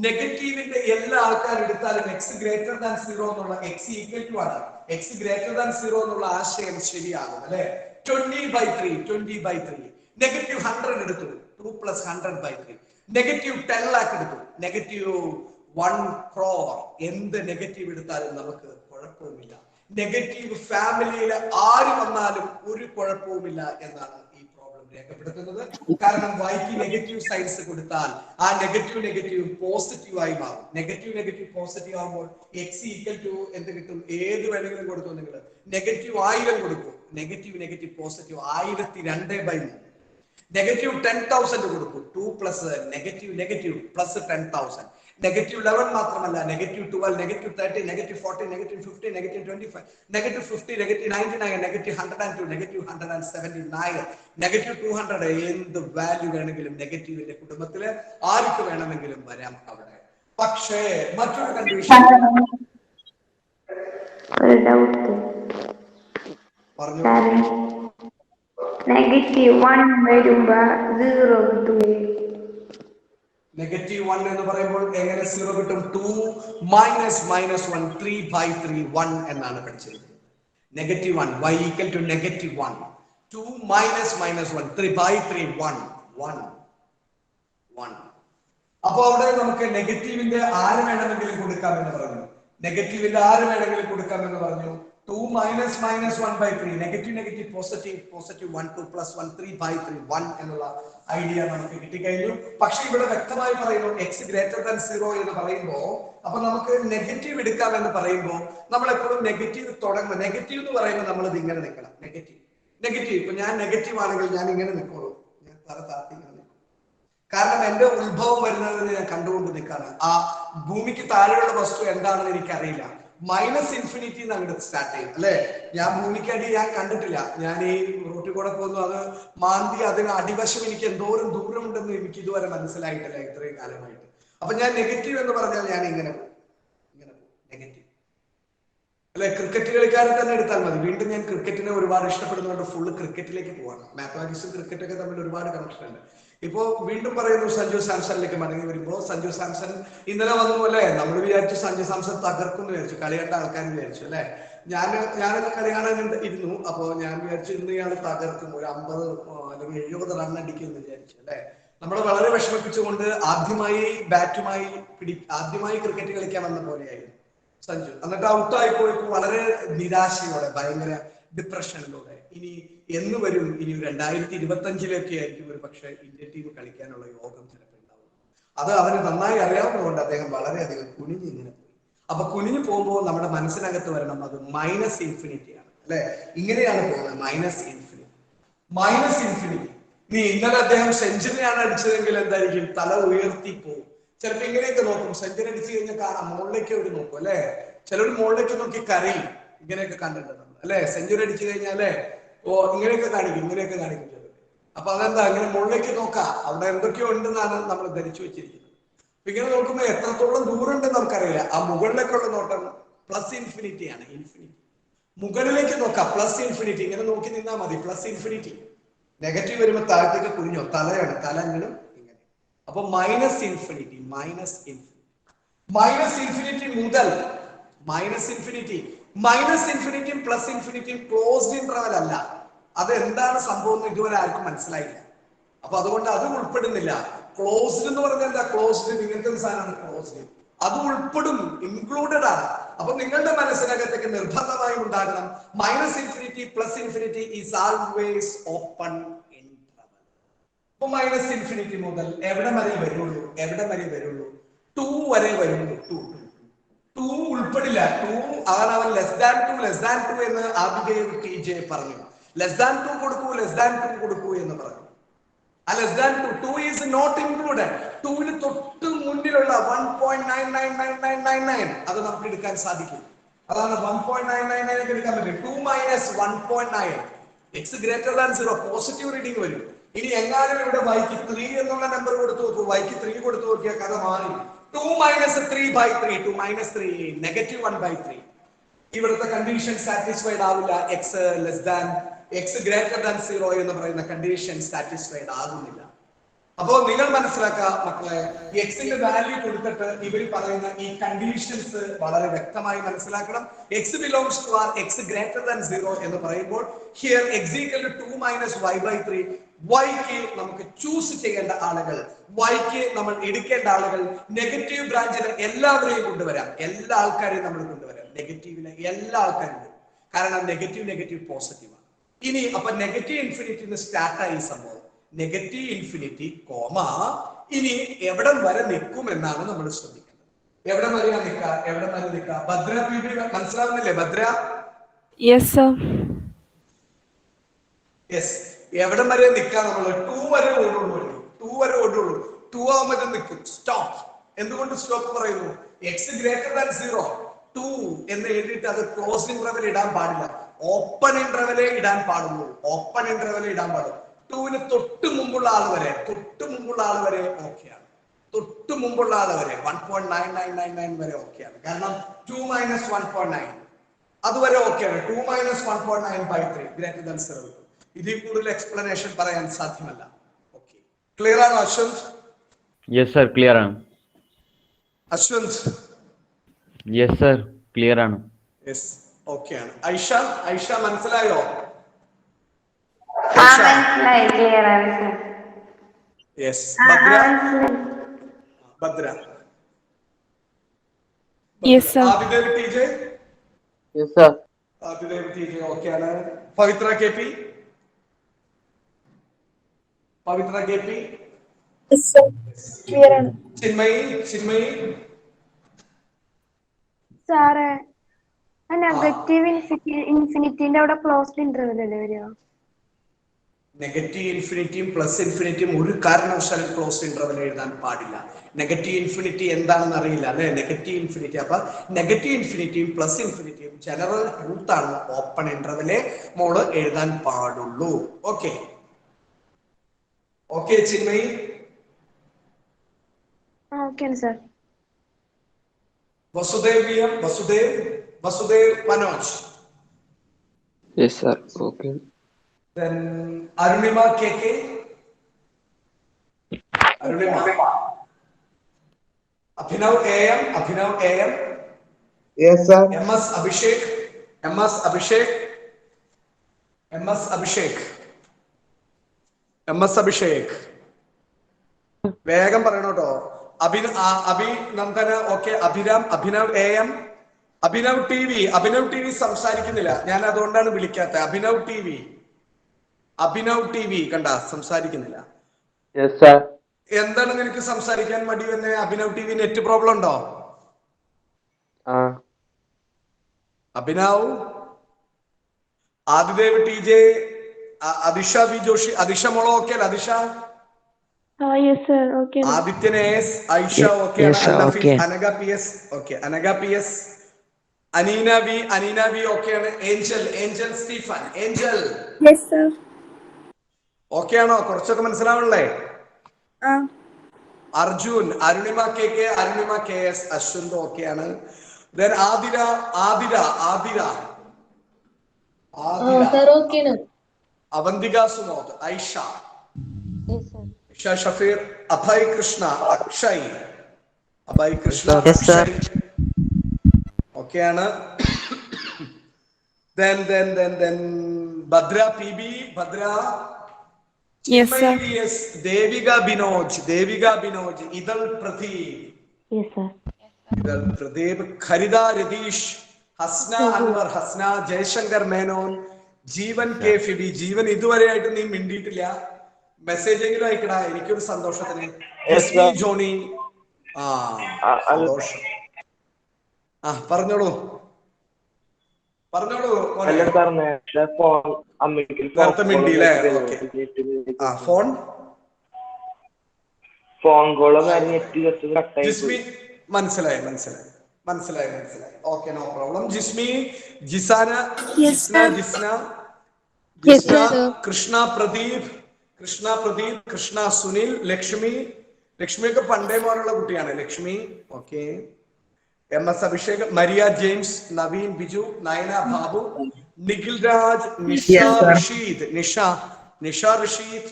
നെഗറ്റീവിന്റെ എല്ലാ ആൾക്കാരും എടുത്താലും എക്സ് ഗ്രേറ്റർ ദാൻ 0 എന്നുള്ള എക്സ് ഈക്വൽ ടു ആണ്. എക്സ് ഗ്രേറ്റർ ദാൻ 0 എന്നുള്ള ആശയം ശരിയാകും അല്ലെ? 20/3 -100 എടുത്തു, 2 + 100/3. -10 lakh എടുത്തു, -1 crore. എന്ത് നെഗറ്റീവ് എടുത്താലും നമുക്ക് കുഴപ്പവുമില്ല. നെഗറ്റീവ് ഫാമിലിയിലെ ആര് വന്നാലും ഒരു കുഴപ്പവുമില്ല എന്നാണ് ഈ പ്രോബ്ലം രേഖപ്പെടുത്തുന്നത്. കാരണം വൈക്ക് നെഗറ്റീവ് സൈൻസ് കൊടുത്താൽ ആ നെഗറ്റീവ് പോസിറ്റീവ് ആയി മാറും. നെഗറ്റീവ് പോസിറ്റീവ് ആകുമ്പോൾ എക്സ് ഈക്വൽ ടു എന്ത് കിട്ടും? ഏത് വേണമെങ്കിലും കൊടുക്കും. നിങ്ങൾ -1000 കൊടുക്കും. Negative positive 1002/3. നെഗറ്റീവ് 10,000 കൊടുക്കും. 2 പ്ലസ് നെഗറ്റീവ് പ്ലസ് 10,000. നെഗറ്റീവ് 11 മാത്രമല്ല, negative 12, negative 30, negative 40, negative 50, negative 25, negative 50, negative 99, negative 102, negative 179, negative 200. എന്ത് വാല്യൂ വേണമെങ്കിലും നെഗറ്റീവിന്റെ കുടുംബത്തില് ആർക്ക് വേണമെങ്കിലും വരാം അവിടെ. പക്ഷേ മറ്റൊരു കണ്ടീഷൻ പറഞ്ഞു. നെഗറ്റീവ് 1 വരുമ്പോ 0 കിട്ടൂലേ? നെഗറ്റീവ് 1 എന്ന് പറയുമ്പോൾ എങ്ങനെ 0 കിട്ടും? 2 മൈനസ് 1 3/3 1 എന്നാണ് പഠിച്ചിരിക്കുന്നത്. Negative 1 y equal to negative 1 2 minus 1 3/3 1. അപ്പൊ അവിടെ നമുക്ക് നെഗറ്റീവിന്റെ ആര് വേണമെങ്കിലും കൊടുക്കാമെന്ന് പറഞ്ഞു. നെഗറ്റീവിന്റെ ആര് വേണമെങ്കിലും കൊടുക്കാമെന്ന് പറഞ്ഞു. 2 മൈനസ് 1/3 നെഗറ്റീവ് പോസിറ്റീവ് 1 2 പ്ലസ് 1 3/3 1 എന്നുള്ള ഐഡിയ നമുക്ക് കിട്ടിക്കഴിഞ്ഞു. പക്ഷെ ഇവിടെ വ്യക്തമായി പറയുന്നു എക്സ് ഗ്രേറ്റർ ദാൻ 0 എന്ന് പറയുമ്പോ അപ്പൊ നമുക്ക് നെഗറ്റീവ് എടുക്കാമെന്ന് പറയുമ്പോൾ നമ്മൾ എപ്പോഴും നെഗറ്റീവ് തുടങ്ങും. നെഗറ്റീവ് എന്ന് പറയുമ്പോൾ നമ്മൾ ഇത് ഇങ്ങനെ നിൽക്കണം. നെഗറ്റീവ് ഇപ്പൊ ഞാൻ നെഗറ്റീവ് ആണെങ്കിൽ ഞാൻ ഇങ്ങനെ നിൽക്കുള്ളൂ. ഞാൻ തല താത്തി ഇങ്ങനെ നിൽക്കും. കാരണം എന്റെ ഉത്ഭവം വരുന്നതിന് ഞാൻ കണ്ടുകൊണ്ട് നിൽക്കാണ്. ആ ഭൂമിക്ക് താഴെയുള്ള വസ്തു എന്താണെന്ന് എനിക്കറിയില്ല. മൈനസ് ഇൻഫിനിറ്റി അങ്ങോട്ട് സ്റ്റാർട്ട് ചെയ്യും അല്ലെ. ഞാൻ ഭൂമിക്കടി ഞാൻ കണ്ടിട്ടില്ല. ഞാൻ ഈ റോട്ടിൽ കൂടെ പോകുന്നു, അത് മാന്തി അതിന് അടിവശം എനിക്ക് എന്തോരം ദൂരമുണ്ടെന്ന് എനിക്ക് ഇതുവരെ മനസ്സിലായിട്ടില്ല ഇത്രയും കാലമായിട്ട്. അപ്പൊ ഞാൻ നെഗറ്റീവ് എന്ന് പറഞ്ഞാൽ ഞാൻ ഇങ്ങനെ പോകും നെഗറ്റീവ് അല്ലെ. ക്രിക്കറ്റ് കളിക്കാരെ തന്നെ എടുത്താൽ മതി. വീണ്ടും ഞാൻ ക്രിക്കറ്റിനെ ഒരുപാട് ഇഷ്ടപ്പെടുന്നതുകൊണ്ട് ഫുള്ള് ക്രിക്കറ്റിലേക്ക് പോവാണ്. മാത്തമാറ്റിക്സും ക്രിക്കറ്റൊക്കെ തമ്മിൽ ഒരുപാട് കണക്ഷൻ ഉണ്ട്. ഇപ്പോ വീണ്ടും പറയുന്നു സഞ്ജു സാംസണിലേക്ക് മടങ്ങി വരുമ്പോ സഞ്ജു സാംസൺ ഇന്നലെ വന്നു അല്ലെ. നമ്മൾ വിചാരിച്ചു സഞ്ജു സാംസൺ തകർക്കും എന്ന് വിചാരിച്ചു. കളി കണ്ട ആൾക്കാർ വിചാരിച്ചു അല്ലെ. ഞാനൊക്കെ കളി കാണാൻ ഇരുന്നു. അപ്പോ ഞാൻ വിചാരിച്ചു ഇന്ന് ഇയാൾ തകർക്കും, ഒരു 50 അല്ലെങ്കിൽ 70 റൺ അടിക്കും എന്ന് വിചാരിച്ചു അല്ലെ. നമ്മളെ വളരെ വിഷമിപ്പിച്ചുകൊണ്ട് ആദ്യമായി ക്രിക്കറ്റ് കളിക്കാൻ വന്ന പോലെയായിരുന്നു സഞ്ജു. എന്നിട്ട് ഔട്ടായി പോയപ്പോൾ വളരെ നിരാശയോടെ, ഭയങ്കര ഡിപ്രഷനിലൂടെ ഇനി എന്ന് വരും, ഇനി 2025 ആയിരിക്കും ഒരു പക്ഷെ ഇന്ത്യൻ ടീം കളിക്കാനുള്ള യോഗം ചിലപ്പോൾ ഉണ്ടാവും. അത് അവന് നന്നായി അറിയാവുന്നതുകൊണ്ട് അദ്ദേഹം വളരെയധികം കുനിഞ്ഞ് ഇങ്ങനെ പോയി. അപ്പൊ കുനിഞ്ഞു പോകുമ്പോൾ നമ്മുടെ മനസ്സിനകത്ത് വരണം അത് മൈനസ് ഇൻഫിനിറ്റി ആണ് അല്ലെ. ഇങ്ങനെയാണ് പോകുന്നത് മൈനസ് ഇൻഫിനിറ്റി. നീ ഇന്നലെ അദ്ദേഹം സെഞ്ചുറിയാണ് അടിച്ചതെങ്കിൽ എന്തായിരിക്കും? തല ഉയർത്തി പോകും. ചിലപ്പോ ഇങ്ങനെയൊക്കെ നോക്കും. സെഞ്ചുറി അടിച്ചു കഴിഞ്ഞാൽ കാണാം മുകളിലേക്ക് അവർ നോക്കും അല്ലെ. ചിലർ മുകളിലേക്ക് നോക്കി കരയും. ഇങ്ങനെയൊക്കെ കണ്ടിട്ടുണ്ട് അല്ലെ. സെഞ്ചുറി അടിച്ചു കഴിഞ്ഞാലേ ഇങ്ങനെയൊക്കെ കാണിക്കും ചിലർ. അപ്പൊ അതെന്താ ഇങ്ങനെ മുകളിലേക്ക് നോക്കാം, അവിടെ എന്തൊക്കെയോ ഉണ്ടെന്നാണ് നമ്മൾ ധരിച്ചു വെച്ചിരിക്കുന്നത്. ഇങ്ങനെ നോക്കുമ്പോൾ എത്രത്തോളം ദൂരം ഉണ്ടെന്ന് നമുക്കറിയില്ല. ആ മുകളിലേക്കുള്ള നോട്ടം പ്ലസ് ഇൻഫിനിറ്റി ആണ്. മുകളിലേക്ക് നോക്കാം പ്ലസ് ഇൻഫിനിറ്റി. ഇങ്ങനെ നോക്കി നിന്നാൽ മതി. Plus infinity. നെഗറ്റീവ് വരുമ്പോൾ താഴത്തേക്ക് കുനിഞ്ഞോ, തലയാണ്, തല ഇങ്ങനെ. അപ്പൊ മൈനസ് ഇൻഫിനിറ്റി മുതൽ മൈനസ് ഇൻഫിനിറ്റിയും പ്ലസ് ഇൻഫിനിറ്റിയും ക്ലോസ്ഡ് ഇന്റർവൽ അല്ല. അത് എന്താണ് സംഭവം എന്ന് ഇതുവരെ ആർക്കും മനസ്സിലായില്ല. അപ്പൊ അതുകൊണ്ട് അത് ഉൾപ്പെടുന്നില്ല. ക്ലോസ്ഡ് എന്ന് പറഞ്ഞാൽ എന്താ? ക്ലോസ്ഡ് ഇങ്ങനത്തെ സാധനമാണ് ക്ലോസ്ഡ്. അത് ഉൾപ്പെടും, ഇൻക്ലൂഡഡ് ആണ്. അപ്പൊ നിങ്ങളുടെ മനസ്സിനകത്തേക്ക് നിർബന്ധമായും ഉണ്ടാകണം minus infinity plus infinity is always open interval. അപ്പൊ മൈനസ് ഇൻഫിനിറ്റി മുതൽ എവിടെ വരെ വരുള്ളൂ? 2 വരെ വരുള്ളൂ. 2 ഉൾപ്പെടില്ല. 2 അതാണ് അവൻ ലെസ് ദാൻ 2 എന്ന് ആബിഗൈൽ TJ പറഞ്ഞു. ലെസ് ദാൻ 2 കൊടുക്കൂ എന്ന് പറഞ്ഞു. ആ ലെസ് ദാൻ 2 ഈസ് നോട്ട് ഇൻക്ലൂഡഡ്. 2 തൊട്ട് മുന്നിലുള്ള 1.99999 അത് നമുക്ക് എടുക്കാൻ സാധിക്കും. അതാണ് 1.999 എടുക്കാൻ പറ്റും. 2 minus 1.9 X greater than 0 positive reading വരും. ഇനി എങ്ങാനും ഇവിടെ വൈക്ക് 3 എന്നുള്ള നമ്പർ കൊടുത്തു നോക്കൂ. വൈക്ക് 3 കൊടുത്തു നോക്കിയാൽ കഥ മാറി. 2 മൈനസ് 3/3 2 മൈനസ് 3 നെഗറ്റീവ് 1/3. ഇവിടുത്തെ കണ്ടീഷൻ സാറ്റിസ്ഫൈഡ് ആവില്ല. എക്സ് ഗ്രേറ്റർ ദാൻ 0 എന്ന് പറയുന്ന കണ്ടീഷൻ സാറ്റിസ്ഫൈഡ് ആകുന്നില്ല. അപ്പോൾ നിങ്ങൾ മനസ്സിലാക്കുക മക്കളെ, എക്സിന്റെ വാല്യൂ കൊടുത്തിട്ട് ഇവർ പറയുന്ന ഈ കണ്ടീഷൻസ് വളരെ വ്യക്തമായി മനസ്സിലാക്കണം. X belongs to R x greater than 0 എന്ന് പറയുമ്പോൾ here x equal to 2 minus y/3. വൈക്ക് നമുക്ക് ചൂസ് ചെയ്യേണ്ട ആളുകൾ, വൈക്ക് നമ്മൾ എടുക്കേണ്ട ആളുകൾ നെഗറ്റീവ് ബ്രാഞ്ചിലെ എല്ലാവരെയും കൊണ്ടുവരാം. എല്ലാ ആൾക്കാരെയും നമ്മൾ കൊണ്ടുവരാം. നെഗറ്റീവിലെ എല്ലാ ആൾക്കാരും, കാരണം നെഗറ്റീവ് പോസിറ്റീവ് ആണ്. ഇനി അപ്പൊ നെഗറ്റീവ് ഇൻഫിനിറ്റി സ്റ്റാർട്ടായി സംഭവം. നെഗറ്റീവ് ഇൻഫിനിറ്റി ഇനി എവിടം വരെ നിൽക്കും എന്നാണ് നമ്മൾ ശ്രദ്ധിക്കേണ്ടത്. എവിടം വരെ നിൽക്കുക? ഭദ്ര മനസ്സിലാവുന്നില്ലേ? ഭദ്ര? Yes sir. യെസ്. എവിടെ വരെ നിൽക്കാം നമ്മള്? 2 വരെ ഓടുള്ളൂ. 2 വരെ ഓടുള്ളൂ. 2 ആവുമ്പോൾ നിൽക്കും. സ്റ്റോപ്പ്. എന്തുകൊണ്ട് സ്റ്റോപ്പ് പറയുന്നു? എക്സ് ഗ്രേറ്റർ ദാൻ 0 2 എന്ന് എഴുതിയിട്ട് അത് ക്ലോസ് ഇന്റർവെൽ ഇടാൻ പാടില്ല. ഓപ്പൺ ഇന്റർവെലേ ഇടാൻ പാടുള്ളൂ. ഓപ്പൺ ഇന്റർവെൽ ഇടാൻ പാടുള്ളൂ. 2ന് തൊട്ട് മുമ്പുള്ള ആൾ വരെ ഓക്കെയാണ്. തൊട്ട് മുമ്പുള്ള ആൾ വരെ 1.9999 വരെ ഓക്കെയാണ്. കാരണം 2 - 1.9 അതുവരെ ഓക്കെയാണ്. 2 - 1.9/3 ഗ്രേറ്റർ ദാൻ 0. ഇതിൽ കൂടുതൽ എക്സ്പ്ലനേഷൻ പറയാൻ സാധ്യമല്ല. ഓക്കെ, ക്ലിയർ ആണോ അശ്വന്ത്? യെസ് സർ, ക്ലിയർ ആണ്. അശ്വന്ത്? യെസ് സർ, ക്ലിയർ ആണ്. യെസ്, ഓക്കെ ആണ്. ഐഷ മനസ്സിലായോ? മനസ്സിലായി, ക്ലിയർ ആണ് sir. Yes. Bhadra? Yes, sir. Adidev teacher? Yes sir. Adidev teacher okay ആണ്. പവിത്ര കെ പി? ക്ലിയർ ആണ്. ചിന്മയി? സാറേ നെഗറ്റീവ് ഇൻഫിനിറ്റിന്റെ അവിടെ ക്ലോസ്ഡ് ഇന്റർവെൽ അല്ലേ വരിക? നെഗറ്റീവ് ഇൻഫിനിറ്റിയും പ്ലസ് ഇൻഫിനിറ്റിയും ഒരു കാരണവശാലും ക്ലോസ് ഇന്റർവെൽ എഴുതാൻ പാടില്ല. നെഗറ്റീവ് ഇൻഫിനിറ്റി എന്താണെന്ന് അറിയില്ല അല്ലെ? Negative infinity. അപ്പൊ നെഗറ്റീവ് ഇൻഫിനിറ്റിയും പ്ലസ് ഇൻഫിനിറ്റിയും ജനറൽ റൂട്ട് ആണ്. ഓപ്പൺ ഇന്റർവെലെ മോള് എഴുതാൻ പാടുള്ളൂ. Okay Chinmayi? Okay sir. Vasudev Manoj? Yes sir. Okay. Then Arunima KK? Abhinav AM? Yes, sir. MS Abhishek. വേഗം പറയണം കേട്ടോ. അഭി നമുക്കത് okay. Abhinav AM? Abhinav T V സംസാരിക്കുന്നില്ല. ഞാൻ അതുകൊണ്ടാണ് വിളിക്കാത്ത. അഭിനവ് ടി വി കണ്ട സംസാരിക്കുന്നില്ല. എന്താണ് നിനക്ക് സംസാരിക്കാൻ മടി വന്നേ? Abhinav T V net problem ഉണ്ടോ? അഭിനവ്? ആദിദേവ് TJ? അതിഷ വി ജോഷി? അതിഷ മോളോ ഓക്കെ അല്ല? Athisha? Adithyan AS? Aisha okay? Anagha PS okay? Aneena V okay ആണ്? Angel Stephen? ഓക്കെ ആണോ? കുറച്ചൊക്കെ മനസ്സിലാവണല്ലേ? Arjun? Arunima KK? Arunima KS? Ashwanth okay ആണ്. Then ആതിര? അവന്തിക സുമോദ്? ഐഷ? ഷഫീർ? അഭയ് കൃഷ്ണ? അക്ഷയ്? ഓക്കെ ആണ്. Then Bhadra PB? Yes, sir. Yes. Devika Binoj? Ithal Pradeep? Kharida Ratheesh? Hasna Anwar? Jaishankar Menon? ജീവൻ കെ ഫിബി? ജീവൻ ഇതുവരെ ആയിട്ട് നീ മിണ്ടിയിട്ടില്ല. മെസ്സേജ് എങ്കിലും അയക്കടാ, എനിക്കൊരു സന്തോഷത്തിന്. ജോണി? സന്തോഷം. പറഞ്ഞോളൂ. നേരത്തെ മിണ്ടിയില്ലേ? ഫോൺ ജിസ്മി? മനസ്സിലായി. Okay, no problem. Jismi? Jisna? Krishna Pradeep? Krishna Sunil? ലക്ഷ്മിയൊക്കെ പണ്ടേ പോലുള്ള കുട്ടിയാണ്. Lakshmi okay. MS Abhishek? Maria James? Naveen Biju? Nayana Babu? Nikhil Raj? Nisha Rasheed?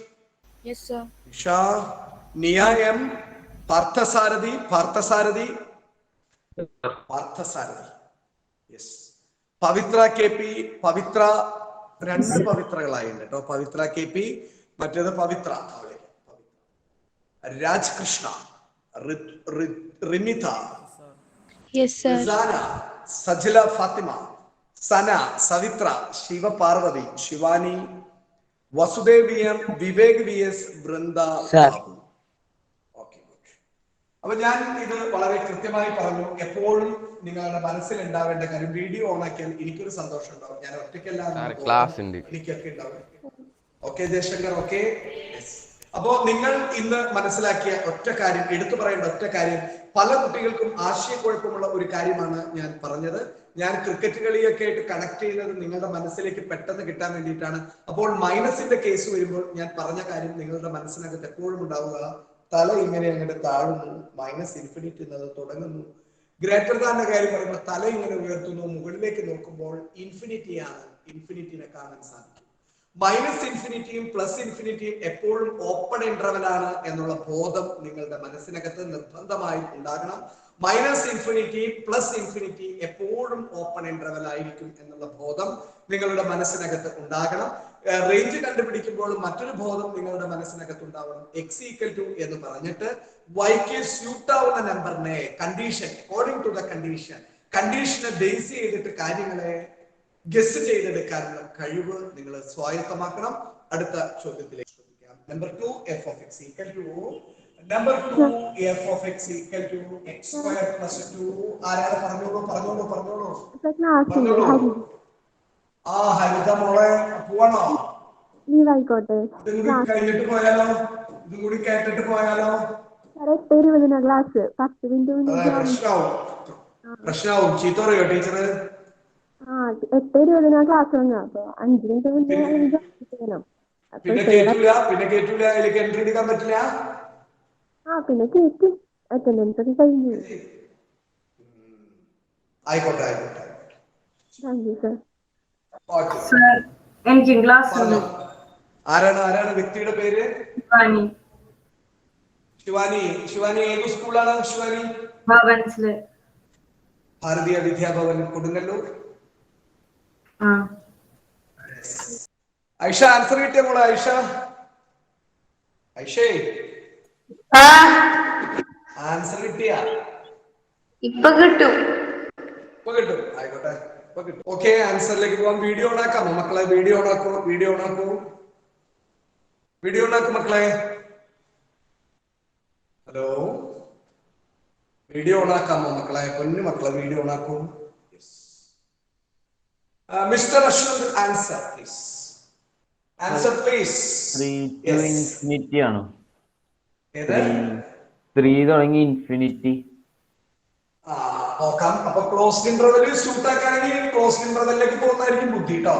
Niya M? Parthasarathy? Yes. Pavithra KP? രണ്ട് പവിത്രകളായിട്ടുണ്ട് കേട്ടോ. പവിത്ര KP, മറ്റേത് Pavithra. Rajkrishna? Rimitha? Sajila Fathima? Sana? Savithra? Sivaparvathy? Shivani? Vasudev VM? Vivek VS? Vrinda? Okay. അപ്പൊ ഞാൻ ഇത് വളരെ കൃത്യമായി പറഞ്ഞു. എപ്പോഴും നിങ്ങളുടെ മനസ്സിൽ ഉണ്ടാവേണ്ട കാര്യം, വീഡിയോ ഓൺ ആക്കിയാൽ എനിക്കൊരു സന്തോഷം ഉണ്ടാവും. ഞാൻ ഒറ്റയ്ക്കല്ല, എനിക്കൊക്കെ ഉണ്ടാവും. Okay Jaishankar, okay. അപ്പോ നിങ്ങൾ ഇന്ന് മനസ്സിലാക്കിയ ഒറ്റ കാര്യം, എടുത്തു പറയേണ്ട ഒറ്റ കാര്യം, പല കുട്ടികൾക്കും ആശയക്കുഴപ്പമുള്ള ഒരു കാര്യമാണ് ഞാൻ പറഞ്ഞത്. ഞാൻ ക്രിക്കറ്റ് കളിയൊക്കെ ആയിട്ട് കണക്ട് ചെയ്യുന്നത് നിങ്ങളുടെ മനസ്സിലേക്ക് പെട്ടെന്ന് കിട്ടാൻ വേണ്ടിയിട്ടാണ്. അപ്പോൾ മൈനസിന്റെ കേസ് വരുമ്പോൾ ഞാൻ പറഞ്ഞ കാര്യം നിങ്ങളുടെ മനസ്സിനകത്ത് എപ്പോഴും ഉണ്ടാവുക, തല ഇങ്ങനെ അങ്ങോട്ട് താഴുന്നു, മൈനസ് ഇൻഫിനിറ്റി എന്നത് തുടങ്ങുന്നു. ഗ്രേറ്റർ ദാന്റെ കാര്യം പറയുമ്പോൾ തല ഇങ്ങനെ ഉയർത്തുന്നു, മുകളിലേക്ക് നോക്കുമ്പോൾ ഇൻഫിനിറ്റിയാണ്, ഇൻഫിനിറ്റിനെ കാണാൻ സാധിക്കും. മൈനസ് ഇൻഫിനിറ്റിയും പ്ലസ് ഇൻഫിനിറ്റിയും എപ്പോഴും ഓപ്പൺ ഇന്റർവൽ ആണ് എന്നുള്ള ബോധം നിങ്ങളുടെ മനസ്സിനകത്ത് നിർബന്ധമായി ഉണ്ടാകണം. മൈനസ് ഇൻഫിനിറ്റി പ്ലസ് ഇൻഫിനിറ്റി എപ്പോഴും ഓപ്പൺ ഇന്റർവൽ ആയിരിക്കും എന്നുള്ള ബോധം നിങ്ങളുടെ മനസ്സിനകത്ത് ഉണ്ടാകണം. റേഞ്ച് കണ്ടുപിടിക്കുമ്പോൾ മറ്റൊരു ബോധം നിങ്ങളുടെ മനസ്സിനകത്ത് ഉണ്ടാവണം. എക്സ് ഈക്വൽ ടു എന്ന് പറഞ്ഞിട്ട് വൈക്ക് സ്യൂട്ട് ആവുന്ന നമ്പറിനെ കണ്ടീഷൻ, അക്കോർഡിംഗ് ടു ദ കണ്ടീഷനെ ബേസ് ചെയ്തിട്ട് കാര്യങ്ങളെ ഗസ് ചെയ്തെടുക്കാനുള്ള കഴിവ് നിങ്ങൾ സ്വായത്തമാക്കണം. അടുത്ത ചോദ്യത്തിലേക്ക് ശ്രദ്ധിക്കാം. Number 2 f of x equal to number 2 f of x equal to x square plus 2. ആരാണ്? പറഞ്ഞോളൂ. ആ ഹരിത മോളെ പോവാണോ? ആയിക്കോട്ടെ. കഴിഞ്ഞിട്ട് പോയാലോ? ഇതും കൂടി കേട്ടിട്ട് പോയാലോ? ക്ലാസ് 10 മിനിറ്റ് പ്രശ്നമാവും. ചീത്ത പറയോ ടീച്ചറ്? 8:20 ക്ലാസ് വന്നു. അപ്പൊ 5 മിനിറ്റ് മുന്നേ പിന്നെ കേട്ടൂല അതിലേക്ക് എൻട്രി എടുക്കാൻ പറ്റില്ല. പിന്നെ കേട്ടു. അറ്റൻഡൻസ് ഒക്കെ കഴിഞ്ഞു. ആയിക്കോട്ടെ. Thank you sir. എനിക്ക് ക്ലാസ് ആരാണ് വ്യക്തിയുടെ പേര്? ശിവാനി ഏത് സ്കൂളാണ് ശിവാനി? ഭാരതീയ വിദ്യാഭവൻ കൊടുങ്ങല്ലൂർ. ഐഷ ആൻസർ കിട്ടിയ മോളെ? ഐഷേ ആൻസർ കിട്ടിയ? ഇപ്പൊ കിട്ടും. ആയിക്കോട്ടെ, ഇപ്പൊ കിട്ടും. ഓക്കെ, ആൻസറിലേക്ക് പോവാം. വീഡിയോ ഓൺ ആക്കാമോ മക്കളെ? വീഡിയോ ഓൺ ആക്കൂ മക്കളെ. ഹലോ, വീഡിയോ ഓൺ ആക്കാമോ മക്കളെ? പൊന്നു മക്കളെ വീഡിയോ ഓൺ ആക്കൂ. Mister Ashwanth, answer please. Answer please. 3 to infinity ആണോ? ഏത്? 3 തുടങ്ങി ഇൻഫിനിറ്റി. നോക്കാം. അപ്പൊ ക്ലോസ്ഡ് ഇന്റർവെൽ സൂട്ട് ആക്കുകയാണെങ്കിൽ ക്ലോസ്ഡ് ഇന്റർവെല്ലിലേക്ക് പോകുന്നതായിരിക്കും ബുദ്ധി കേട്ടോ.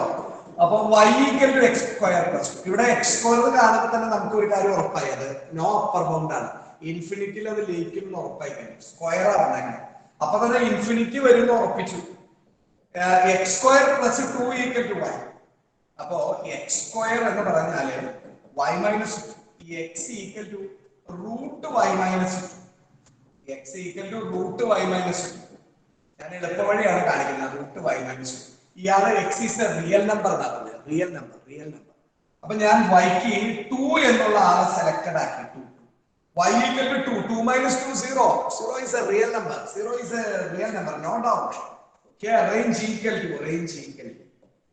അപ്പൊ y equal to x square plus. ഇവിടെ എക്സ് സ്ക്വയർ കാണുമ്പോൾ തന്നെ നമുക്ക് ഒരു കാര്യം ഉറപ്പായത് നോ അപ്പർ ബൗണ്ട് ആണ്. ഇൻഫിനിറ്റിയിൽ അത് ലയിക്കും എന്ന് ഉറപ്പായി കഴിഞ്ഞു. സ്ക്വയർ ആണ്. അപ്പൊ തന്നെ ഇൻഫിനിറ്റി വരുന്ന ഉറപ്പിച്ചു. X square plus 2 equal to y. അപ്പോ എക്സ് സ്ക്വയർ എന്ന് പറഞ്ഞാല് y minus x equal to root y minus 2. X equal to root y minus 2. ഞാൻ എളുപ്പ വഴിയാണ് കാണിക്കുന്നത്. Root y minus 2. ഇയാളെ x is a real number എന്നാ പറഞ്ഞത്. Real number. അപ്പൊ ഞാൻ വൈക്ക് 2 എന്നുള്ള ആളെ സെലക്ടഡ് ആക്കി. 2 y equal to 2 minus 2 0 is a real number. 0 is a real number, no doubt. Okay, range equal to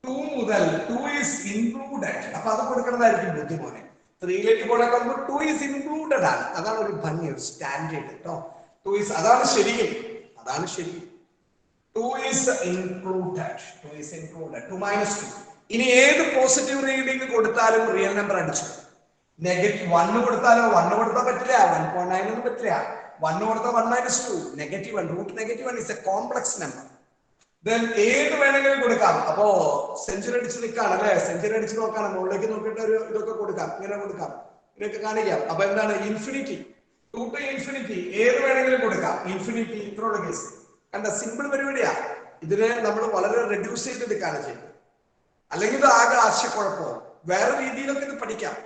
2 മുതൽ 2 is included. അപ്പൊ അത് കൊടുക്കുന്നതായിരിക്കും ബുദ്ധി മോനെ. 3 ലേക്ക് പോകാൻ 2 is included ആണ്. അതാണ് ഒരു ഭംഗി, ഒരു സ്റ്റാൻഡേർഡ് കേട്ടോ. 2 is അതാണ് ശരി. 2 is included. 2 minus 2. ഇനി ഏത് പോസിറ്റീവ് റീഡിംഗ് കൊടുത്താലും റിയൽ നമ്പർ അടിച്ചു. നെഗറ്റീവ് 1 കൊടുത്താലോ? 1 കൊടുത്താൽ പറ്റില്ല. 1.9 ഒന്നും പറ്റില്ല. 1 കൊടുത്താൽ 1 minus 2. -1. Root -1 is a complex number. Then ഏത് വേണമെങ്കിലും കൊടുക്കാം. അപ്പോ സെഞ്ചുറി അടിച്ച് നിൽക്കാണ് അല്ലെ? സെഞ്ചുറി അടിച്ച് നോക്കാണ്. മുകളിലേക്ക് നോക്കിയിട്ട് ഒരു ഇതൊക്കെ കൊടുക്കാം. ഇങ്ങനെ കൊടുക്കാം, ഇതൊക്കെ കാണിക്കാം. അപ്പൊ എന്താണ്? ഇൻഫിനിറ്റി, 2 to ഇൻഫിനിറ്റി ഏത് വേണമെങ്കിലും കൊടുക്കാം. ഇൻഫിനിറ്റി ഇത്രയുള്ള കേസ് കണ്ട സിമ്പിൾ പരിപാടിയാ. ഇതിനെ നമ്മൾ വളരെ റെഡ്യൂസ് ചെയ്തെടുക്കാണ് ചെയ്യുന്നത്. അല്ലെങ്കിൽ ഇത് ആകെ ആശയക്കുഴപ്പമോ. വേറെ രീതിയിലൊക്കെ ഇത് പഠിക്കാം.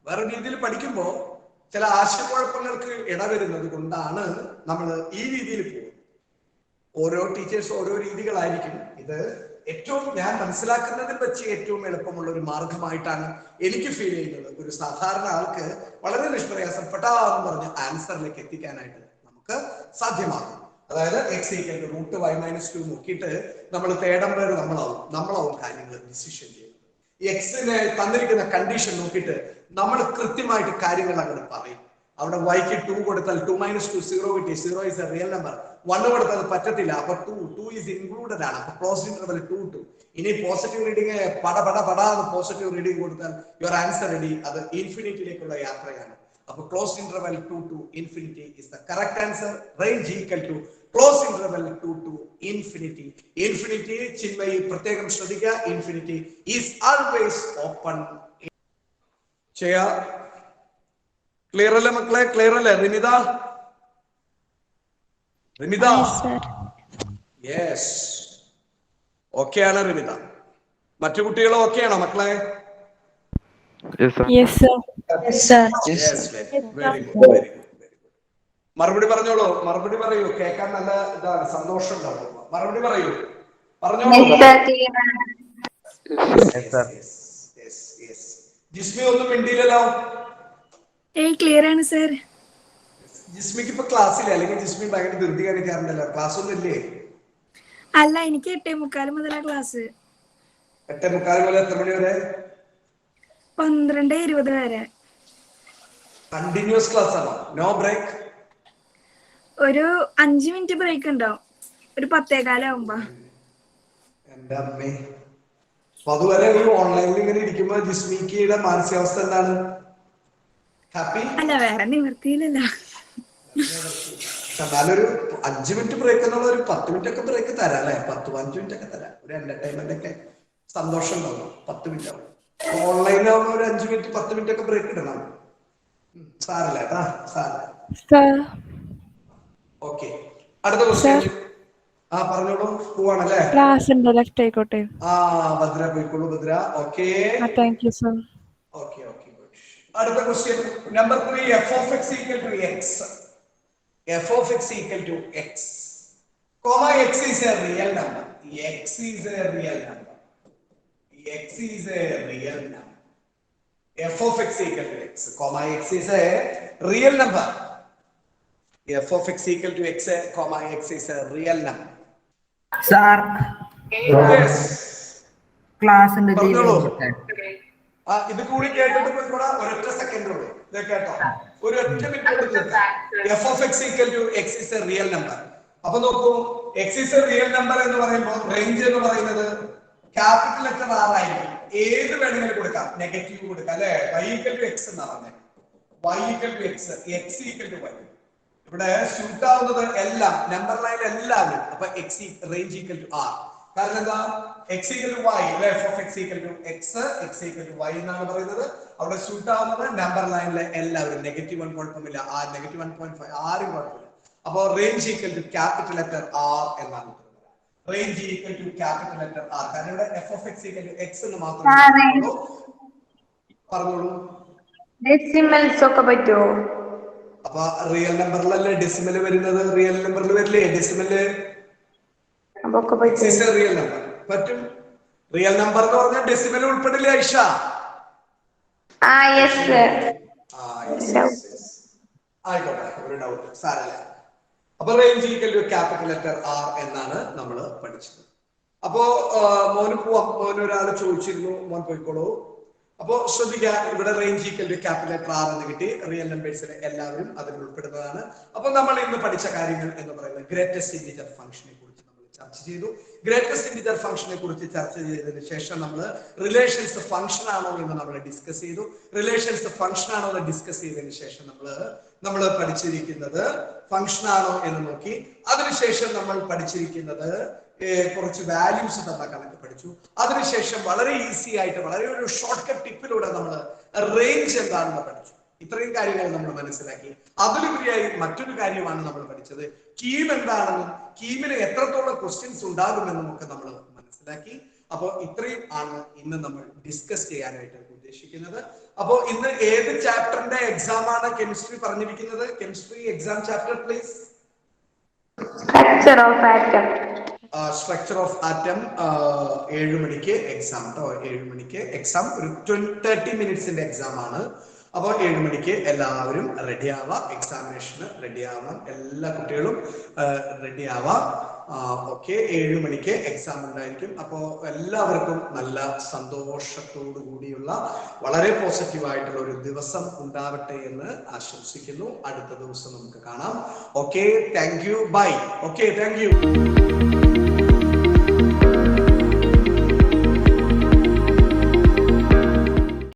വേറെ രീതിയിൽ പഠിക്കുമ്പോൾ ചില ആശയക്കുഴപ്പങ്ങൾക്ക് ഇടവരുന്നത് കൊണ്ടാണ് നമ്മൾ ഈ രീതിയിൽ പോകുന്നത്. ഓരോ ടീച്ചേഴ്സ് ഓരോ രീതികളായിരിക്കും. ഇത് ഏറ്റവും ഞാൻ മനസ്സിലാക്കുന്നതിൽ വെച്ച് ഏറ്റവും എളുപ്പമുള്ള ഒരു മാർഗമായിട്ടാണ് എനിക്ക് ഫീൽ ചെയ്യുന്നത്. ഒരു സാധാരണ ആൾക്ക് വളരെ നിഷ്പ്രയാസപ്പെട്ടാന്ന് പറഞ്ഞ് ആൻസറിലേക്ക് എത്തിക്കാനായിട്ട് നമുക്ക് സാധ്യമാകും. അതായത് x equal to root y minus 2 നോക്കിയിട്ട് നമ്മൾ തേടമ്പേർ നമ്മളാവും കാര്യങ്ങൾ ഡിസിഷൻ ചെയ്യുന്നത്. എക്സിനെ തന്നിരിക്കുന്ന കണ്ടീഷൻ നോക്കിയിട്ട് നമ്മൾ കൃത്യമായിട്ട് കാര്യങ്ങൾ അങ്ങനെ പറയും. അവിടെ വൈക്ക് 2 കൊടുത്താൽ 2 - 2 0 കിട്ടി. 0 is a real number. 1 കൊടുത്താൽ പറ്റത്തില്ല. അപ്പൊ 2 is included ആണ്. അപ്പൊ ക്ലോസ്ഡ് ഇന്റർവെൽ 2. ഇനി പോസിറ്റീവ് റീഡിംഗ് പട പോസിറ്റീവ് റീഡിംഗ് കൊടുത്താൽ യുവർ ആൻസർ റെഡി. അത് ഇൻഫിനിറ്റിയിലേക്കുള്ള യാത്രയാണ്. അപ്പൊ closed interval 2 to infinity is the correct answer. Range equal to closed interval 2 to infinity. Infinity Chinmayi പ്രത്യേകം ശ്രദ്ധിക്കുക. Infinity is always open. ചെയ്യാ ക്ലിയർ അല്ലേ മക്കളെ? ക്ലിയർ അല്ലേ? റിമിത യെസ് ഓക്കെ ആണ് റിമിത. മറ്റു കുട്ടികളും ഓക്കെ ആണോ മക്കളെ? Very good. മറുപടി പറഞ്ഞോളൂ. മറുപടി പറയൂ. കേൾക്കാൻ നല്ല ഇതാണ്, സന്തോഷം ഉണ്ടാവും. മറുപടി പറയൂ, പറഞ്ഞോളൂ. ജിസ്മി ഒന്നും മിണ്ടിയില്ലല്ലോ. ക്ലിയർ ആണ് സർ. ജിസ്മിക്ക് ഇപ്പൊ ക്ലാസ്സില്ല, അല്ലെങ്കിൽ ജിസ്മി ഭയങ്കര ധൃതി കാണിക്കാറുണ്ടല്ലോ. ക്ലാസ് ഒന്നും ഇല്ലേ? അല്ല, എനിക്ക് 8:45 മുതലാ ക്ലാസ്. 8:45 മുതൽ എത്ര മണി വരെ? 12:20 വരെ. കണ്ടിന്യൂസ് ക്ലാസ് ആണോ? No break? ഒരു 5 മിനിറ്റ് ബ്രേക്ക് ഉണ്ടാവും, ഒരു 10:15 ആവുമ്പോ. എന്റെ അമ്മേ, അതുവരെ ഒരു ഓൺലൈനിൽ ഇങ്ങനെ ഇരിക്കുമ്പോ ജിസ്മിക്കയുടെ മാനസികാവസ്ഥ എന്താണ്? ഹാപ്പി? അല്ല, വേറെ നിവൃത്തിയില്ലല്ലോ. എന്നാലൊരു 5 മിനിറ്റ് ബ്രേക്ക് എന്നുള്ള ഒരു 10 മിനിറ്റ് ഒക്കെ ബ്രേക്ക് തരാം അല്ലെ? 10-15 മിനിറ്റ് ഒക്കെ തരാം. ഒരു എന്റർടൈൻമെന്റ് ഒക്കെ സന്തോഷം ഉണ്ടാവും. 10 മിനിറ്റ് ആവും. ഓൺലൈനിലാവുമ്പോ ഒരു 5 മിനിറ്റ് 10 മിനിറ്റ് ഒക്കെ ബ്രേക്ക് ഇടണം. സാരല്ല കേട്ടാ, സാരല്ല. ഓക്കെ, അടുത്ത ക്വസ്റ്റ്യൻ. ആ പറഞ്ഞോളൂ. പോവാണല്ലേ? ക്ലാസ് ഉണ്ട്, ലെഫ്റ്റ് ആയിക്കോട്ടെ. ഭദ്ര പോയിക്കോളൂ Bhadra. Okay, thank you sir. Okay okay good. അടുത്ത question number 3. f of x equal to x. f of x equal to x, comma x is a real number. x is a real number. x is a real number. f of x equal to x, comma x is a real number. f of x equal to x, comma x is a real number. Sir. Yes. Class in the ഇത് കൂടി കേട്ടിട്ട് പോയിക്കോടാ. ഒരൊറ്റ second ഉള്ളൂ. ഇത് കേട്ടോ, ഒരു ഒറ്റ minute. f of x equal to x is a real number. അപ്പൊ നോക്കൂ, x is a real number എന്ന് പറയുമ്പോൾ റേഞ്ച് എന്ന് പറയുന്നത് ക്യാപിറ്റൽ ലെറ്റർ R ആയിരിക്കും. ഏത് വേണമെങ്കിലും കൊടുക്കാം, നെഗറ്റീവ് കൊടുക്കാം അല്ലെ? y equal to x എന്നാ പറഞ്ഞത്. y equal to x, x equal to y. ഇവിടെ സ്യൂട്ട് ആവുന്നത് എല്ലാം നമ്പർ ലൈൻ എല്ലാവരും. അപ്പൊ x range equal to R. കാരണം എന്താ? x equal to y അല്ലെ? f of x equal to x, x equal to y എന്നാണ് പറയുന്നത്. അവിടെ സ്യൂട്ട് ആവുന്നത് നമ്പർ ലൈനിലെ എല്ലാവരും. -1 കുഴപ്പമില്ല, -1.5 ആരും കുഴപ്പമില്ല. അപ്പൊ range equal to capital letter R എന്നാണ്. Range equal to capital letter R. കാരണം ഇവിടെ f of x equal to x എന്ന് മാത്രമേ പറഞ്ഞോളൂ. ഡെസിമൽസ് ഒക്കെ പറ്റുമോ? അപ്പൊ റിയൽ നമ്പറിലല്ലേ ഡെസിമൽ വരുന്നത്? റിയൽ നമ്പറിൽ വരില്ലേ ഡെസിമല്? റിയൽ നമ്പർ പറ്റും. റിയൽ നമ്പർ എന്ന് പറഞ്ഞാൽ ഡെസിമൽ ഉൾപ്പെടില്ലേ ഐഷ? ആയിക്കോട്ടെ, ഒരു ഡൗട്ട് സാരല്ല. അപ്പൊ range equal to capital letter R എന്നാണ് നമ്മൾ പഠിച്ചത്. അപ്പോ മോന് പോവാം. മോന് ഒരാൾ ചോദിച്ചിരുന്നു, മോൻ പോയിക്കോളൂ. അപ്പോ ശ്രദ്ധിക്കുക, ഇവിടെ range equal to capital letter R എന്ന് കിട്ടി. റിയൽ നമ്പേഴ്സിലെ എല്ലാവരും അതിൽ ഉൾപ്പെടുന്നതാണ്. അപ്പൊ നമ്മൾ ഇന്ന് പഠിച്ച കാര്യങ്ങൾ എന്ന് പറയുന്നത് ഗ്രേറ്റസ്റ്റ് ഇന്റിജർ ഫംഗ്ഷനെ കുറിച്ച് നമ്മൾ ചർച്ച ചെയ്തു. ഗ്രേറ്റസ്റ്റ് ഇന്റിജർ ഫംഗ്ഷനെ കുറിച്ച് ചർച്ച ചെയ്തതിന് ശേഷം നമ്മൾ റിലേഷൻസ് ഫംഗ്ഷൻ ആണോ എന്ന് നമ്മൾ ഡിസ്കസ് ചെയ്തു. റിലേഷൻസ് ഫംഗ്ഷൻ ആണോ എന്ന് ഡിസ്കസ് ചെയ്തതിന് ശേഷം നമ്മൾ പഠിച്ചിരിക്കുന്നത് ഫംഗ്ഷൻ ആണോ എന്ന് നോക്കി. അതിനുശേഷം നമ്മൾ പഠിച്ചിരിക്കുന്നത് കുറച്ച് വാല്യൂസ് തന്ന കണക്ക് പഠിച്ചു. അതിനുശേഷം വളരെ ഈസി ആയിട്ട് വളരെ ഒരു ഷോർട്ട് കട്ട് ടിപ്പിലൂടെ നമ്മൾ റേഞ്ച് എന്താണെന്ന് പഠിച്ചു. ഇത്രയും കാര്യങ്ങൾ നമ്മൾ മനസ്സിലാക്കി. അതിലുപരിയായി മറ്റൊരു കാര്യമാണ് നമ്മൾ പഠിച്ചത്, കീം എന്താണെന്നും കീമിന് എത്രത്തോളം ക്വസ്റ്റ്യൻസ് ഉണ്ടാകുമെന്നും ഒക്കെ നമ്മൾ മനസ്സിലാക്കി. അപ്പോൾ ഇത്രയും ആണ് ഇന്ന് നമ്മൾ ഡിസ്കസ് ചെയ്യാനായിട്ട് ഉദ്ദേശിക്കുന്നത്. അപ്പോൾ ഇന്ന് ഏത് ചാപ്റ്ററിന്റെ എക്സാം ആണ് കെമിസ്ട്രി പറഞ്ഞിരിക്കുന്നത്? Chemistry exam chapter please. Structure of atom. Structure of atom 7 മണിക്ക് എക്സാം കേട്ടോ. 7 മണിക്ക് എക്സാം. ഒരു 30 മിനിറ്റ്സിന്റെ എക്സാം ആണ്. അപ്പോൾ 7 മണിക്ക് എല്ലാവരും റെഡി ആവാം, എക്സാമിനേഷന് റെഡി ആവണം, എല്ലാ കുട്ടികളും റെഡി ആവാം. ഓക്കെ, 7 മണിക്ക് എക്സാം ഉണ്ടായിരിക്കും. അപ്പോൾ എല്ലാവർക്കും നല്ല സന്തോഷത്തോടു കൂടിയുള്ള വളരെ പോസിറ്റീവായിട്ടുള്ള ഒരു ദിവസം ഉണ്ടാവട്ടെ എന്ന് ആശംസിക്കുന്നു. അടുത്ത ദിവസം നമുക്ക് കാണാം. Okay, thank you, bye. Okay, thank U.